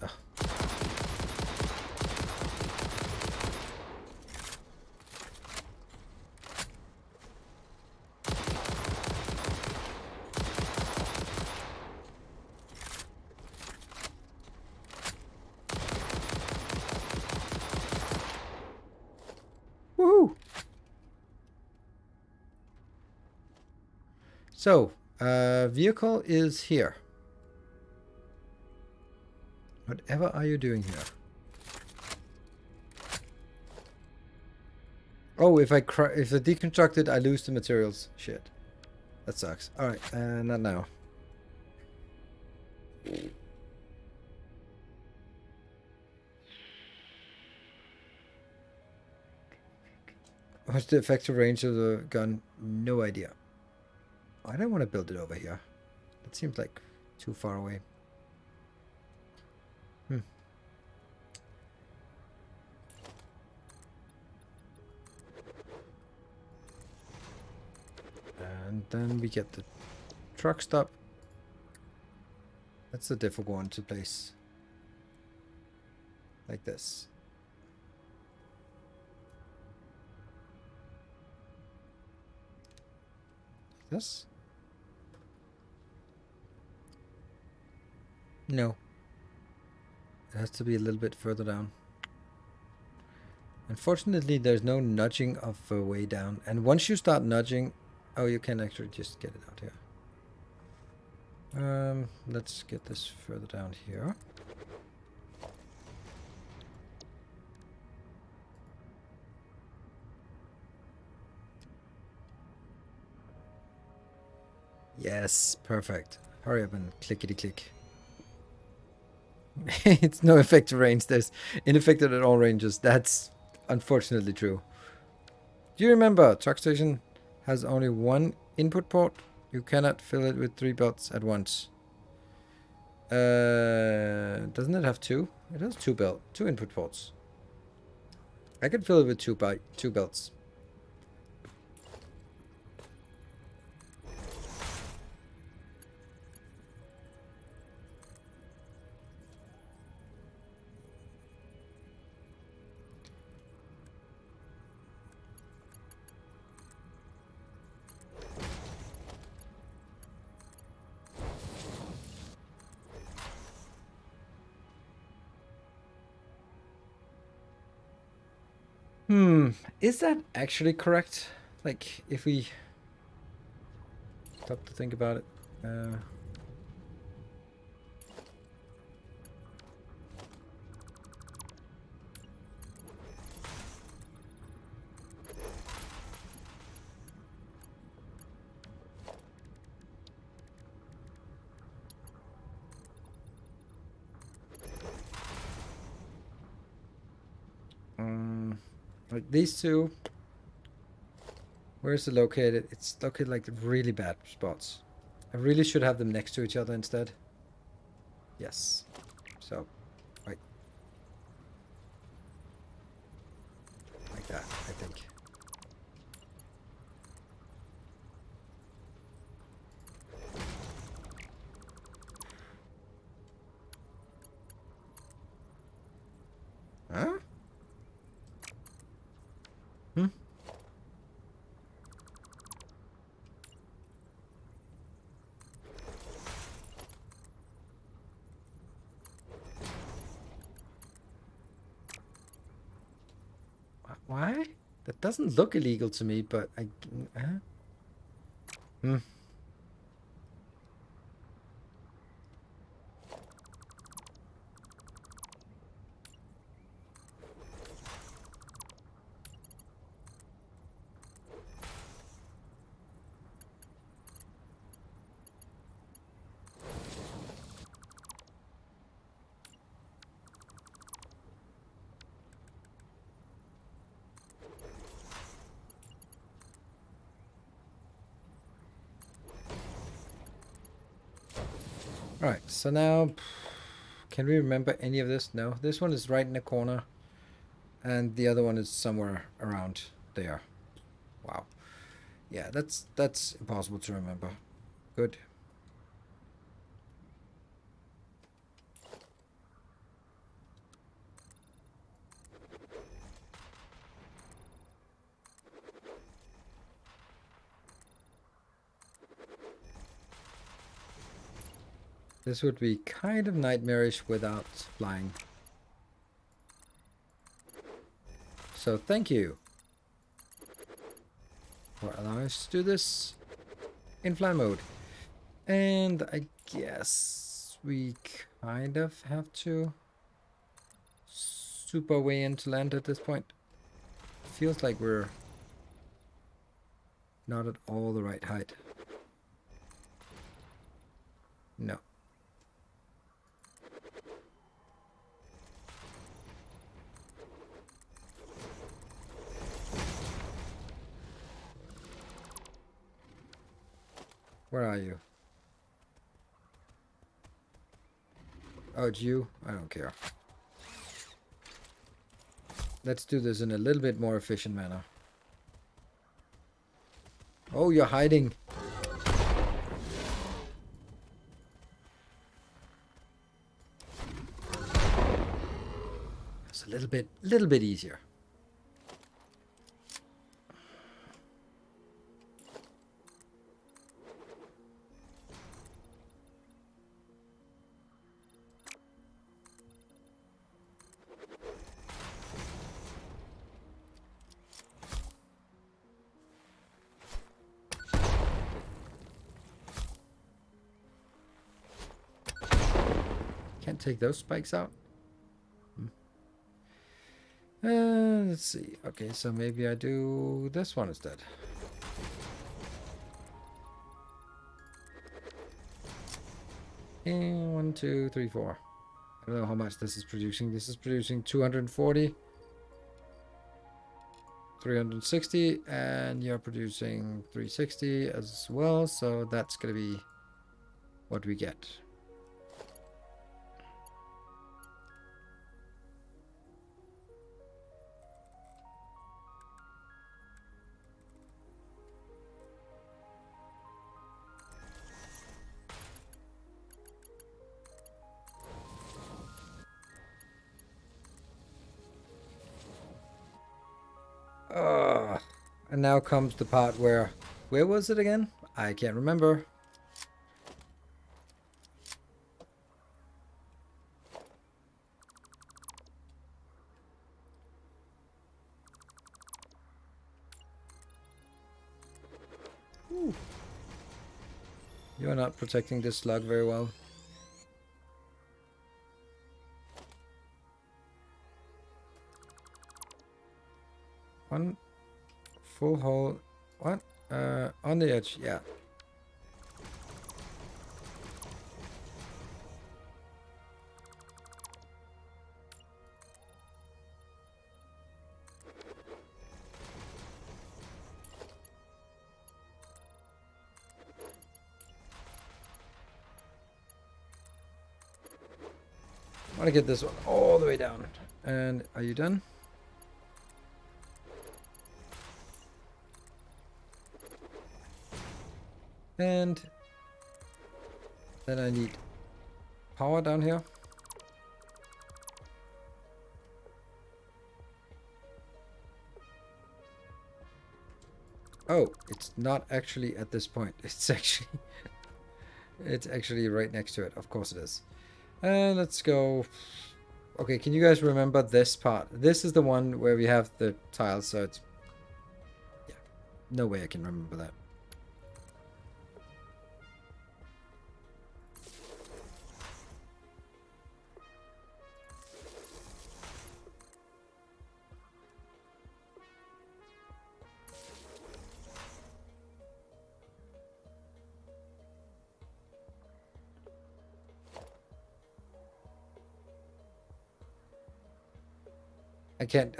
Woohoo! So, vehicle is here. Whatever are you doing here? Oh, if I deconstruct it, I lose the materials. Shit. That sucks. Alright, not now. What's the effective range of the gun? No idea. I don't want to build it over here. That seems like too far away. And then we get the truck stop. That's a difficult one to place. Like this. This? No. It has to be a little bit further down. Unfortunately, there's no nudging of a way down. And once you start nudging, oh, you can actually just get it out here. Let's get this further down here. Yes, perfect. Hurry up and clickety click. It's no effective range. There's ineffective at all ranges. That's unfortunately true. Do you remember truck station has only one input port? You cannot fill it with 3 belts at once. Doesn't it have 2? It has 2 input ports. I could fill it with 2 belts. Is that actually correct? Like, if we stop to think about it. Like these two. Where is it located? It's located like really bad spots. I really should have them next to each other instead. Yes. So, right. Like that, I think. Huh? Why? That doesn't look illegal to me, but I... Hmm. Alright, so now... Can we remember any of this? No. This one is right in the corner. And the other one is somewhere around there. Wow. Yeah, that's impossible to remember. Good. This would be kind of nightmarish without flying. So thank you for allowing us to do this in fly mode. And I guess we kind of have to super way into land at this point. Feels like we're not at all the right height. No. Where are you? Oh, it's you? I don't care. Let's do this in a little bit more efficient manner. Oh, you're hiding. It's a little bit easier. Can't take those spikes out. Let's see. Okay, so maybe I do this one instead. And 1, 2, 3, 4. I don't know how much this is producing. This is producing 240, 360, and you're producing 360 as well. So that's gonna be what we get. And now comes the part where was it again? I can't remember. Ooh. You're not protecting this slug very well. One full hole. What? On the edge, yeah. I want to get this one all the way down. And are you done? And then I need power down here. Oh, it's not actually at this point. It's actually right next to it. Of course it is. And let's go. Okay, can you guys remember this part? This is the one where we have the tiles, so it's... Yeah, no way I can remember that.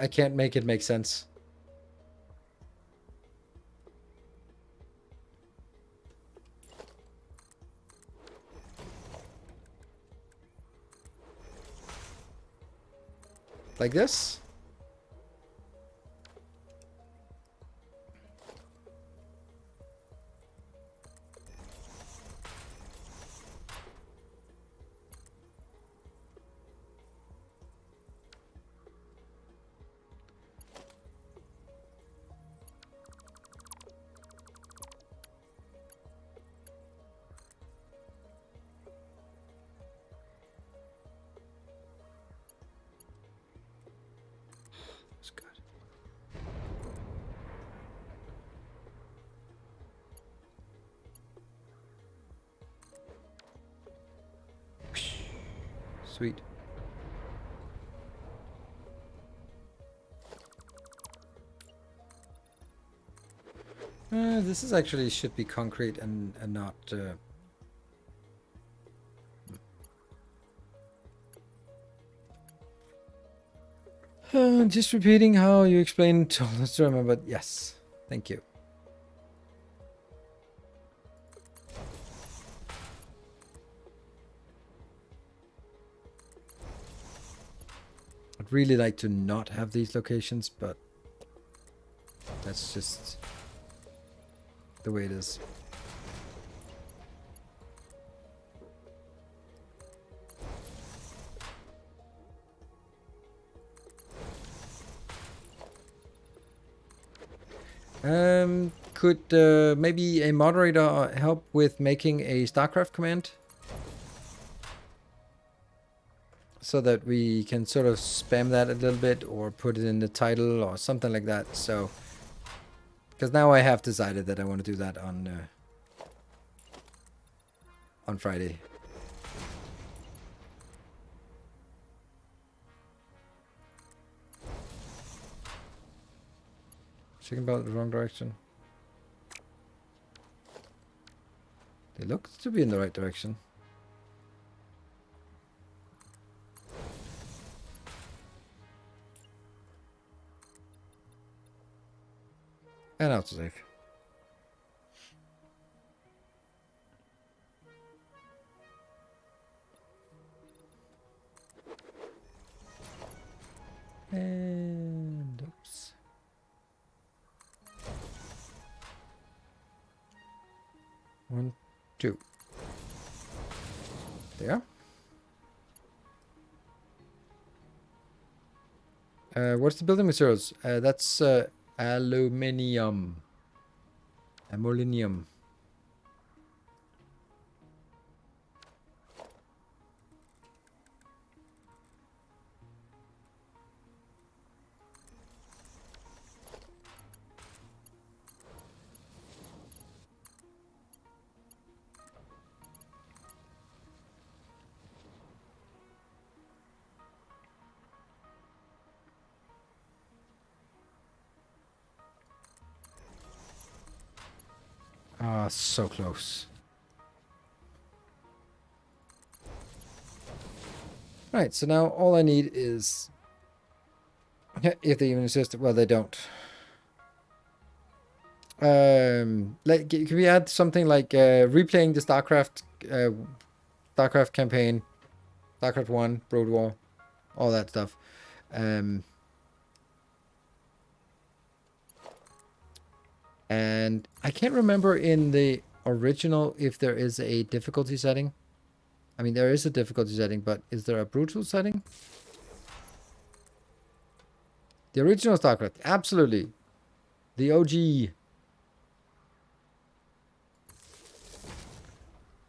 I can't make it make sense. Like this? That's good. Sweet. This is actually should be concrete and not... just repeating how you explained to us, remember, but yes, thank you. I'd really like to not have these locations, but that's just the way it is. Could maybe a moderator help with making a StarCraft command? So that we can sort of spam that a little bit or put it in the title or something like that. So, because now I have decided that I want to do that on Friday. Checking about the wrong direction. They look to be in the right direction. And autosave. And oops. One, two. There. What's the building materials? That's aluminium. Amolinium. Ah, so close. Right, so now all I need is... If they even exist, well, they don't. Like, can we add something like replaying the StarCraft campaign, StarCraft 1, Brood War, all that stuff. And I can't remember in the original if there is a difficulty setting. I mean, there is a difficulty setting, but is there a brutal setting? The original StarCraft, absolutely. The OG.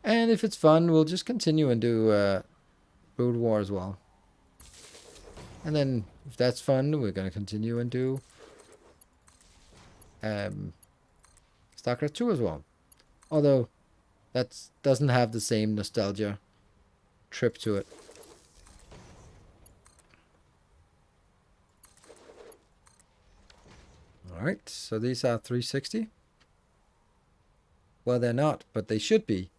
And if it's fun, we'll just continue and do Brood War as well. And then if that's fun, we're gonna continue and do StarCraft 2 as well. Although that doesn't have the same nostalgia trip to it. Alright, so these are 360. Well, they're not, but they should be.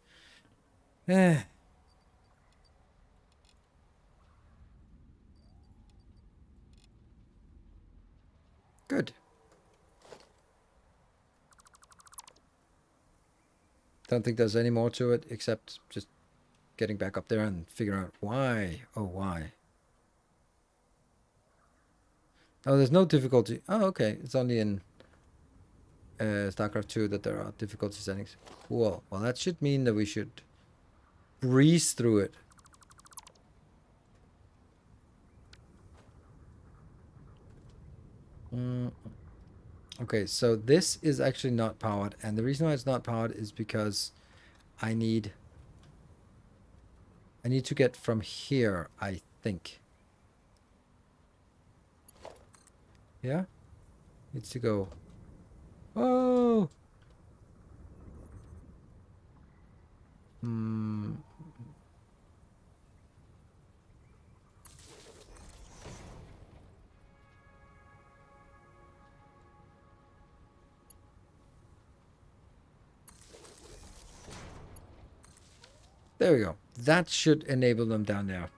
Eh. Good. Don't think there's any more to it except just getting back up there and figuring out why. Oh, why? Oh, there's no difficulty. Oh, okay. It's only in StarCraft 2 that there are difficulty settings. Cool. Well, that should mean that we should breeze through it. Okay, so this is actually not powered, and the reason why it's not powered is because I need to get from here, I think. Yeah? Needs to go. Oh! There we go. That should enable them down there.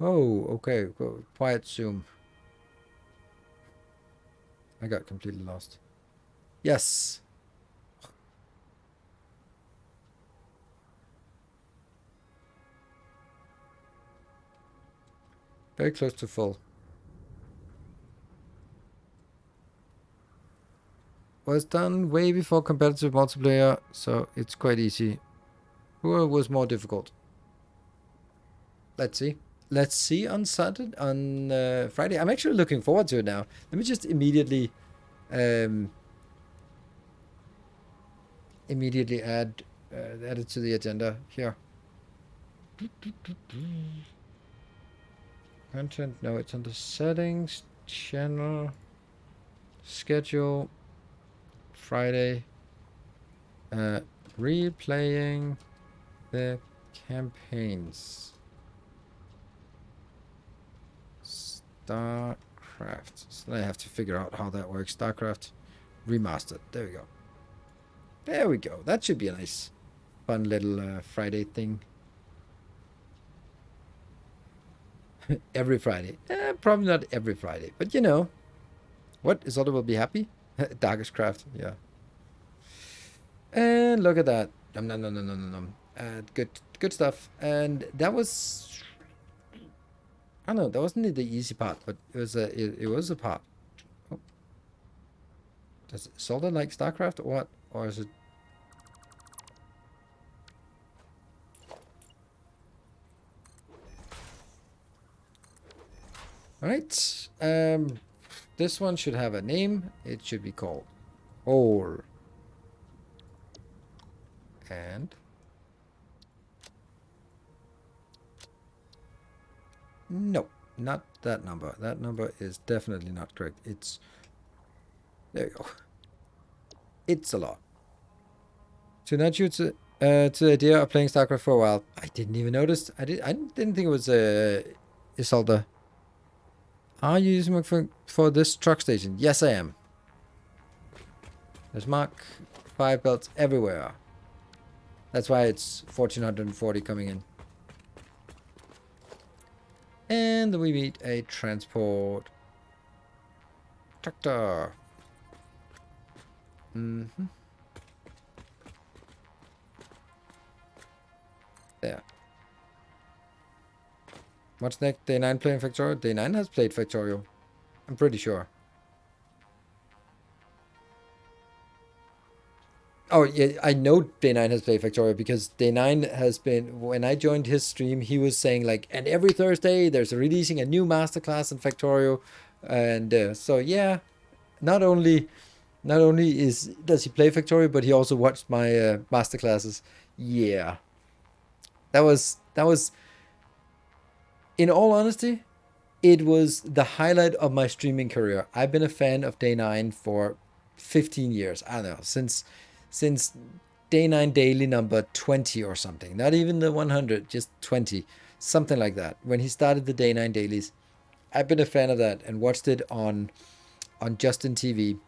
Oh, okay. Go quiet zoom. I got completely lost. Yes. Very close to full. Was done way before competitive multiplayer, so it's quite easy. Who was more difficult? Let's see. Let's see on Saturday, on Friday. I'm actually looking forward to it now. Let me just immediately add it to the agenda here. Content, no, it's under settings, channel, schedule, Friday, replaying the campaigns. StarCraft. So I have to figure out how that works. StarCraft remastered. There we go. There we go. That should be a nice, fun little Friday thing. Every Friday. Probably not every Friday, but you know. What? Isolde will be happy? Darkest Craft, yeah. And look at that. Nom, nom, nom, nom, nom, nom. Good stuff. And that was... I don't know, that wasn't the easy part, but it was a part. Oh. Does Isolde like StarCraft or what? Or is it... Alright. This one should have a name. It should be called Hole. And no, not that number. That number is definitely not correct. It's there you go. It's a lot. So not you to the idea of playing StarCraft for a while. I didn't even notice. I didn't think it was Isolde. Are you using my for this truck station? Yes, I am. There's Mark 5 belts everywhere. That's why it's 1440 coming in. And we meet a transport tractor. There. What's next? Day 9 playing Factorio? Day 9 has played Factorio. I'm pretty sure. Oh, yeah, I know Day 9 has played Factorio because Day 9 has been, when I joined his stream, he was saying like, and every Thursday there's releasing a new masterclass in Factorio. And so, yeah, not only Not only does he play Factorio, but he also watched my master classes. Yeah, that was in all honesty, it was the highlight of my streaming career. I've been a fan of Day 9 for 15 years. I don't know, since Day 9 daily number 20 or something. Not even the 100, just 20. Something like that. When he started the Day 9 dailies, I've been a fan of that and watched it on Justin TV.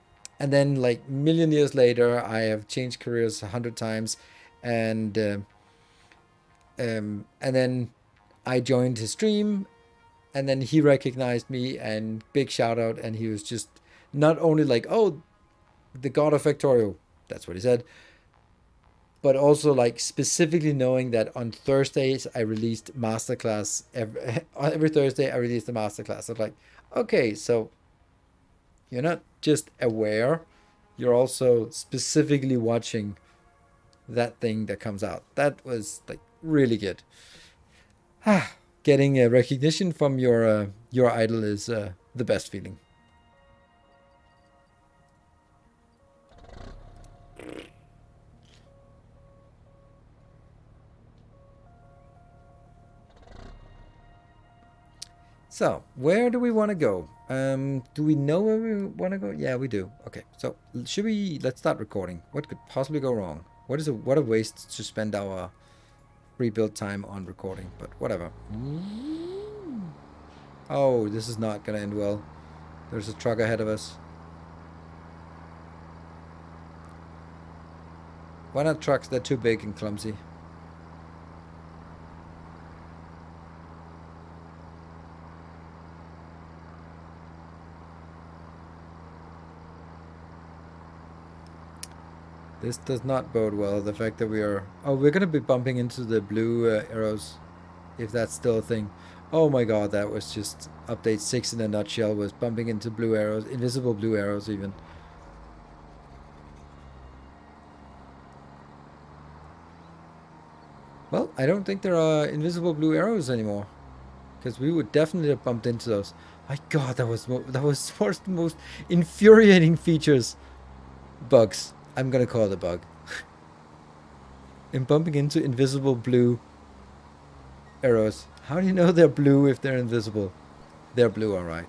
And then like million years later, I have changed careers 100 times, and then I joined his stream, and then he recognized me, and big shout out, and he was just not only like, oh, the god of Factorio, that's what he said, but also like specifically knowing that on Thursdays I released masterclass every Thursday I released a masterclass. I'm like, okay, so you're not just aware, you're also specifically watching that thing that comes out. That was like really good. Getting a recognition from your idol is the best feeling. So, where do we want to go? Do we know where we want to go? Yeah, we do. Okay, so let's start recording. What could possibly go wrong? What a waste to spend our rebuild time on recording, but whatever. Oh, this is not gonna end well. There's a truck ahead of us. Why not trucks? They're too big and clumsy. This does not bode well, the fact that we're going to be bumping into the blue arrows, if that's still a thing. Oh my god, that was just update 6 in a nutshell, was bumping into blue arrows, invisible blue arrows even. Well, I don't think there are invisible blue arrows anymore, because we would definitely have bumped into those. My god, that was one of the most infuriating features. Bugs. I'm gonna call it a bug. In bumping into invisible blue arrows. How do you know they're blue if they're invisible? They're blue, alright.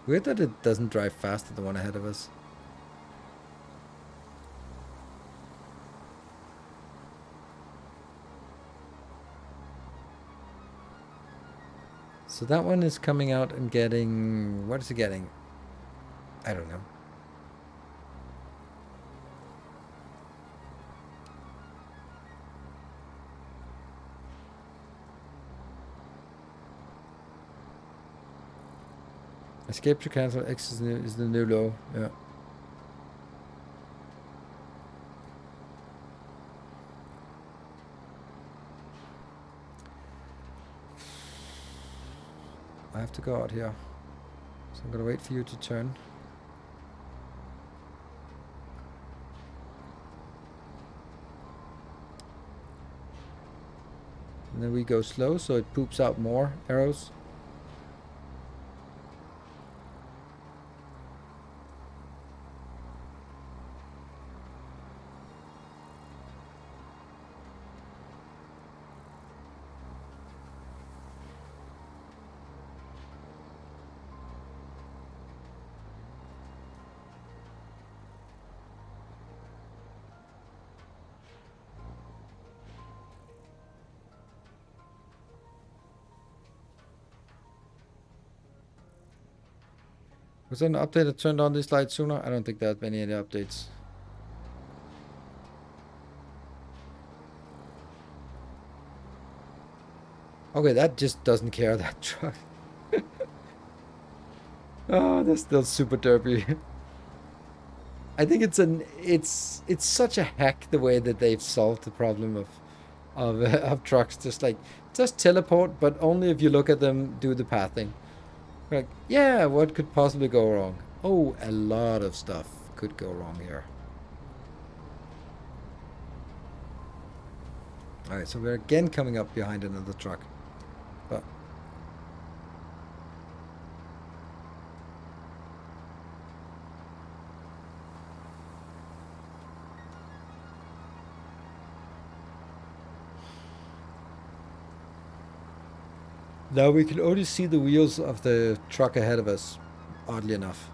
Weird that it doesn't drive faster than the one ahead of us. So that one is coming out and getting... What is it getting? I don't know. Escape to cancel. X is the new low. Yeah. I have to go out here. So I'm gonna wait for you to turn. And then we go slow, so it poops out more arrows. Was there an update that turned on this light sooner? I don't think there have been any updates. Okay, that just doesn't care, that truck. Oh, that's still super derpy. I think it's such a hack the way that they've solved the problem of trucks. Just teleport, but only if you look at them do the pathing. Like, yeah, what could possibly go wrong? Oh, a lot of stuff could go wrong here. Alright, so we're again coming up behind another truck. But Now we can only see the wheels of the truck ahead of us, oddly enough.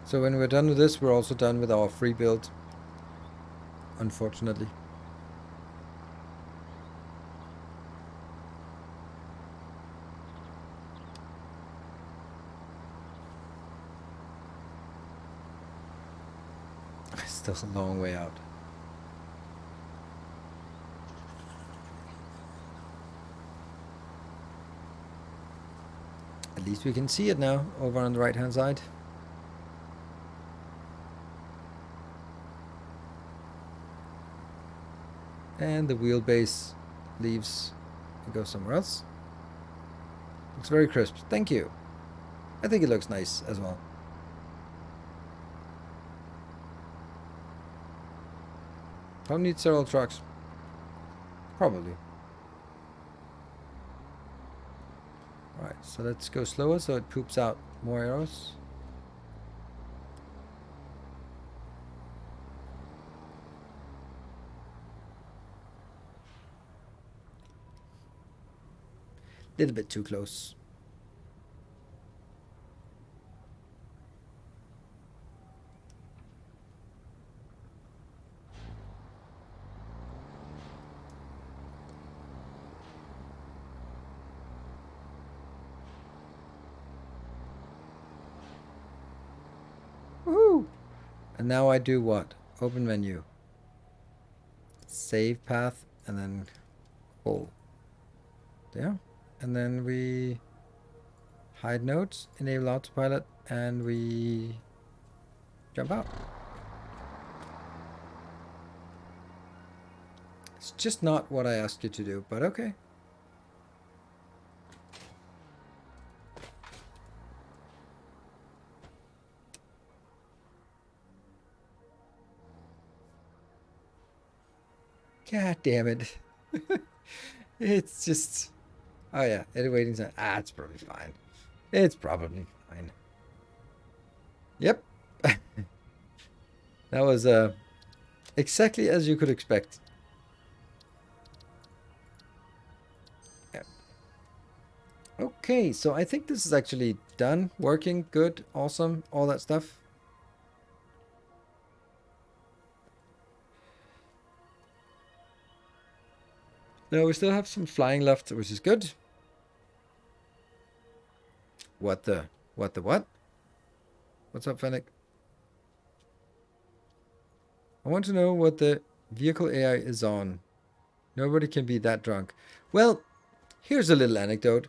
So when we're done with this, we're also done with our free build, unfortunately. Still a long way out. At least we can see it now, over on the right-hand side. And the wheelbase leaves and goes somewhere else. Looks very crisp. Thank you. I think it looks nice as well. Don't need several trucks. Probably. Alright, so let's go slower so it poops out more arrows. Little bit too close. Woohoo! And now I do what? Open menu. Save path and then call. There. And then we hide nodes, enable autopilot, and we jump out. It's just not what I asked you to do, but okay. God damn it. It's just... Oh yeah, edit waiting time. Ah, it's probably fine. It's probably fine. Yep. That was exactly as you could expect. Yeah. Okay, so I think this is actually done, working, good, awesome, all that stuff. No, we still have some flying left, which is good. What the what? What's up, Fennec? I want to know what the vehicle AI is on. Nobody can be that drunk. Well, here's a little anecdote.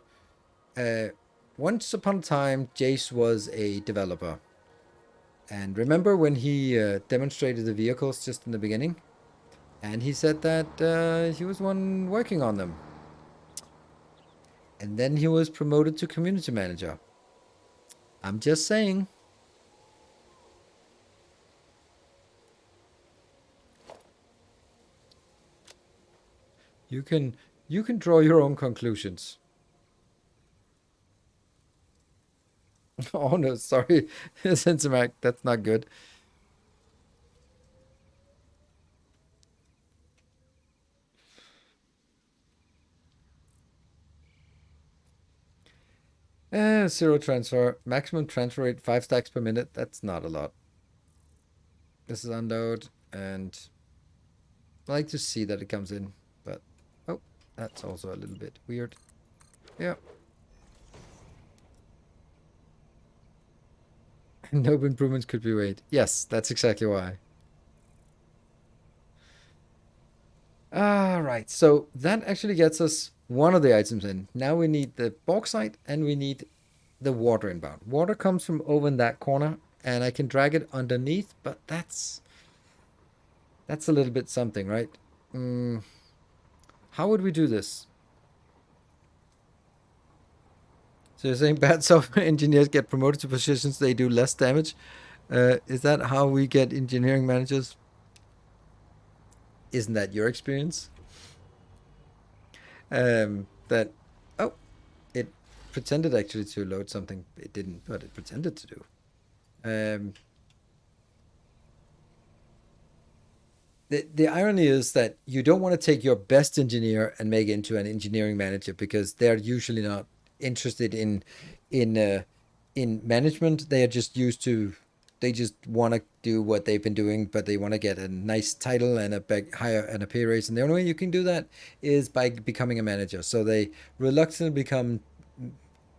Once upon a time, Jace was a developer. And remember when he demonstrated the vehicles just in the beginning? And he said that he was the one working on them. And then he was promoted to community manager. I'm just saying. You can draw your own conclusions. Oh no, sorry. Sensimac, that's not good. Zero transfer. Maximum transfer rate 5 stacks per minute. That's not a lot. This is unload, and I like to see that it comes in, but oh, that's also a little bit weird. Yeah. No improvements could be made. Yes, that's exactly why. Alright, so that actually gets us one of the items in. Now we need the bauxite and we need the water inbound. Water comes from over in that corner and I can drag it underneath, but that's a little bit something, right? How would we do this? So you're saying bad software engineers get promoted to positions they do less damage? Is that how we get engineering managers? Isn't that your experience? That, oh, it pretended actually to load something. It didn't, but it pretended to do. the irony is that you don't want to take your best engineer and make it into an engineering manager, because they're usually not interested in in management. They are just used to, they just want to do what they've been doing, but they want to get a nice title and a big higher and a pay raise. And the only way you can do that is by becoming a manager. So they reluctantly become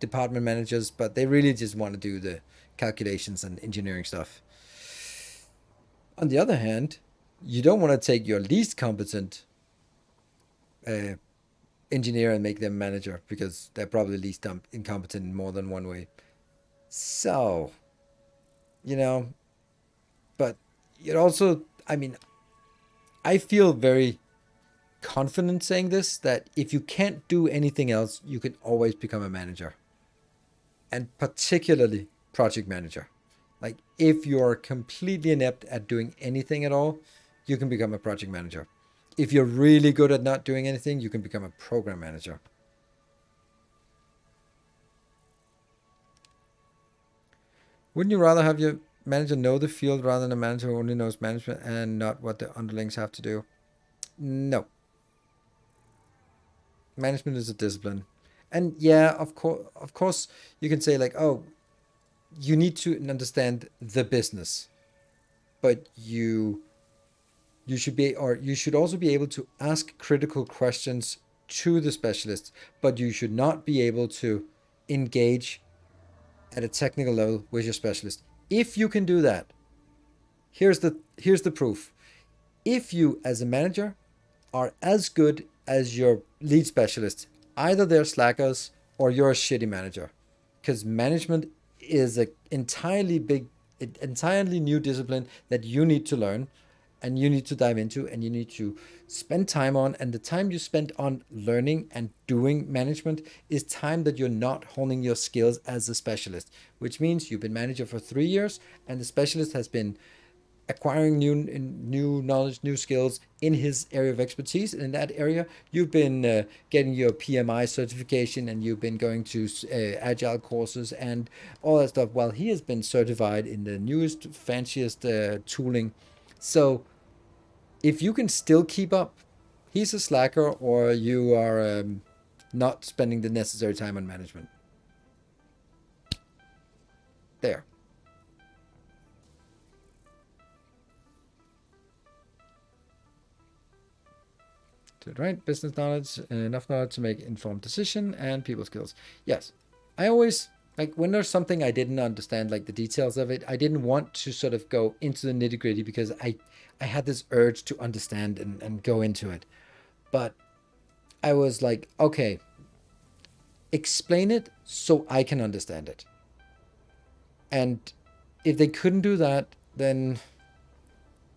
department managers, but they really just want to do the calculations and engineering stuff. On the other hand, you don't want to take your least competent engineer and make them manager, because they're probably least incompetent in more than one way. So, you know, but it also, I mean, I feel very confident saying this, that if you can't do anything else, you can always become a manager. And particularly project manager. Like, if you're completely inept at doing anything at all, you can become a project manager. If you're really good at not doing anything, you can become a program manager. Wouldn't you rather have your manager know the field rather than a manager who only knows management and not what the underlings have to do? No. Management is a discipline. And yeah, of course, you can say like, oh, you need to understand the business, but you should be, or you should also be able to ask critical questions to the specialists, but you should not be able to engage at a technical level with your specialist. If you can do that, here's the proof. If you as a manager are as good as your lead specialist, either they're slackers or you're a shitty manager, because management is an entirely new discipline that you need to learn, and you need to dive into, and you need to spend time on. And the time you spend on learning and doing management is time that you're not honing your skills as a specialist, which means you've been manager for 3 years and the specialist has been acquiring new knowledge, new skills in his area of expertise. And in that area, you've been getting your PMI certification, and you've been going to agile courses and all that stuff, while he has been certified in the newest, fanciest tooling. So if you can still keep up, he's a slacker, or you are not spending the necessary time on management. There. Right? Business knowledge, enough knowledge to make informed decision, and people skills. Yes. I always, like, when there's something I didn't understand, like the details of it, I didn't want to sort of go into the nitty gritty, because I had this urge to understand and go into it. But I was like, okay, explain it so I can understand it. And if they couldn't do that, then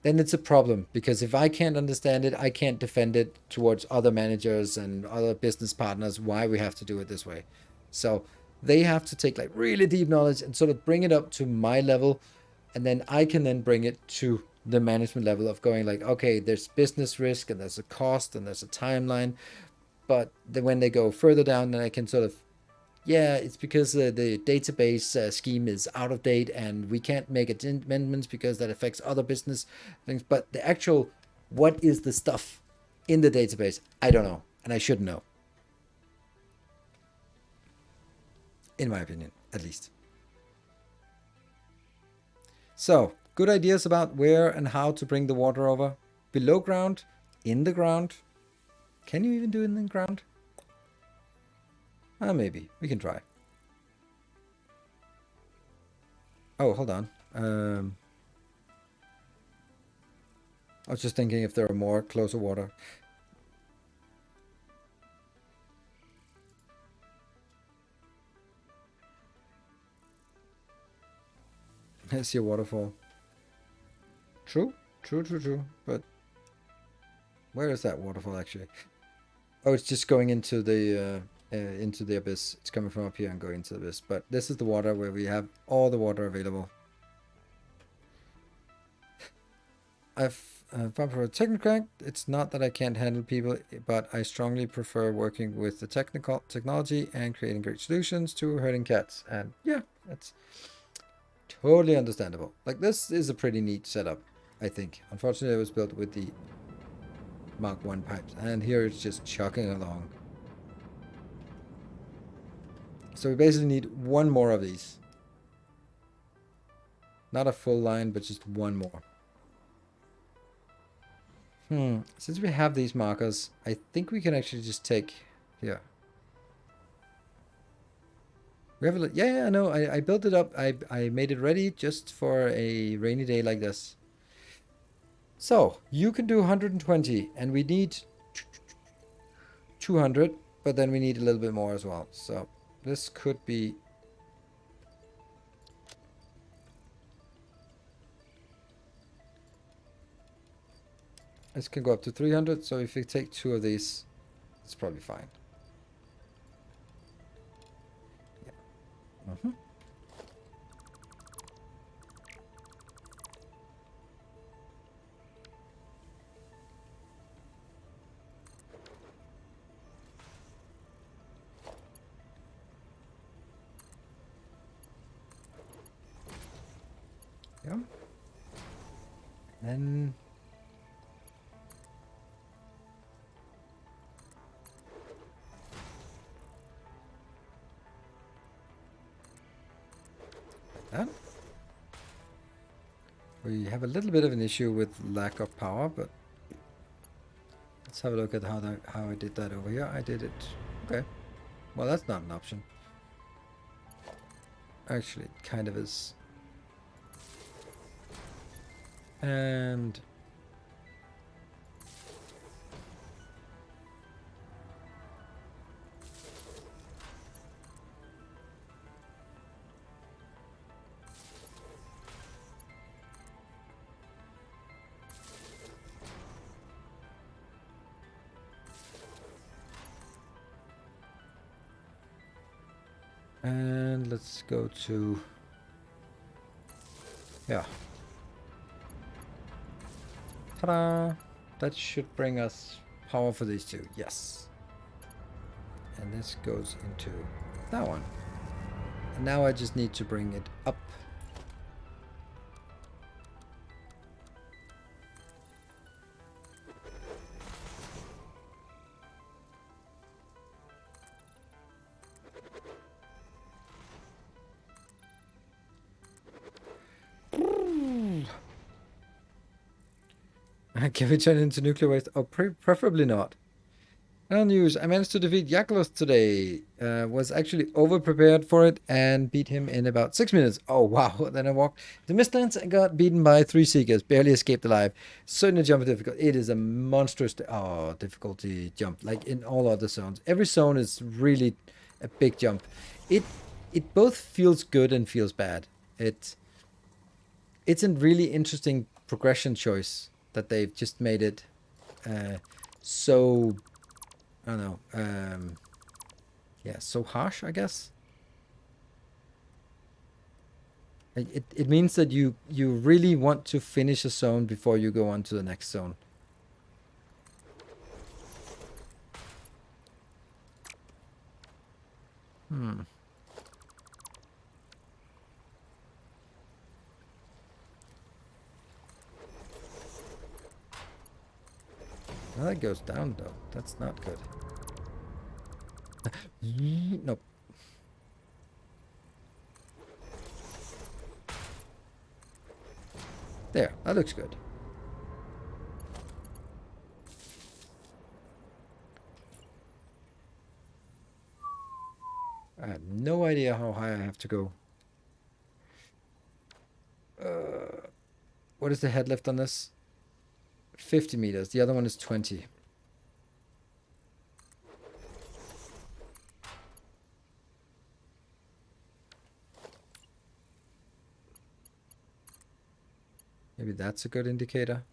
it's a problem, because if I can't understand it, I can't defend it towards other managers and other business partners why we have to do it this way. So they have to take like really deep knowledge and sort of bring it up to my level, and then I can then bring it to the management level of going like, okay, there's business risk and there's a cost and there's a timeline. But then when they go further down, then I can sort of, yeah, it's because the database scheme is out of date and we can't make amendments because that affects other business things. But the actual, what is the stuff in the database? I don't know, and I shouldn't know. In my opinion, at least. So, good ideas about where and how to bring the water over. Below ground, in the ground. Can you even do it in the ground? Maybe. We can try. Oh, hold on. I was just thinking if there are more closer water. I see a waterfall. True. But where is that waterfall actually? Oh, it's just going into the abyss. It's coming from up here and going into the abyss. But this is the water where we have all the water available. I've found for a technocrat, it's not that I can't handle people, but I strongly prefer working with the technology and creating great solutions to herding cats. And yeah, that's totally understandable. Like, this is a pretty neat setup. I think. Unfortunately, it was built with the Mark 1 pipes, and here it's just chugging along. So we basically need one more of these. Not a full line, but just one more. Since we have these markers, I think we can actually just take here. We have yeah, no, I built it up. I made it ready just for a rainy day like this. So you can do 120, and we need 200, but then we need a little bit more as well. So this could be. This can go up to 300, so if we take 2 of these, it's probably fine. Yeah. Yeah. Then like that. We have a little bit of an issue with lack of power, but let's have a look at how I did that over here. I did it. Okay. Well, that's not an option. Actually, it kind of is. And let's go to, yeah. Ta-da! That should bring us power for these two. Yes. And this goes into that one. And now I just need to bring it up. Can we turn it into nuclear waste? Oh, preferably not. News. I managed to defeat Yaklos today. Was actually over-prepared for it and beat him in about 6 minutes. Oh, wow. Then I walked the Mistlands and got beaten by 3 Seekers. Barely escaped alive. Certainly jump difficult. It is a monstrous difficulty jump, like in all other zones. Every zone is really a big jump. It both feels good and feels bad. It's a really interesting progression choice that they've just made it so, I don't know, yeah, so harsh, I guess. It means that you really want to finish a zone before you go on to the next zone. Now that goes down, though. That's not good. Nope. There, that looks good. I have no idea how high I have to go. What is the head lift on this? 50 meters. The other one is 20. Maybe that's a good indicator.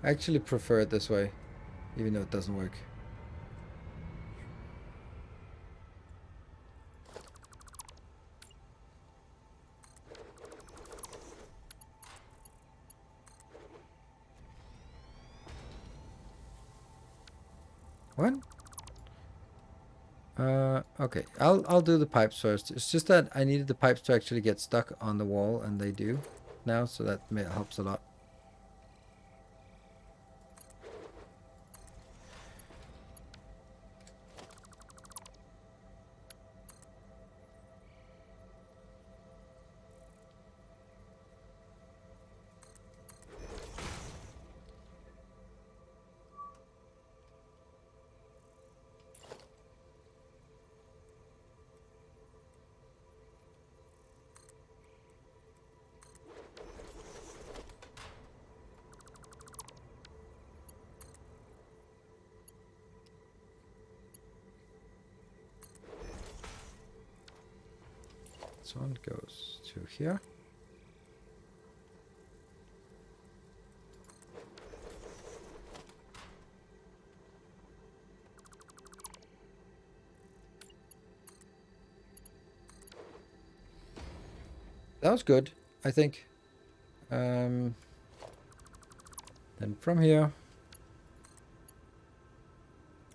I actually prefer it this way, even though it doesn't work. What? Okay, I'll do the pipes first. It's just that I needed the pipes to actually get stuck on the wall, and they do now, so that helps a lot. This one goes to here. That was good, I think. Then from here,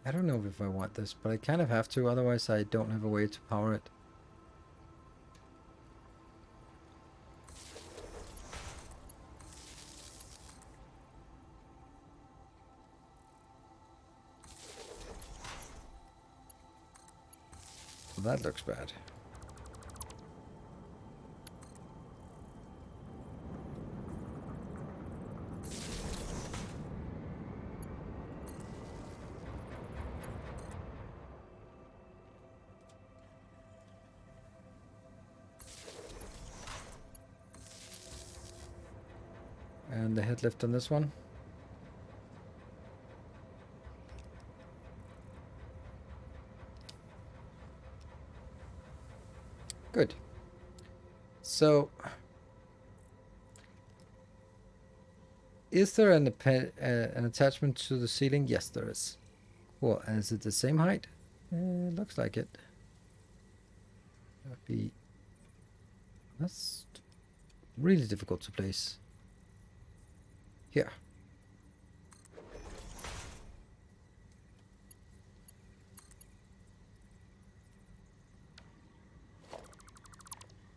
I don't know if I want this, but I kind of have to, otherwise I don't have a way to power it. So that looks bad. And the head lift on this one. Good. So, is there an attachment to the ceiling? Yes, there is. Cool. And is it the same height? Looks like it. That'd be... That's really difficult to place. Here.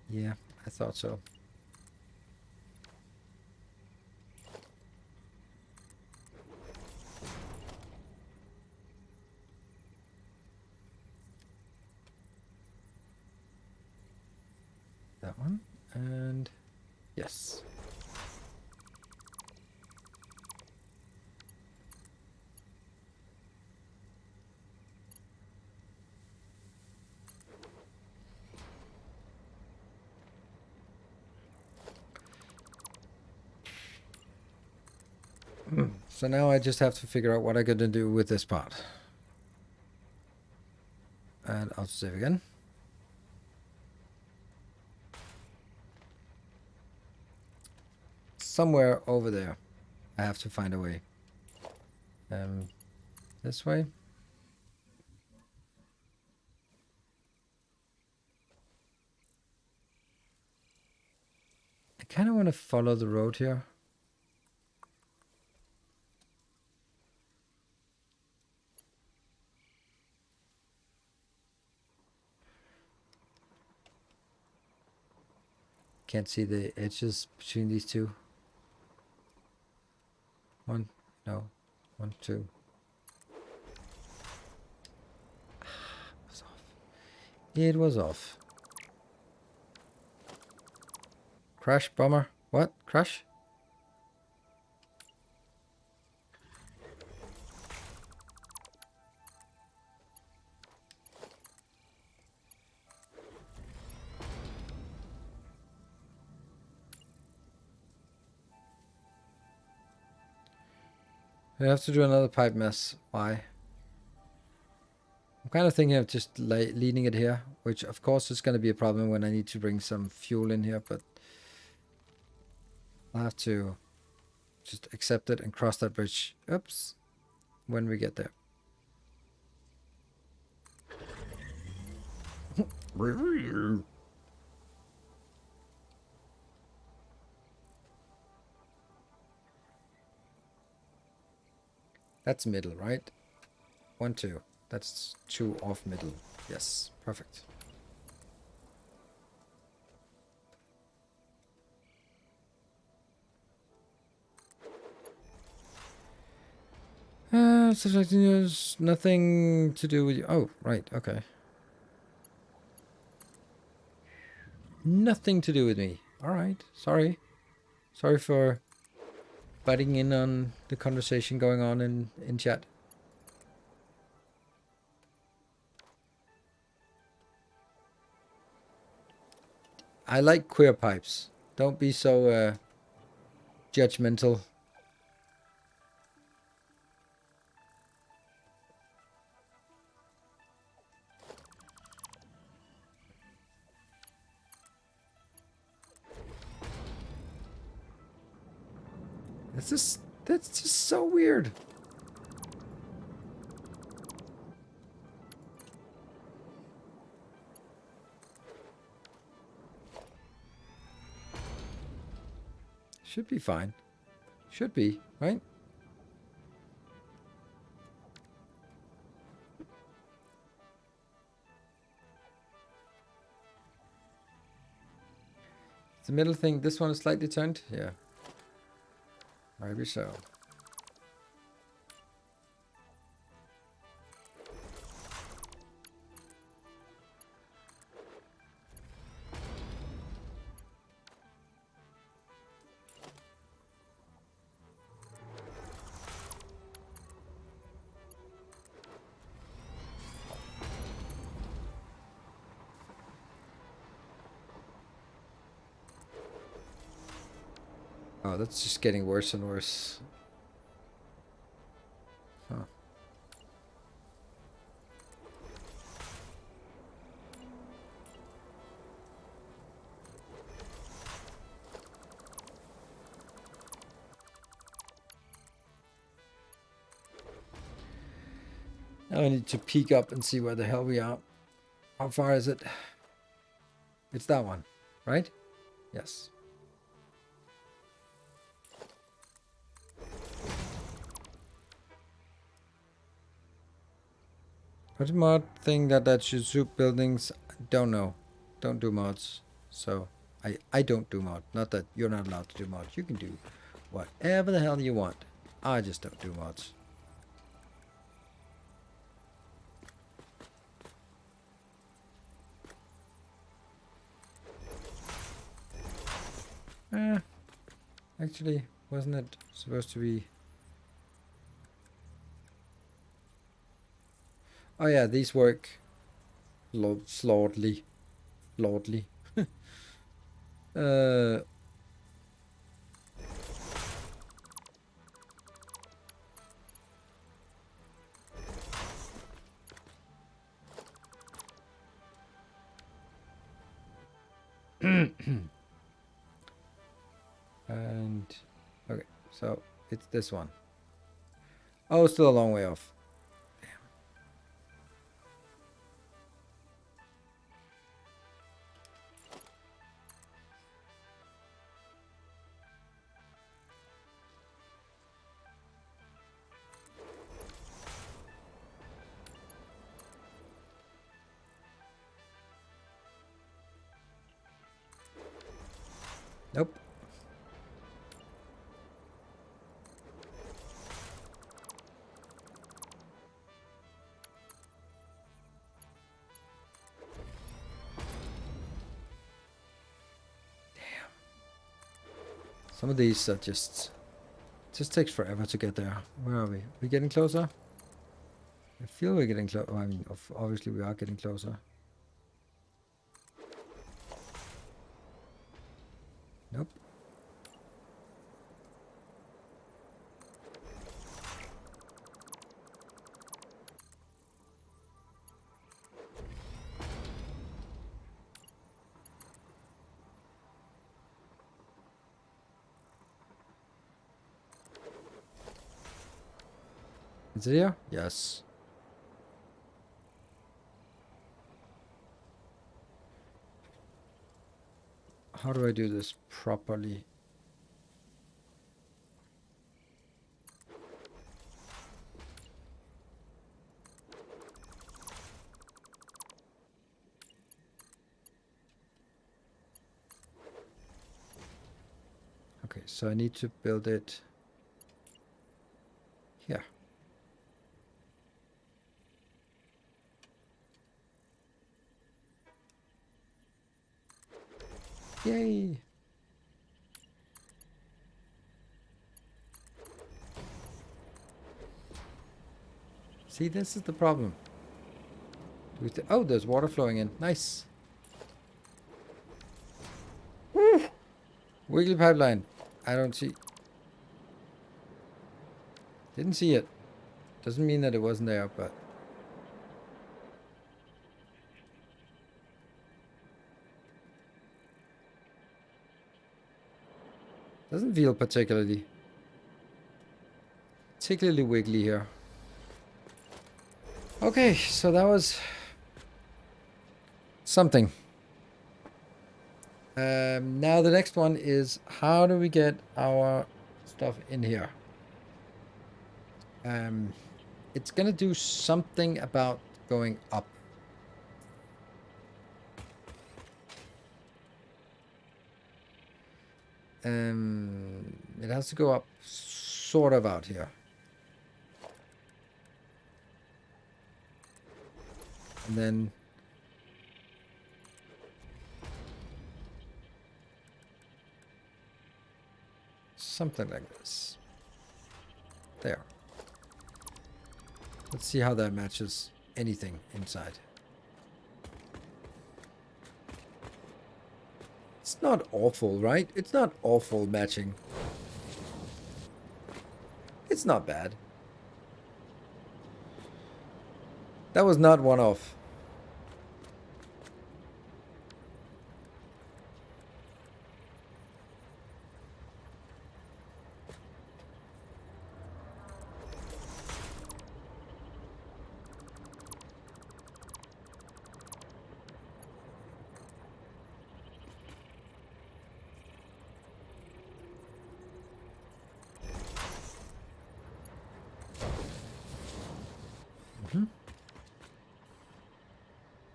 Yeah, I thought so. That one, and yes. So now I just have to figure out what I'm going to do with this part. And I'll save again. Somewhere over there, I have to find a way. This way. I kind of want to follow the road here. Can't see the edges between these two. One, no, 1, 2. It was off. It was off. Crash, bummer. What? Crash? I have to do another pipe mess. Why? I'm kind of thinking of just leaning it here, which of course is going to be a problem when I need to bring some fuel in here, but I'll have to just accept it and cross that bridge. Oops. When we get there. That's middle, right? 1, 2. That's 2 off middle. Yes, perfect. Subjecting news, nothing to do with you. Oh, right, okay. Nothing to do with me. Alright, sorry. Sorry for butting in on the conversation going on in chat. I like queer pipes. Don't be so judgmental. That's just so weird. Should be fine. Should be, right? The middle thing, this one is slightly turned? Yeah. Maybe so. Oh, that's just getting worse and worse. Huh. Now I need to peek up and see where the hell we are. How far is it? It's that one, right? Yes. What's the mod thing that should suit buildings? Don't know. Don't do mods. So I don't do mod. Not that you're not allowed to do mods. You can do whatever the hell you want. I just don't do mods. Actually, wasn't it supposed to be? Oh yeah, these work. Lordly. uh. And okay, so it's this one. Oh, still a long way off. Nope. Some of these are just takes forever to get there. Where are we? We getting closer? I feel we're getting close. I mean, obviously we are getting closer. Nope. Is it here? Yes. How do I do this properly? Okay, so I need to build it here. Yay! See, this is the problem. Oh, there's water flowing in. Nice. Woo! Wiggly pipeline. I don't see. Didn't see it. Doesn't mean that it wasn't there, but. Doesn't feel particularly wiggly here. Okay, so that was something. Now the next one is how do we get our stuff in here? It's gonna do something about going up. It has to go up sort of out here. And then something like this. There. Let's see how that matches anything inside. It's not awful, right? It's not awful matching. It's not bad. That was not one off.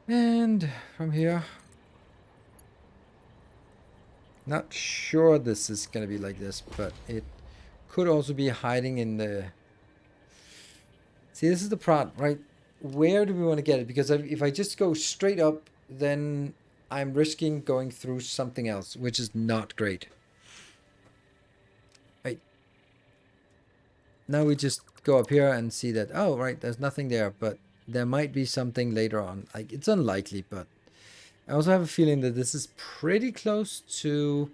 And from here, not sure this is gonna be like this, but it could also be hiding in the. See, this is the prod, right? Where do we want to get it? Because if I just go straight up, then I'm risking going through something else, which is not great. Right. Now we just go up here and see that, oh, right, there's nothing there, but there might be something later on. Like, it's unlikely, but I also have a feeling that this is pretty close to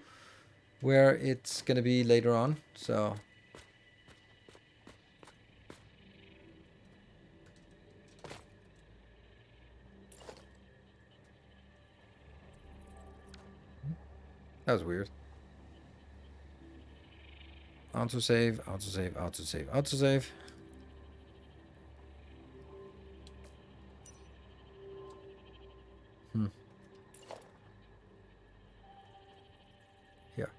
where it's going to be later on, so. That was weird. Autosave, autosave, autosave, autosave. Here.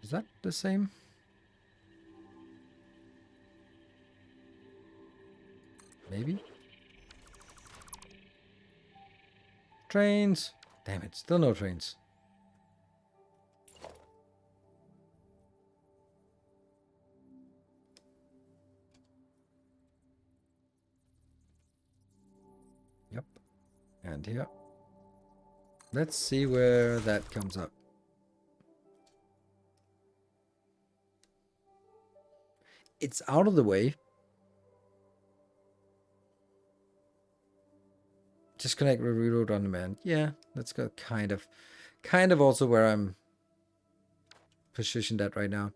Is that the same? Maybe? Trains! Damn it, still no trains. Yep. And here. Let's see where that comes up. It's out of the way. Disconnect, reroute on demand. Yeah, let's go kind of also where I'm positioned at right now.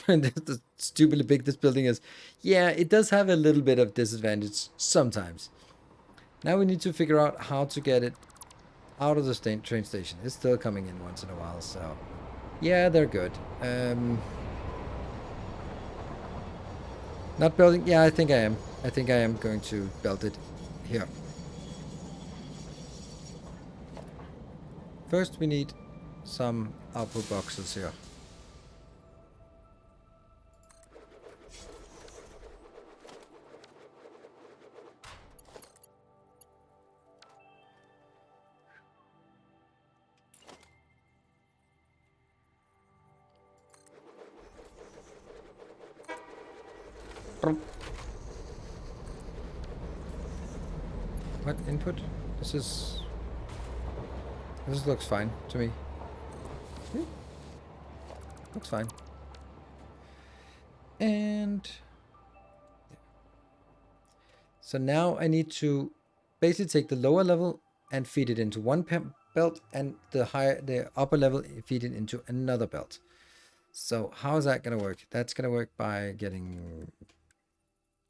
The stupidly big this building is. Yeah, it does have a little bit of disadvantage sometimes. Now we need to figure out how to get it out of the train station. It's still coming in once in a while, so yeah, they're good. Not building. Yeah, I think I am. I think I am going to build it here. First, we need some output boxes here. What input? This looks fine to me. Looks fine. And so now I need to basically take the lower level and feed it into one belt, and the upper level, feed it into another belt. So how is that going to work? That's going to work by getting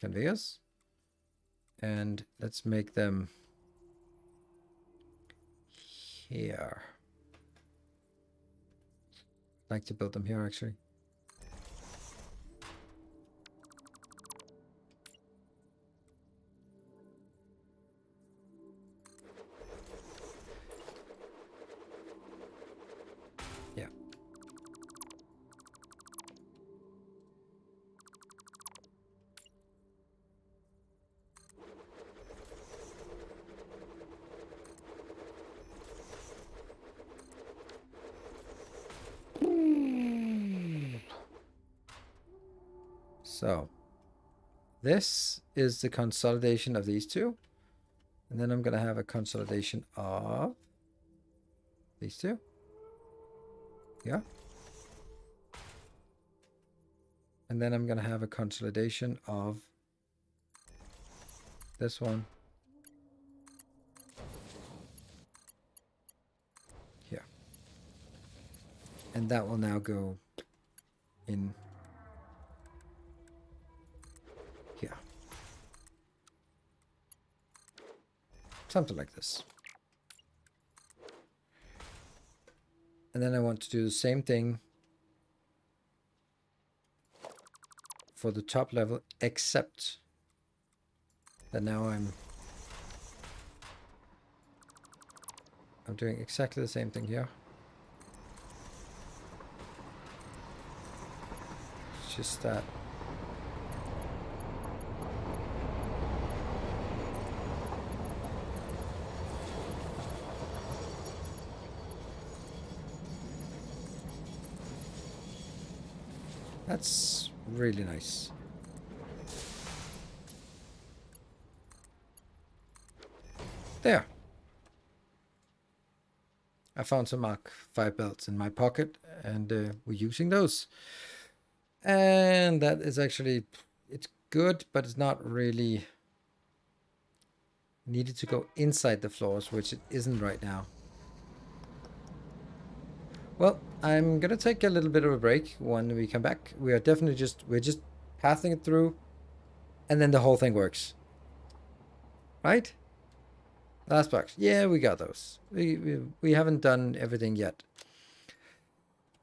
conveyors, and let's make them here. I'd like to build them here actually. Yeah. So this is the consolidation of these two. And then I'm going to have a consolidation of these two. Yeah. And then I'm going to have a consolidation of this one here. And that will now go in here. Something like this. And then I want to do the same thing for the top level, except that now I'm doing exactly the same thing here. It's just that that's really nice. There. I found some Mark 5 belts in my pocket, and we're using those. And that is actually, it's good, but it's not really needed to go inside the floors, which it isn't right now. Well, I'm gonna take a little bit of a break when we come back. We are definitely we're just passing it through, and then the whole thing works. Right? Last box. Yeah, we got those. We haven't done everything yet.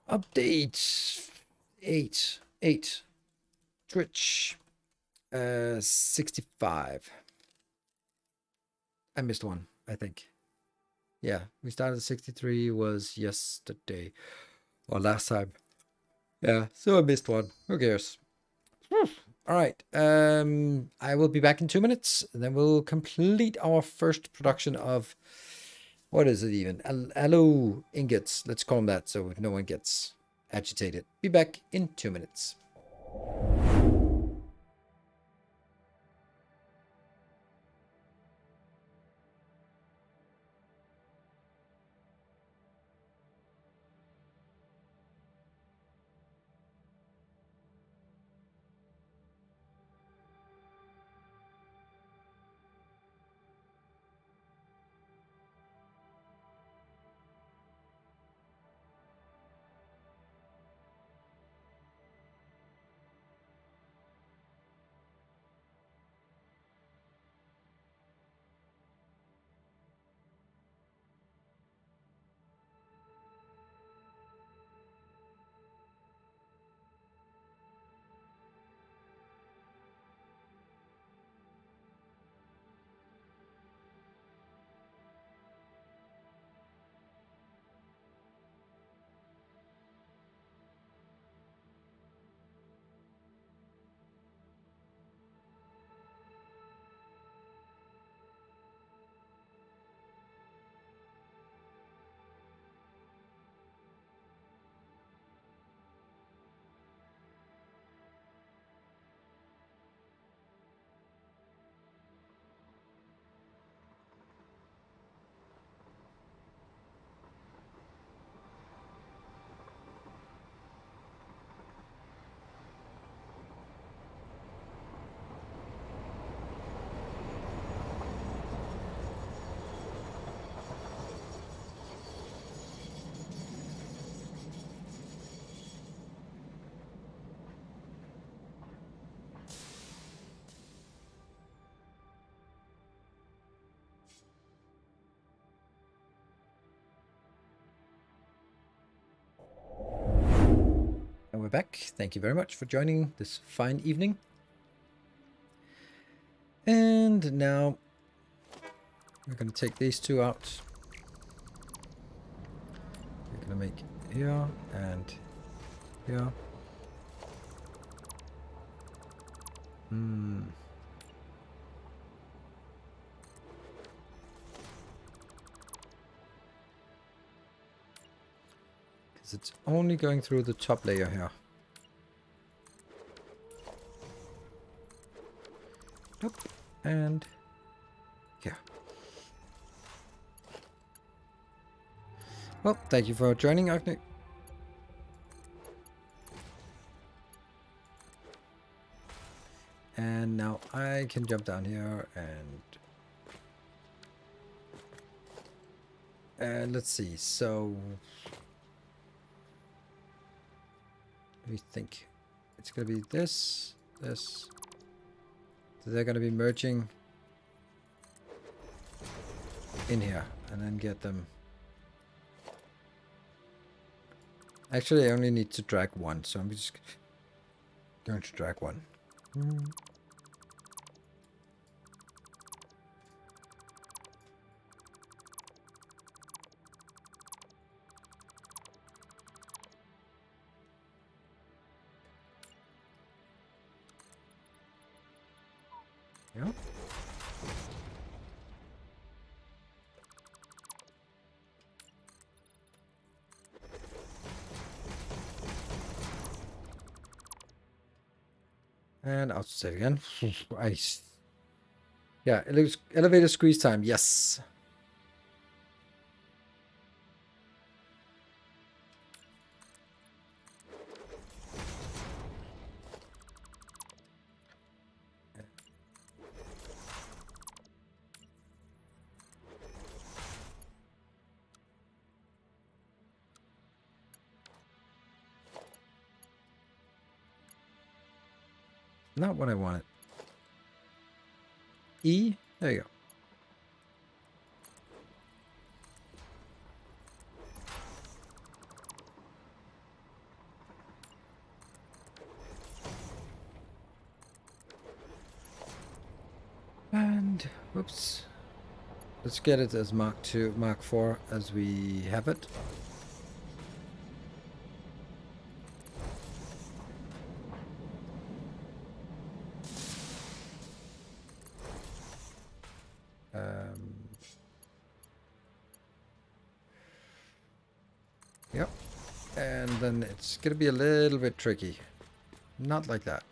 Update 8 Twitch 65. I missed one, I think. Yeah, we started at 63 was yesterday or last time. Yeah, so I missed one. Who cares? All right. I will be back in 2 minutes, and then we'll complete our first production of, what is it even? Allo ingots. Let's call them that so no one gets agitated. Be back in 2 minutes. back. Thank you very much for joining this fine evening. And now we're going to take these two out. We're going to make here and here. Because it's only going through the top layer here. Nope. And here. Well, thank you for joining, Agni. And now I can jump down here and let's see. So let me think. It's gonna be this. So they're gonna be merging in here and then get them. Actually, I only need to drag one, so I'm just going to drag one. Yeah. And I'll save again. Yeah, elevator squeeze time. Yes. Not what I wanted. E. There you go. And whoops. Let's get it as Mark 2, Mark 4 as we have it. Yep. And then it's going to be a little bit tricky. Not like that.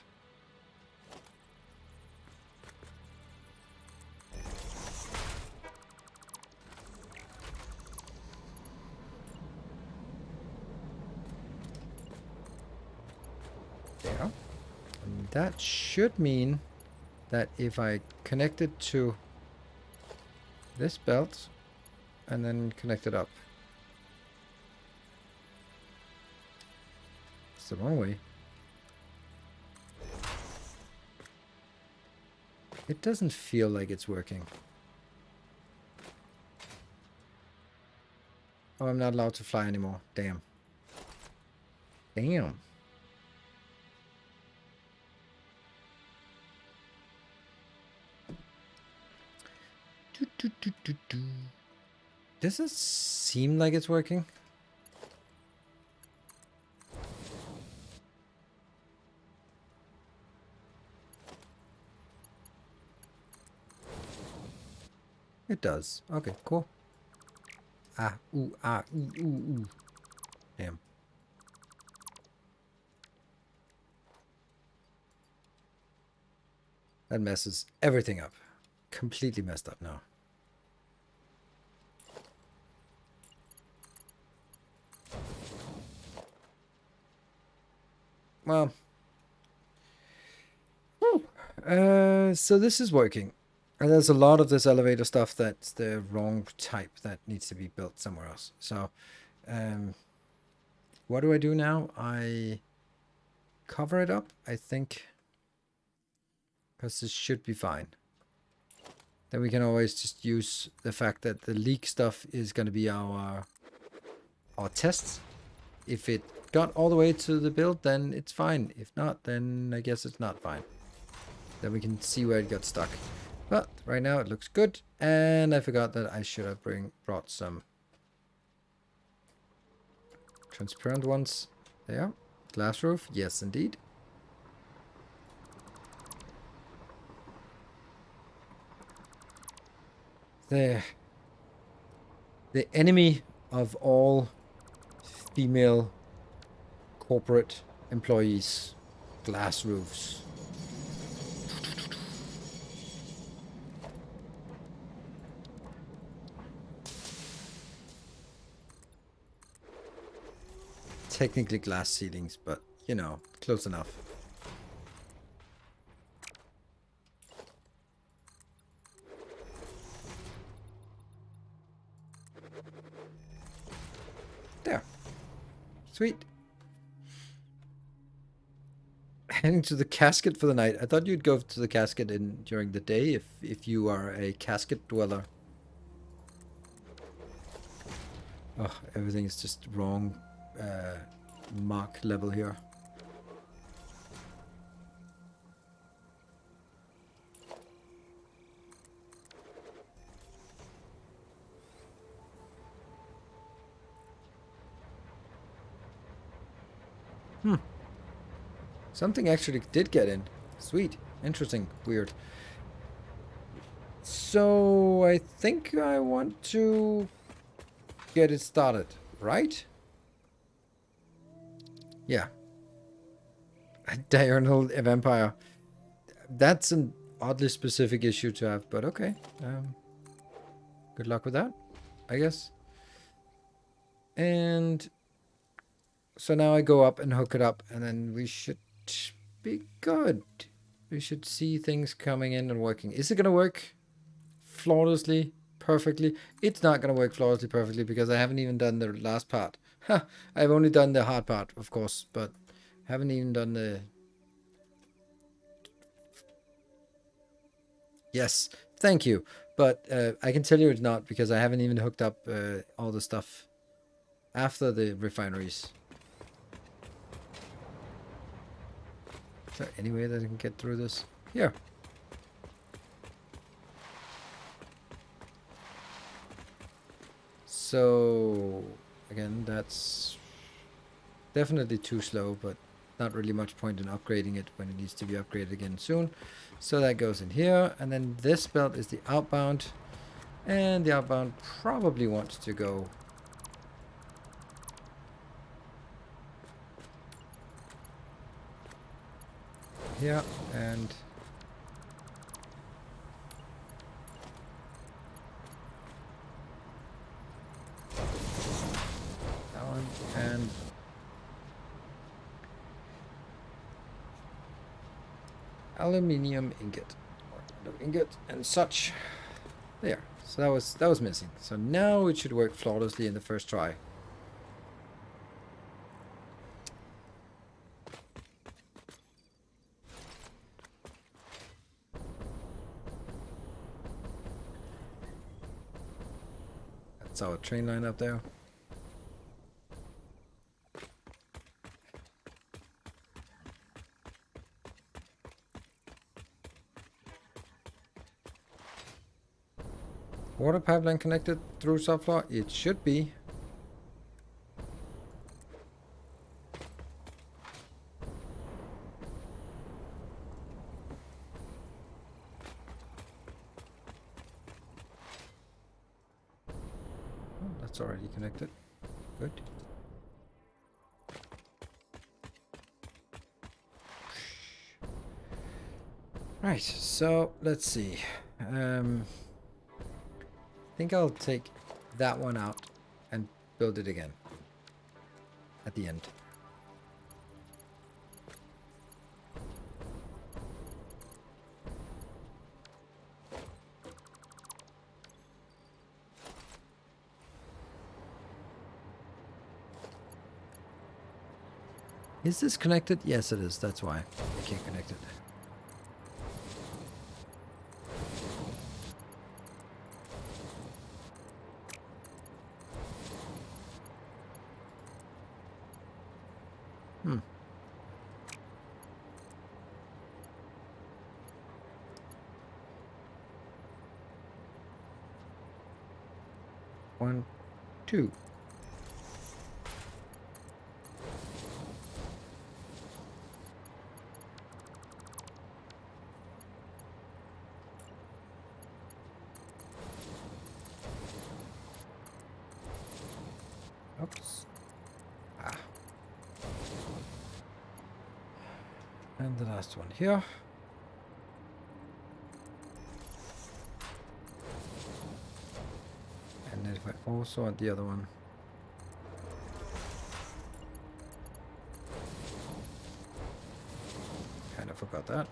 There. And that should mean that if I connect it to this belt and then connect it up. It's the wrong way. It doesn't feel like it's working. Oh, I'm not allowed to fly anymore. Damn. Damn. Does it seem like it's working? It does. Okay, cool. Ah, ooh, ooh, ooh. Damn. That messes everything up. Completely messed up now. Well. So this is working. And there's a lot of this elevator stuff that's the wrong type that needs to be built somewhere else. So, what do I do now? I cover it up, I think, because this should be fine. Then we can always just use the fact that the leak stuff is going to be our tests. If it got all the way to the build, then it's fine. If not, then I guess it's not fine. Then we can see where it got stuck. But right now it looks good. And I forgot that I should have brought some transparent ones. There. Glass roof. Yes, indeed. The enemy of all female corporate employees. Glass roofs. Technically glass ceilings, but you know, close enough. There. Sweet. Heading to the casket for the night. I thought you'd go to the casket during the day if you are a casket dweller. Oh, everything is just wrong. Mark level here. Something actually did get in. Sweet. Interesting. Weird. So I think I want to get it started, right? Yeah. A diurnal vampire. That's an oddly specific issue to have, but okay. Good luck with that, I guess. And so now I go up and hook it up, and then we should be good. We should see things coming in and working. Is it going to work flawlessly, perfectly? It's not going to work flawlessly, perfectly, because I haven't even done the last part. I've only done the hard part, of course, but haven't even done the... Yes, thank you. But I can tell you it's not, because I haven't even hooked up all the stuff after the refineries. Is there any way that I can get through this? Here. So, again, that's definitely too slow, but not really much point in upgrading it when it needs to be upgraded again soon. So that goes in here, and then this belt is the outbound, and the outbound probably wants to go here, and that one, and aluminium ingot, or ingot and such. There. So that was missing. So now it should work flawlessly in the first try. That's our train line up there. Water pipeline connected through subfloor? It should be. Oh, that's already connected. Good. Right, so let's see. I think I'll take that one out and build it again at the end. Is this connected? Yes, it is. That's why I can't connect it. 1, 2. Oops. Ah. And the last one here. And then if I also want the other one. Kind of forgot that.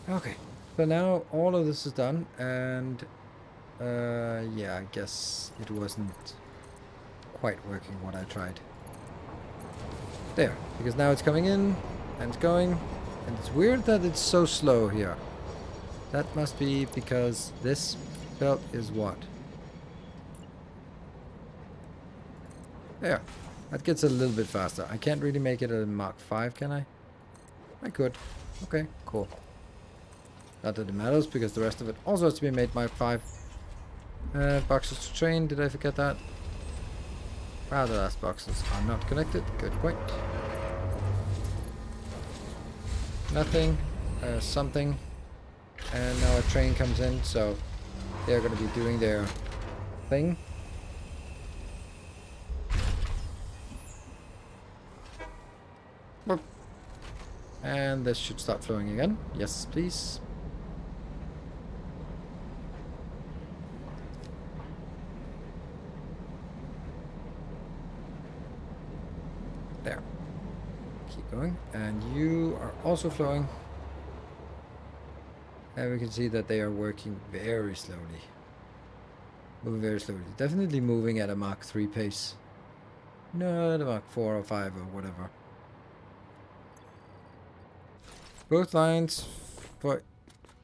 Okay, so now all of this is done, and yeah, I guess it wasn't quite working what I tried. There, because now it's coming in, and it's going, and it's weird that it's so slow here. That must be because this belt is what? There, that gets a little bit faster. I can't really make it a Mark 5, can I? I could. Okay, cool. Not that it matters, because the rest of it also has to be made Mark 5. Boxes to train, did I forget that? Ah, the last boxes are not connected. Good point. Nothing. Something. And now a train comes in, so they're going to be doing their thing. Boop. And this should start flowing again. Yes, please. There. Keep going. And you are also flowing. And we can see that they are working very slowly. Moving very slowly. Definitely moving at a Mach 3 pace. Not a Mach 4 or 5 or whatever. Both lines for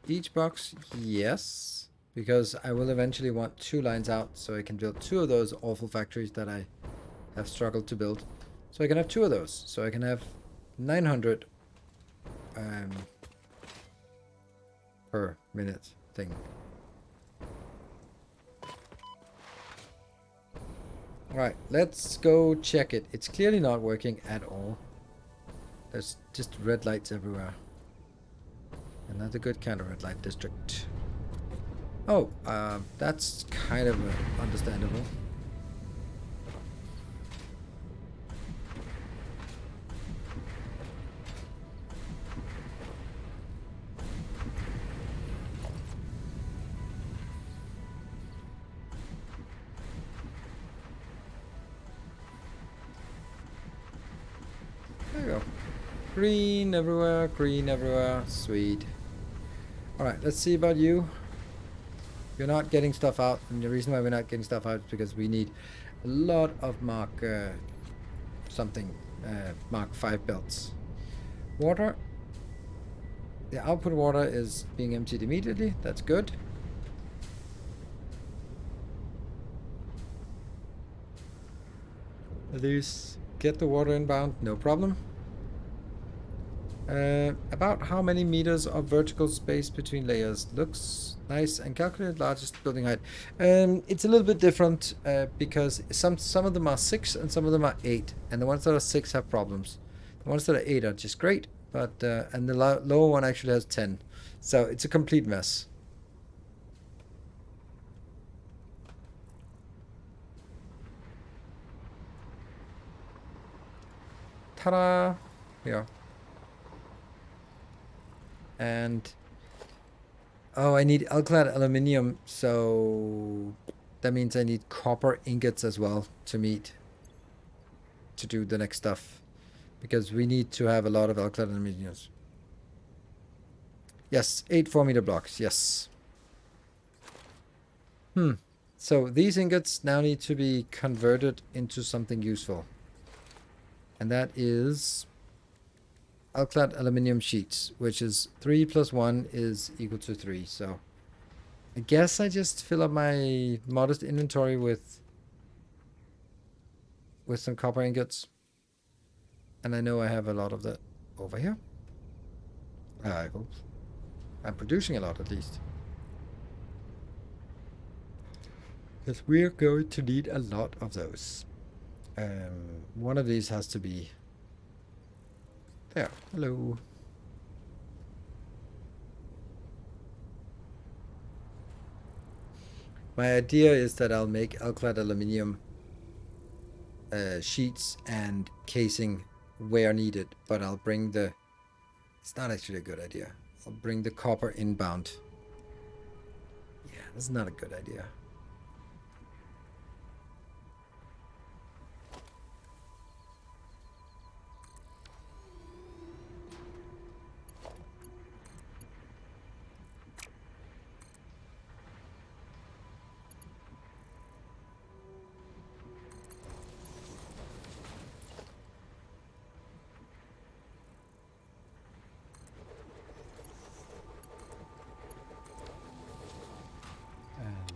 each box, yes. Because I will eventually want 2 lines out so I can build 2 of those awful factories that I have struggled to build. So I can have 2 of those. So I can have 900 per minute thing. Alright, let's go check it. It's clearly not working at all. There's just red lights everywhere. And not a good kind of red light district. Oh, that's kind of understandable. There you go. Green everywhere, sweet. Alright, let's see about you. You're not getting stuff out, and the reason why we're not getting stuff out is because we need a lot of Mark Mark 5 belts. Water. The output water is being emptied immediately, that's good. These get the water inbound, no problem. About how many meters of vertical space between layers? Looks nice. And calculate largest building height. It's a little bit different because some of them are 6 and some of them are 8, and the ones that are 6 have problems. The ones that are 8 are just great, but and the lower one actually has 10, so it's a complete mess. Ta-da! Here. And oh, I need alclad aluminium, so that means I need copper ingots as well to do the next stuff, because we need to have a lot of alclad aluminiums. Yes, 8 4-meter blocks, yes. So these ingots now need to be converted into something useful, and that is alclad aluminium sheets, which is 3 plus 1 is equal to 3. So I guess I just fill up my modest inventory with some copper ingots, and I know I have a lot of that over here. I hope. I'm producing a lot at least. Because we're going to need a lot of those. One of these has to be there. Hello. My idea is that I'll make alclad aluminium sheets and casing where needed, but I'll bring the... It's not actually a good idea. I'll bring the copper inbound. Yeah, that's not a good idea.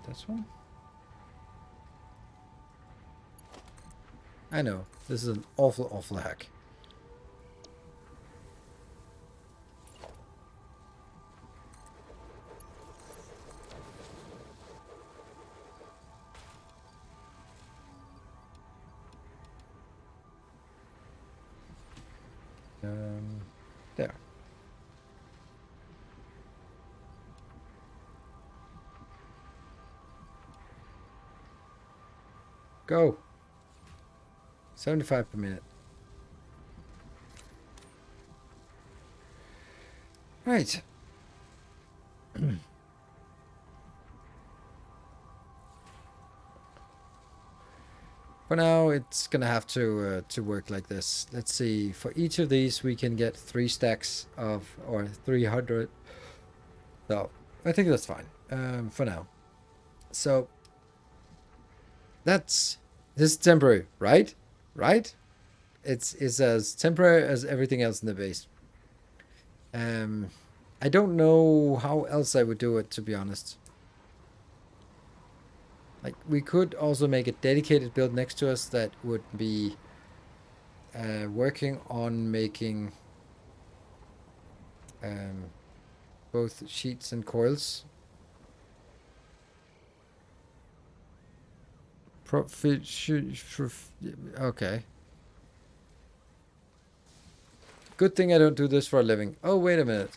This one? I know, this is an awful hack. There. Go. 75 per minute. Right. For now, it's gonna have to work like this. Let's see. For each of these, we can get 3 stacks of, or 300. So I think that's fine for now. So this is temporary, right? Right? It's as temporary as everything else in the base. I don't know how else I would do it, to be honest. Like, we could also make a dedicated build next to us that would be working on making both sheets and coils. Okay. Good thing I don't do this for a living. Oh, wait a minute.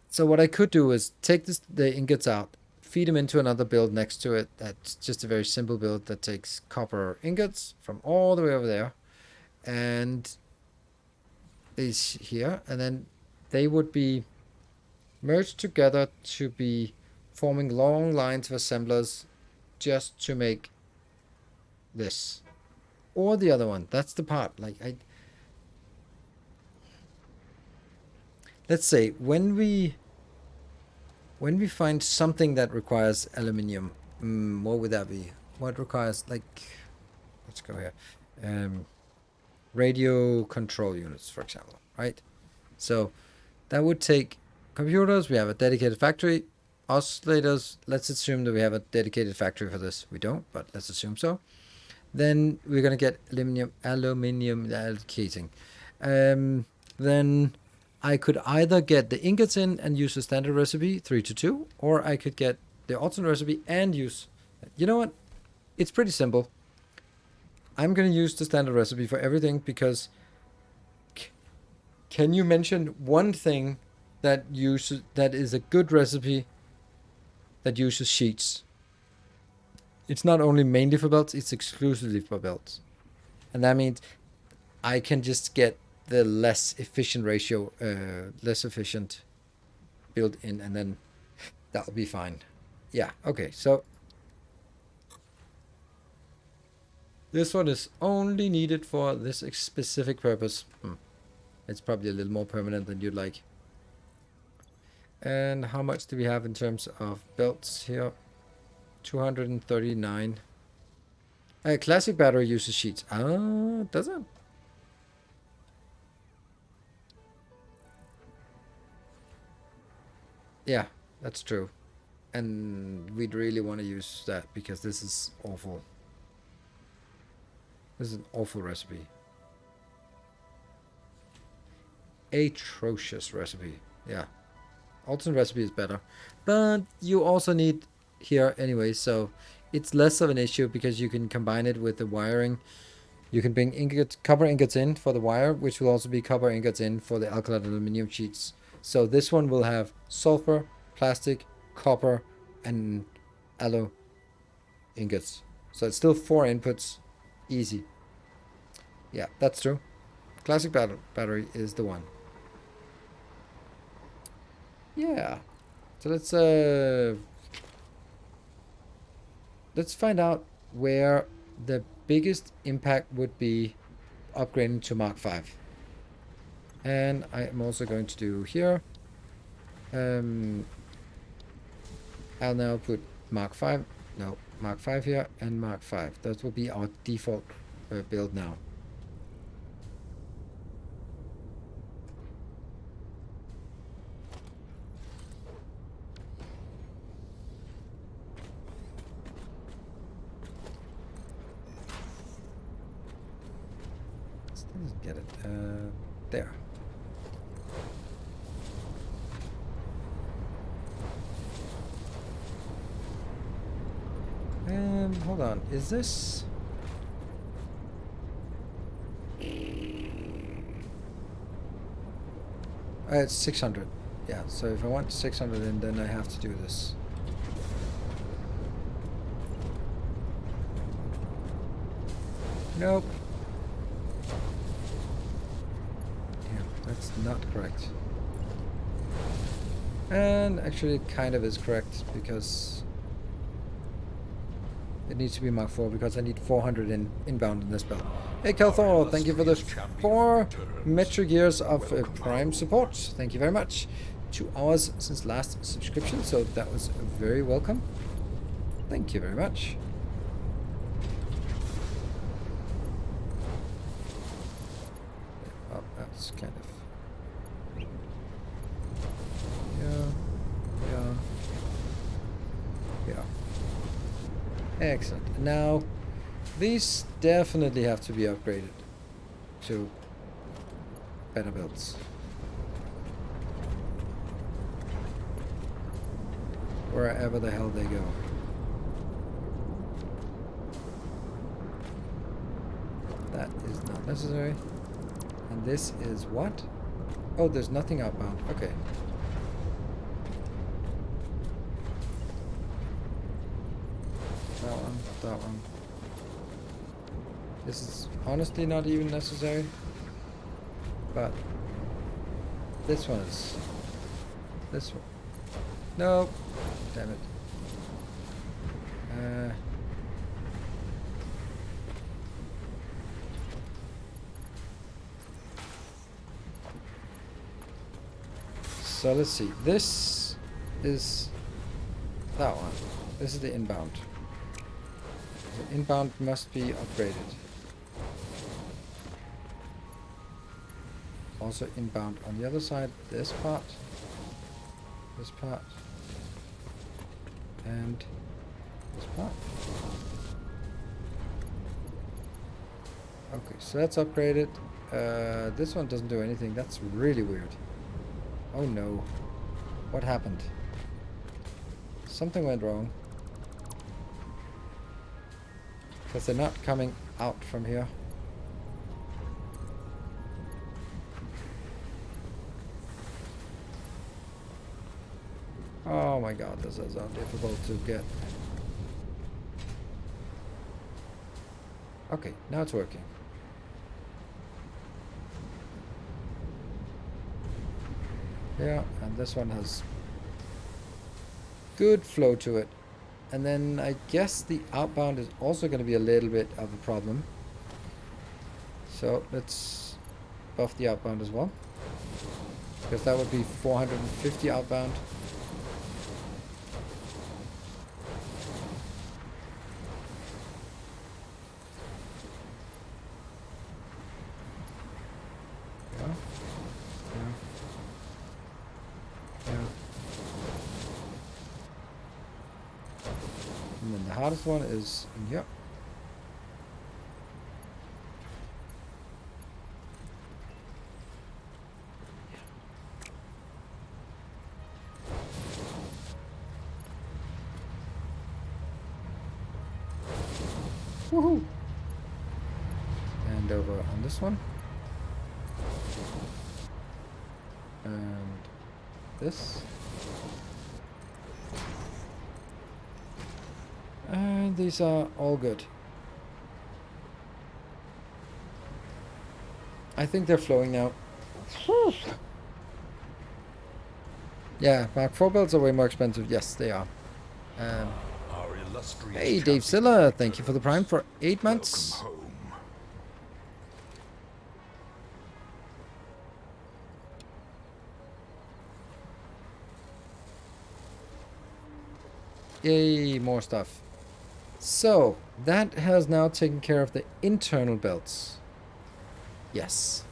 So what I could do is take the ingots out, feed them into another build next to it. That's just a very simple build that takes copper ingots from all the way over there, and these here, and then they would be merged together to be forming long lines of assemblers just to make this. Or the other one. That's the part. Like, let's say when we find something that requires aluminium, what would that be? What requires, like, let's go here. Radio control units, for example, right? So that would take computers. We have a dedicated factory. Oscillators, let's assume that we have a dedicated factory for this. We don't, but let's assume so. Then we're going to get aluminium casing. Then I could either get the ingots in and use the standard recipe 3-2, or I could get the alternate recipe and use... You know what? It's pretty simple. I'm going to use the standard recipe for everything because... Can you mention one thing that is a good recipe that uses sheets? It's not only mainly for belts, it's exclusively for belts. And that means I can just get the less efficient ratio, less efficient built in, and then that'll be fine. Yeah, okay, so this one is only needed for this specific purpose. It's probably a little more permanent than you'd like. And how much do we have in terms of belts here? 239. Classic battery uses sheets. Does it? Yeah, that's true. And we'd really want to use that because this is awful. This is an awful recipe. Atrocious recipe. Yeah. Alternate recipe is better. But you also need here anyway, so it's less of an issue because you can combine it with the wiring. You can bring copper ingots in for the wire, which will also be copper ingots in for the alkaline aluminum sheets. So this one will have sulfur, plastic, copper, and alu ingots. So it's still 4 inputs. Easy. Yeah, that's true. Classic battery is the one. Yeah. So let's find out where the biggest impact would be upgrading to Mark 5. And I am also going to do here. I'll now put Mark 5. No, Mark 5 here and Mark 5. That will be our default build now. Still doesn't get it. There. Hold on. Is this? It's 600. Yeah, so if I want 600 in, then I have to do this. Nope. Yeah, that's not correct. And actually it kind of is correct because it needs to be Mark 4 because I need 400 inbound in this build. Hey Kelthor, thank you for the 4 metric years of Prime support. Thank you very much. 2 hours since last subscription, so that was very welcome. Thank you very much. Oh, that's kind of... Yeah. Excellent. Now, these definitely have to be upgraded to better builds. Wherever the hell they go. That is not necessary. And this is what? Oh, there's nothing outbound. Okay. That one. This is honestly not even necessary. But this one is. This one. Nope. Damn it. So let's see. This is that one. This is the inbound. The inbound must be upgraded. Also inbound on the other side, this part, and this part. Okay, so that's upgraded. This one doesn't do anything. That's really weird. Oh no. What happened? Something went wrong. Because they're not coming out from here. Oh my god, this is so difficult to get. Okay, now it's working. Yeah, and this one has good flow to it. And then I guess the outbound is also going to be a little bit of a problem. So let's buff the outbound as well. Because that would be 450 outbound. And then the hardest one is in here. Woohoo! And over on this one. And this. And these are all good. I think they're flowing now. Yeah, Mark 4 builds are way more expensive. Yes, they are. Our illustrious Hey, Dave champion. Silla, thank you for the Prime for 8 months. Welcome home. Yay, more stuff. So, that has now taken care of the internal belts. Yes.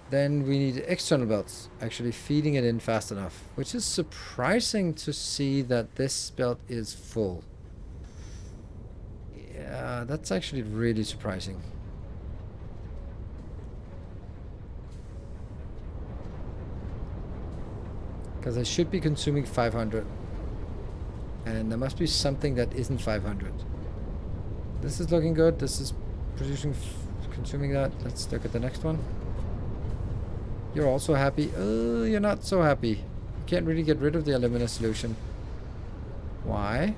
Then we need external belts, actually feeding it in fast enough, which is surprising to see that this belt is full. Yeah, that's actually really surprising. Because I should be consuming 500. And there must be something that isn't 500. This is looking good. This is producing, consuming that. Let's look at the next one. You're also happy. Oh, you're not so happy. You can't really get rid of the alumina solution. Why?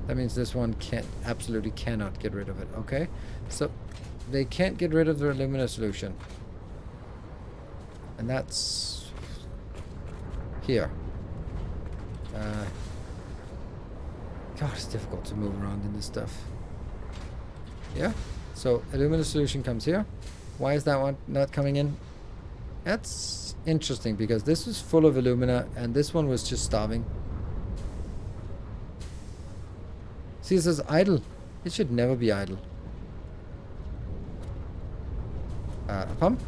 That means this one absolutely cannot get rid of it. Okay, so they can't get rid of the alumina solution, and that's here. God, it's difficult to move around in this stuff. Yeah, so alumina solution comes here. Why is that one not coming in? That's interesting because this was full of alumina and this one was just starving. See, it says idle. It should never be idle. A pump.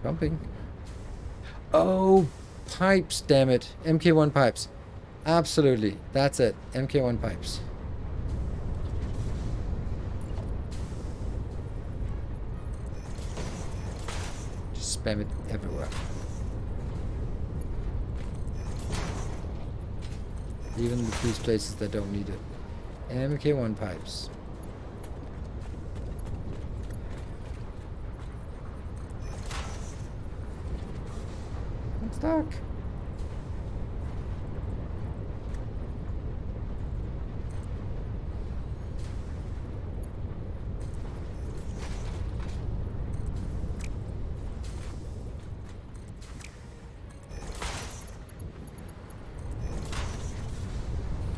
Pumping. Oh, pipes, damn it. MK1 pipes. Absolutely. That's it. MK1 pipes. Just spam it everywhere. Even these places that don't need it. MK1 pipes. Stuck.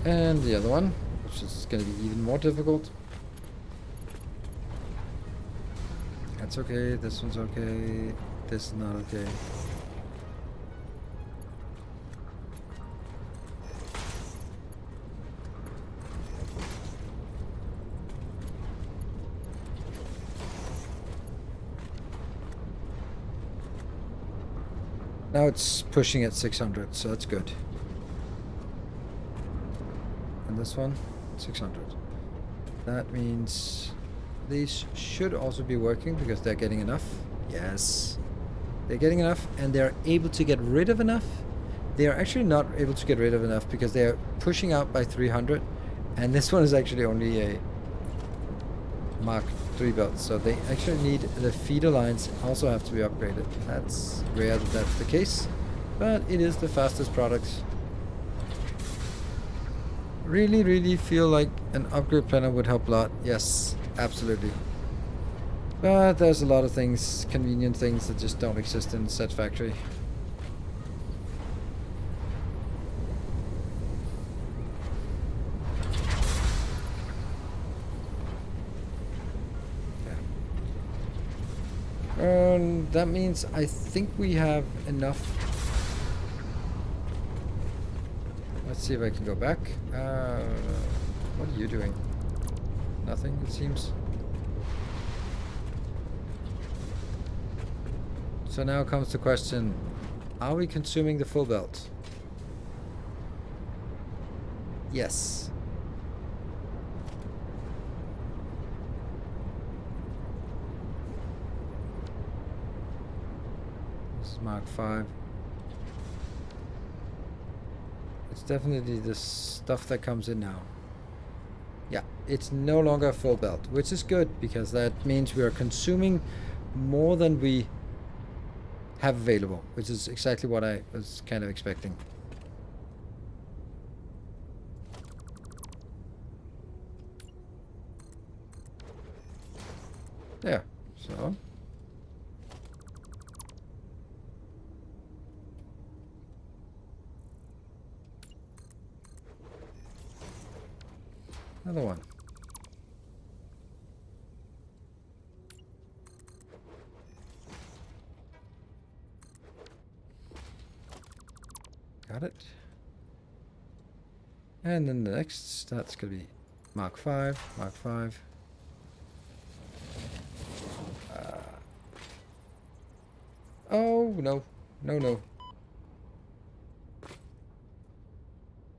And the other one, which is going to be even more difficult. That's okay. This one's okay. This is not okay. Now it's pushing at 600, so that's good. And this one, 600. That means these should also be working because they're getting enough. Yes. They're getting enough and they're able to get rid of enough. They are actually not able to get rid of enough because they're pushing out by 300. And this one is actually only a Mark 3 belt, so they actually need the feeder lines also have to be upgraded. That's rare that that's the case, but it is the fastest product. Really feel like an upgrade planner would help a lot. Yes, absolutely. But there's a lot of things, convenient things that just don't exist in Satisfactory. That means I think we have enough. Let's see if I can go back. What are you doing? Nothing, it seems. So now comes the question, are we consuming the full belt? Yes. This is Mark 5. It's definitely the stuff that comes in now. Yeah, it's no longer a full belt, which is good because that means we are consuming more than we have available, which is exactly what I was kind of expecting. There. So. Another one. Got it. And then the next, that's going to be Mark 5, Mark 5. Oh, no. No, no.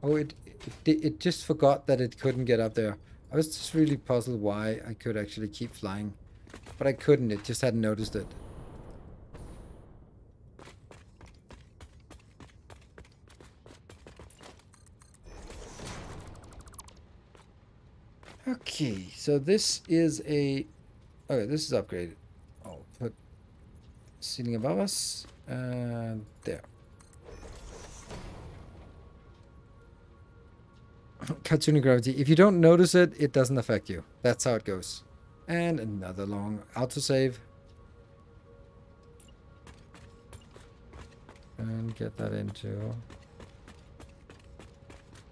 Oh, it just forgot that it couldn't get up there. I was just really puzzled why I could actually keep flying. But I couldn't, it just hadn't noticed it. Okay, so this is a... Okay, this is upgraded. I'll put ceiling above us. And there. Cartoony gravity. If you don't notice it, it doesn't affect you. That's how it goes. And another long autosave. And get that into...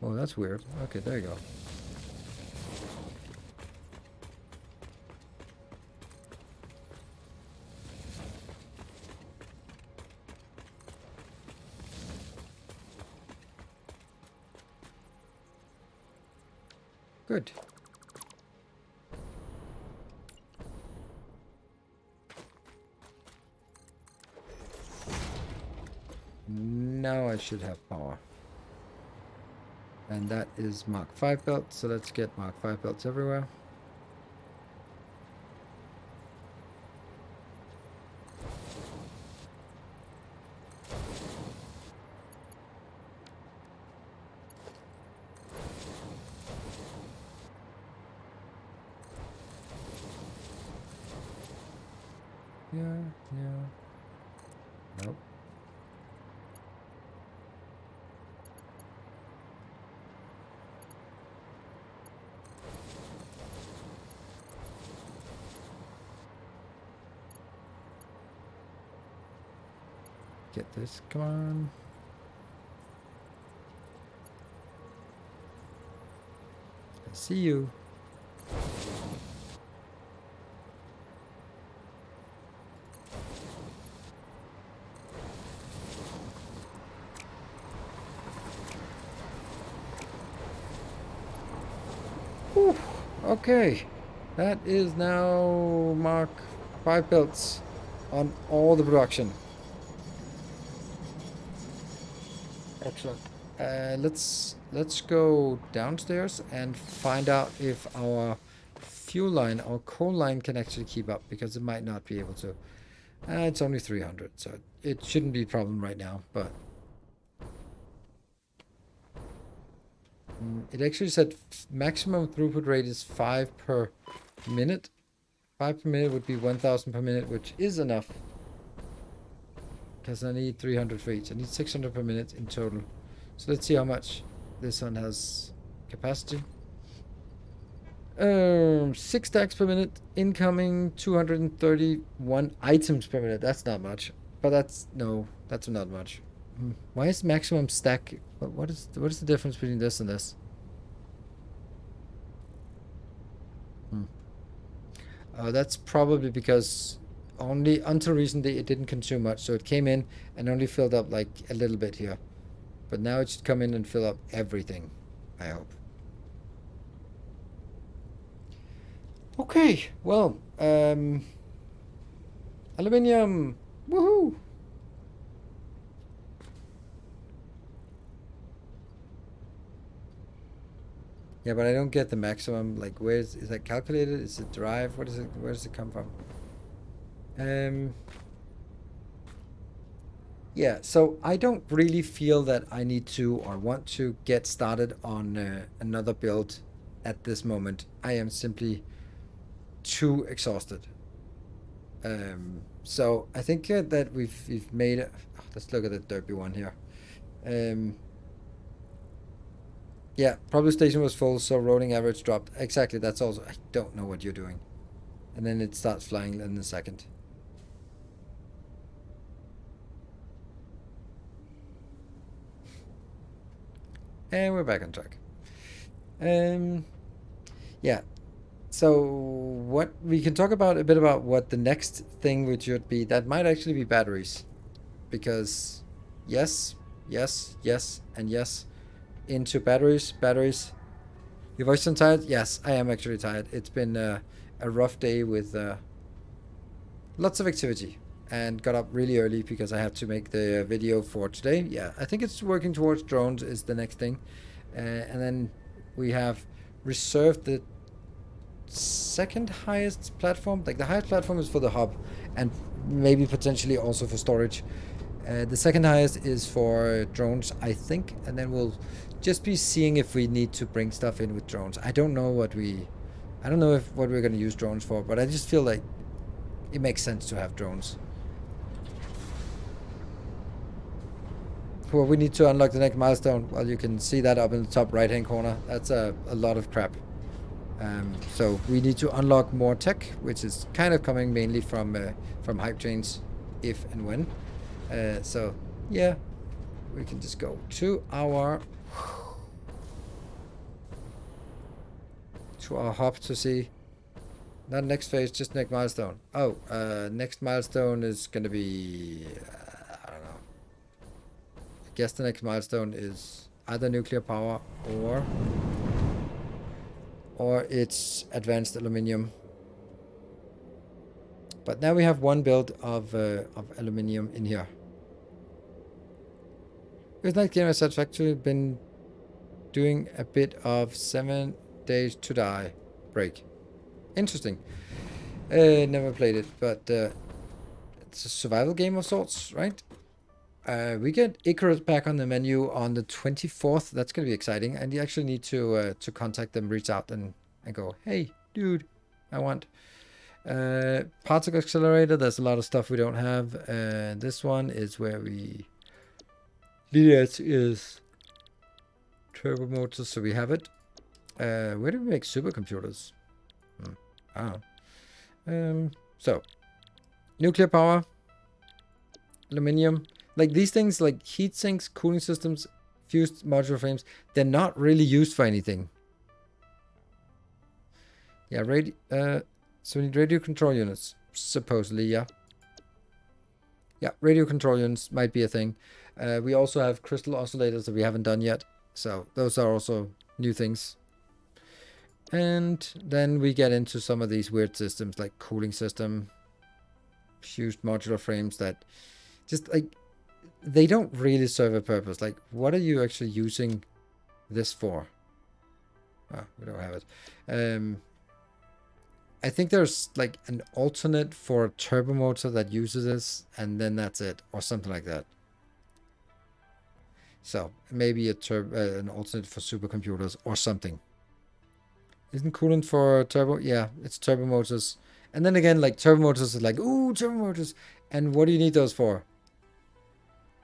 Oh, that's weird. Okay, there you go. Good. Now I should have power. And that is Mark 5 belt, so let's get Mark 5 belts everywhere. Yeah. Nope. Get this, come on. I see you. Whew. Okay, that is now Mark 5 belts on all the production. Excellent. Let's go downstairs and find out if our fuel line, our coal line, can actually keep up, because it might not be able to. It's only 300, so it shouldn't be a problem right now. But it actually said maximum throughput rate is 5 per minute. 5 per minute would be 1,000 per minute, which is enough. Because I need 300 for each. I need 600 per minute in total. So let's see how much this one has capacity. 6 stacks per minute. Incoming 231 items per minute. That's not much. But that's not much. Why is maximum stack? What is the difference between this and this? That's probably because only until recently it didn't consume much, so it came in and only filled up like a little bit here. But now it should come in and fill up everything, I hope. Okay, well, aluminium. Woohoo! Yeah, but I don't get the maximum. Like, is that calculated? Is it derived? What is it? Where does it come from? Yeah, so I don't really feel that I need to or want to get started on another build at this moment. I am simply too exhausted. So I think that we've made it. Let's look at the derpy one here. Yeah, probably station was full, so rolling average dropped. Exactly, that's also. I don't know what you're doing. And then it starts flying in a second. And we're back on track. Yeah. So what we can talk about a bit about what the next thing which should be. That might actually be batteries, because yes, yes, yes, and yes, into batteries. Your voice is tired? Yes, I am actually tired. It's been a rough day with lots of activity, and got up really early because I have to make the video for today. Yeah, I think it's working towards drones is the next thing. And then we have reserved the second highest platform. Like, the highest platform is for the hub, and maybe potentially also for storage. The second highest is for drones, I think, and then we'll just be seeing if we need to bring stuff in with drones. I don't know what we're going to use drones for, but I just feel like it makes sense to have drones. Well, we need to unlock the next milestone. Well, you can see that up in the top right hand corner. That's a lot of crap. So we need to unlock more tech, which is kind of coming mainly from hype trains, if and when. So yeah, we can just go to our hub to see. Not next phase, just next milestone. Oh, next milestone is gonna be I don't know. I guess the next milestone is either nuclear power or it's advanced aluminium. But now we have one build of aluminium in here. With Night Game Satisfactory been doing a bit of 7 days to die break. Interesting. Never played it, but it's a survival game of sorts, right? We get Icarus back on the menu on the 24th. That's going to be exciting. And you actually need to contact them, reach out and go, hey, dude, I want. Particle accelerator, there's a lot of stuff we don't have. This one is where we... Lead is turbo motors, so we have it. Where do we make supercomputers? I don't know. So, nuclear power, aluminium. Like, these things, like heat sinks, cooling systems, fused modular frames, they're not really used for anything. Yeah, so we need radio control units, supposedly, yeah. Yeah, radio control units might be a thing. We also have crystal oscillators that we haven't done yet. So those are also new things. And then we get into some of these weird systems like cooling system, fused modular frames that just like, they don't really serve a purpose. Like, what are you actually using this for? Oh, we don't have it. I think there's like an alternate for a turbo motor that uses this, and then that's it, or something like that. So maybe an alternate for supercomputers or something. Isn't coolant for turbo? Yeah, it's turbo motors. And then again, like turbo motors is like, ooh, turbo motors. And what do you need those for?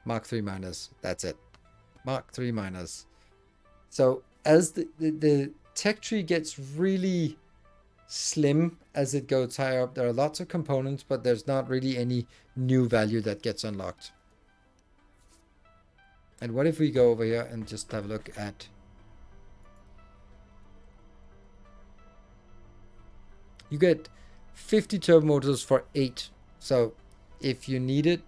Mark 3 miners. That's it. Mark 3 miners. So as the tech tree gets really slim as it goes higher up, there are lots of components, but there's not really any new value that gets unlocked. And what if we go over here and just have a look at... You get 50 turbo motors for 8. So if you need it,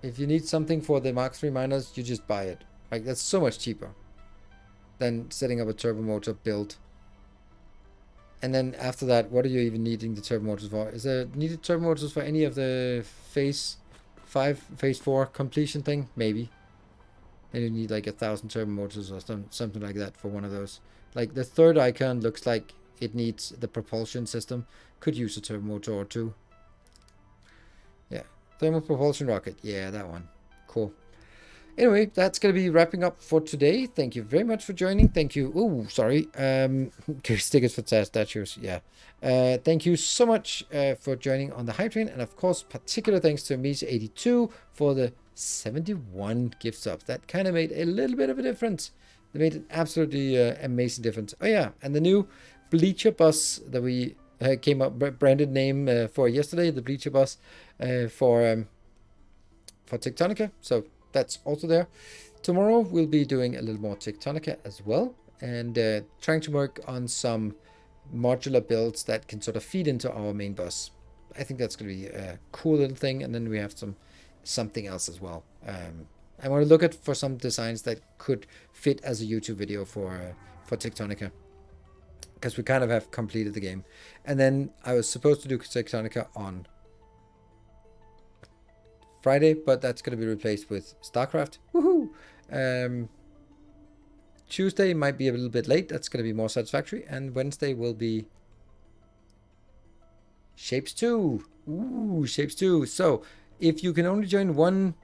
if you need something for the Mark 3 miners, you just buy it. Like, that's so much cheaper than setting up a turbo motor build. And then after that, what are you even needing the turbo motors for? Is there needed turbo motors for any of the phase 5, phase 4 completion thing? Maybe. And you need like 1,000 turbo motors or something like that for one of those. Like the third icon looks like it needs the propulsion system. Could use a turbo motor or two. Yeah. Thermal propulsion rocket. Yeah, that one. Cool. Anyway, that's going to be wrapping up for today. Thank you very much for joining. Thank you. Oh, sorry. Stickers for statues. Yeah. Thank you so much for joining on the hype train. And of course, particular thanks to Amish82 for the 71 gift subs. That kind of made a little bit of a difference. They made an absolutely amazing difference. Oh, yeah. And the new Bleacher Bus that we came up branded name for yesterday, the Bleacher Bus for Tectonica. So that's also there. Tomorrow we'll be doing a little more Tectonica as well, and trying to work on some modular builds that can sort of feed into our main bus. I think that's going to be a cool little thing, and then we have something else as well. I want to look for some designs that could fit as a YouTube video for Tectonica, because we kind of have completed the game. And then I was supposed to do Tectonica on Friday, but that's going to be replaced with StarCraft. Woohoo! Tuesday might be a little bit late. That's going to be more Satisfactory. And Wednesday will be Shapes 2. Ooh, Shapes 2. So, if you can only join one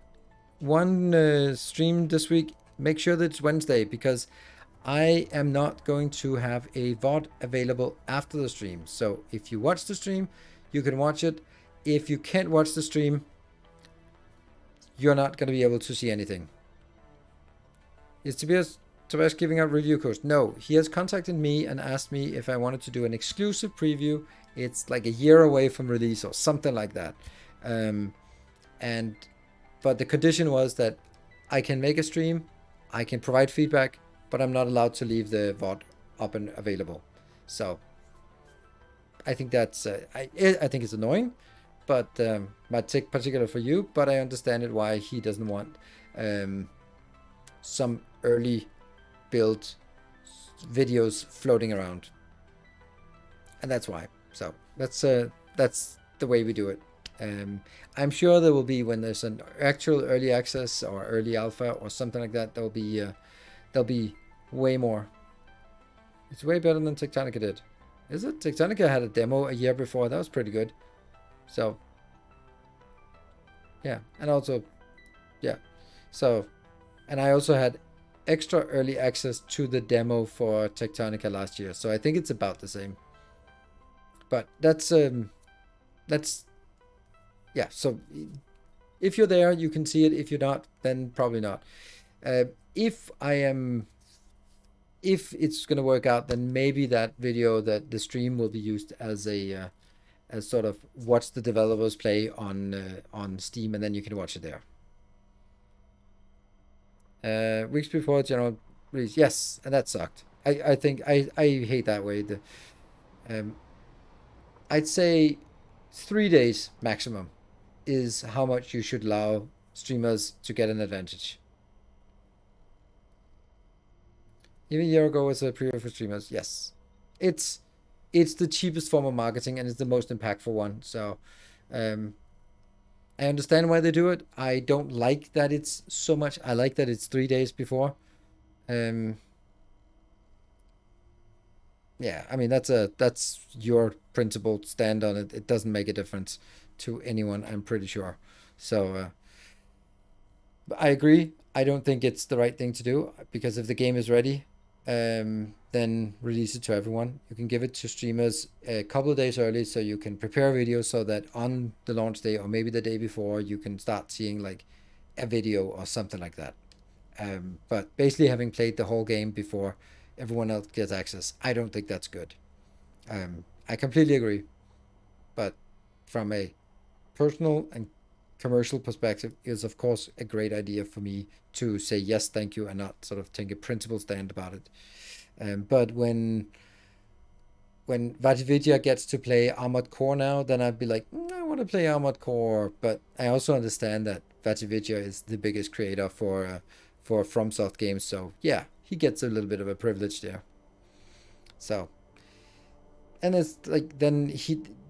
stream this week, make sure that it's Wednesday, because I am not going to have a VOD available after the stream. So, if you watch the stream, you can watch it. If you can't watch the stream, you're not going to be able to see anything. Is Tobias giving out review codes? No, he has contacted me and asked me if I wanted to do an exclusive preview. It's like a year away from release or something like that. But the condition was that I can make a stream, I can provide feedback, but I'm not allowed to leave the VOD up and available. So I think that's I think it's annoying. But might take particular for you, but I understand it why he doesn't want some early build videos floating around, and that's why. So that's the way we do it. I'm sure there will be, when there's an actual early access or early alpha or something like that, there'll be way more. It's way better than Tectonica did. Is it? Tectonica had a demo a year before. That was pretty good. So, yeah, and also, yeah, so, and I also had extra early access to the demo for Tectonica last year, so I think it's about the same. But that's, yeah, so if you're there, you can see it. If you're not, then probably not. If it's going to work out, then maybe that video, that the stream will be used as a, as sort of watch the developers play on Steam, and then you can watch it there. Weeks before general release, yes, and that sucked. I think I hate that way. I'd say 3 days maximum is how much you should allow streamers to get an advantage. Even a year ago was a preview for streamers. Yes, it's the cheapest form of marketing, and it's the most impactful one. So I understand why they do it. I don't like that it's so much. I like that it's 3 days before. Yeah, I mean, that's your principled stand on it. It doesn't make a difference to anyone, I'm pretty sure. So I agree. I don't think it's the right thing to do, because if the game is ready, then release it to everyone. You can give it to streamers a couple of days early, so you can prepare videos, so that on the launch day or maybe the day before, you can start seeing like a video or something like that. But basically having played the whole game before everyone else gets access, I don't think that's good. I completely agree. But from a personal and commercial perspective, it's of course a great idea for me to say yes, thank you, and not sort of take a principled stand about it. But when Vatividia gets to play Armored Core now, then I'd be like, I want to play Armored Core. But I also understand that Vatividia is the biggest creator for FromSoft games, so yeah, he gets a little bit of a privilege there. So, and it's like then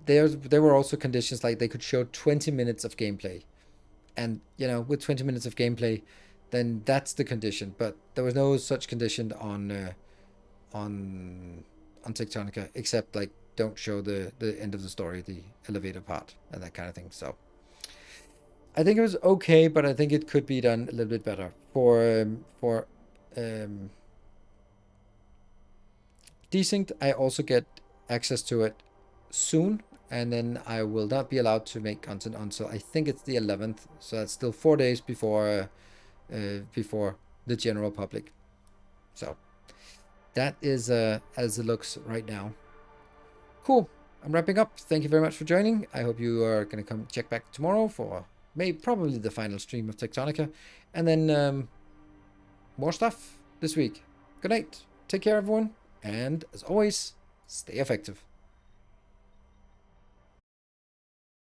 there were also conditions like they could show 20 minutes of gameplay, and you know, with 20 minutes of gameplay, then that's the condition. But there was no such condition on Tectonica, except like don't show the end of the story, the elevator part, and that kind of thing. So I think it was okay, but I think it could be done a little bit better. For Desync, I also get access to it soon, and then I will not be allowed to make content until I think it's the 11th. So that's still 4 days before the general public. So that is as it looks right now. Cool. I'm wrapping up. Thank you very much for joining. I hope you are going to come check back tomorrow for probably the final stream of Tectonica, and then more stuff this week. Good night. Take care, everyone. And as always, stay effective.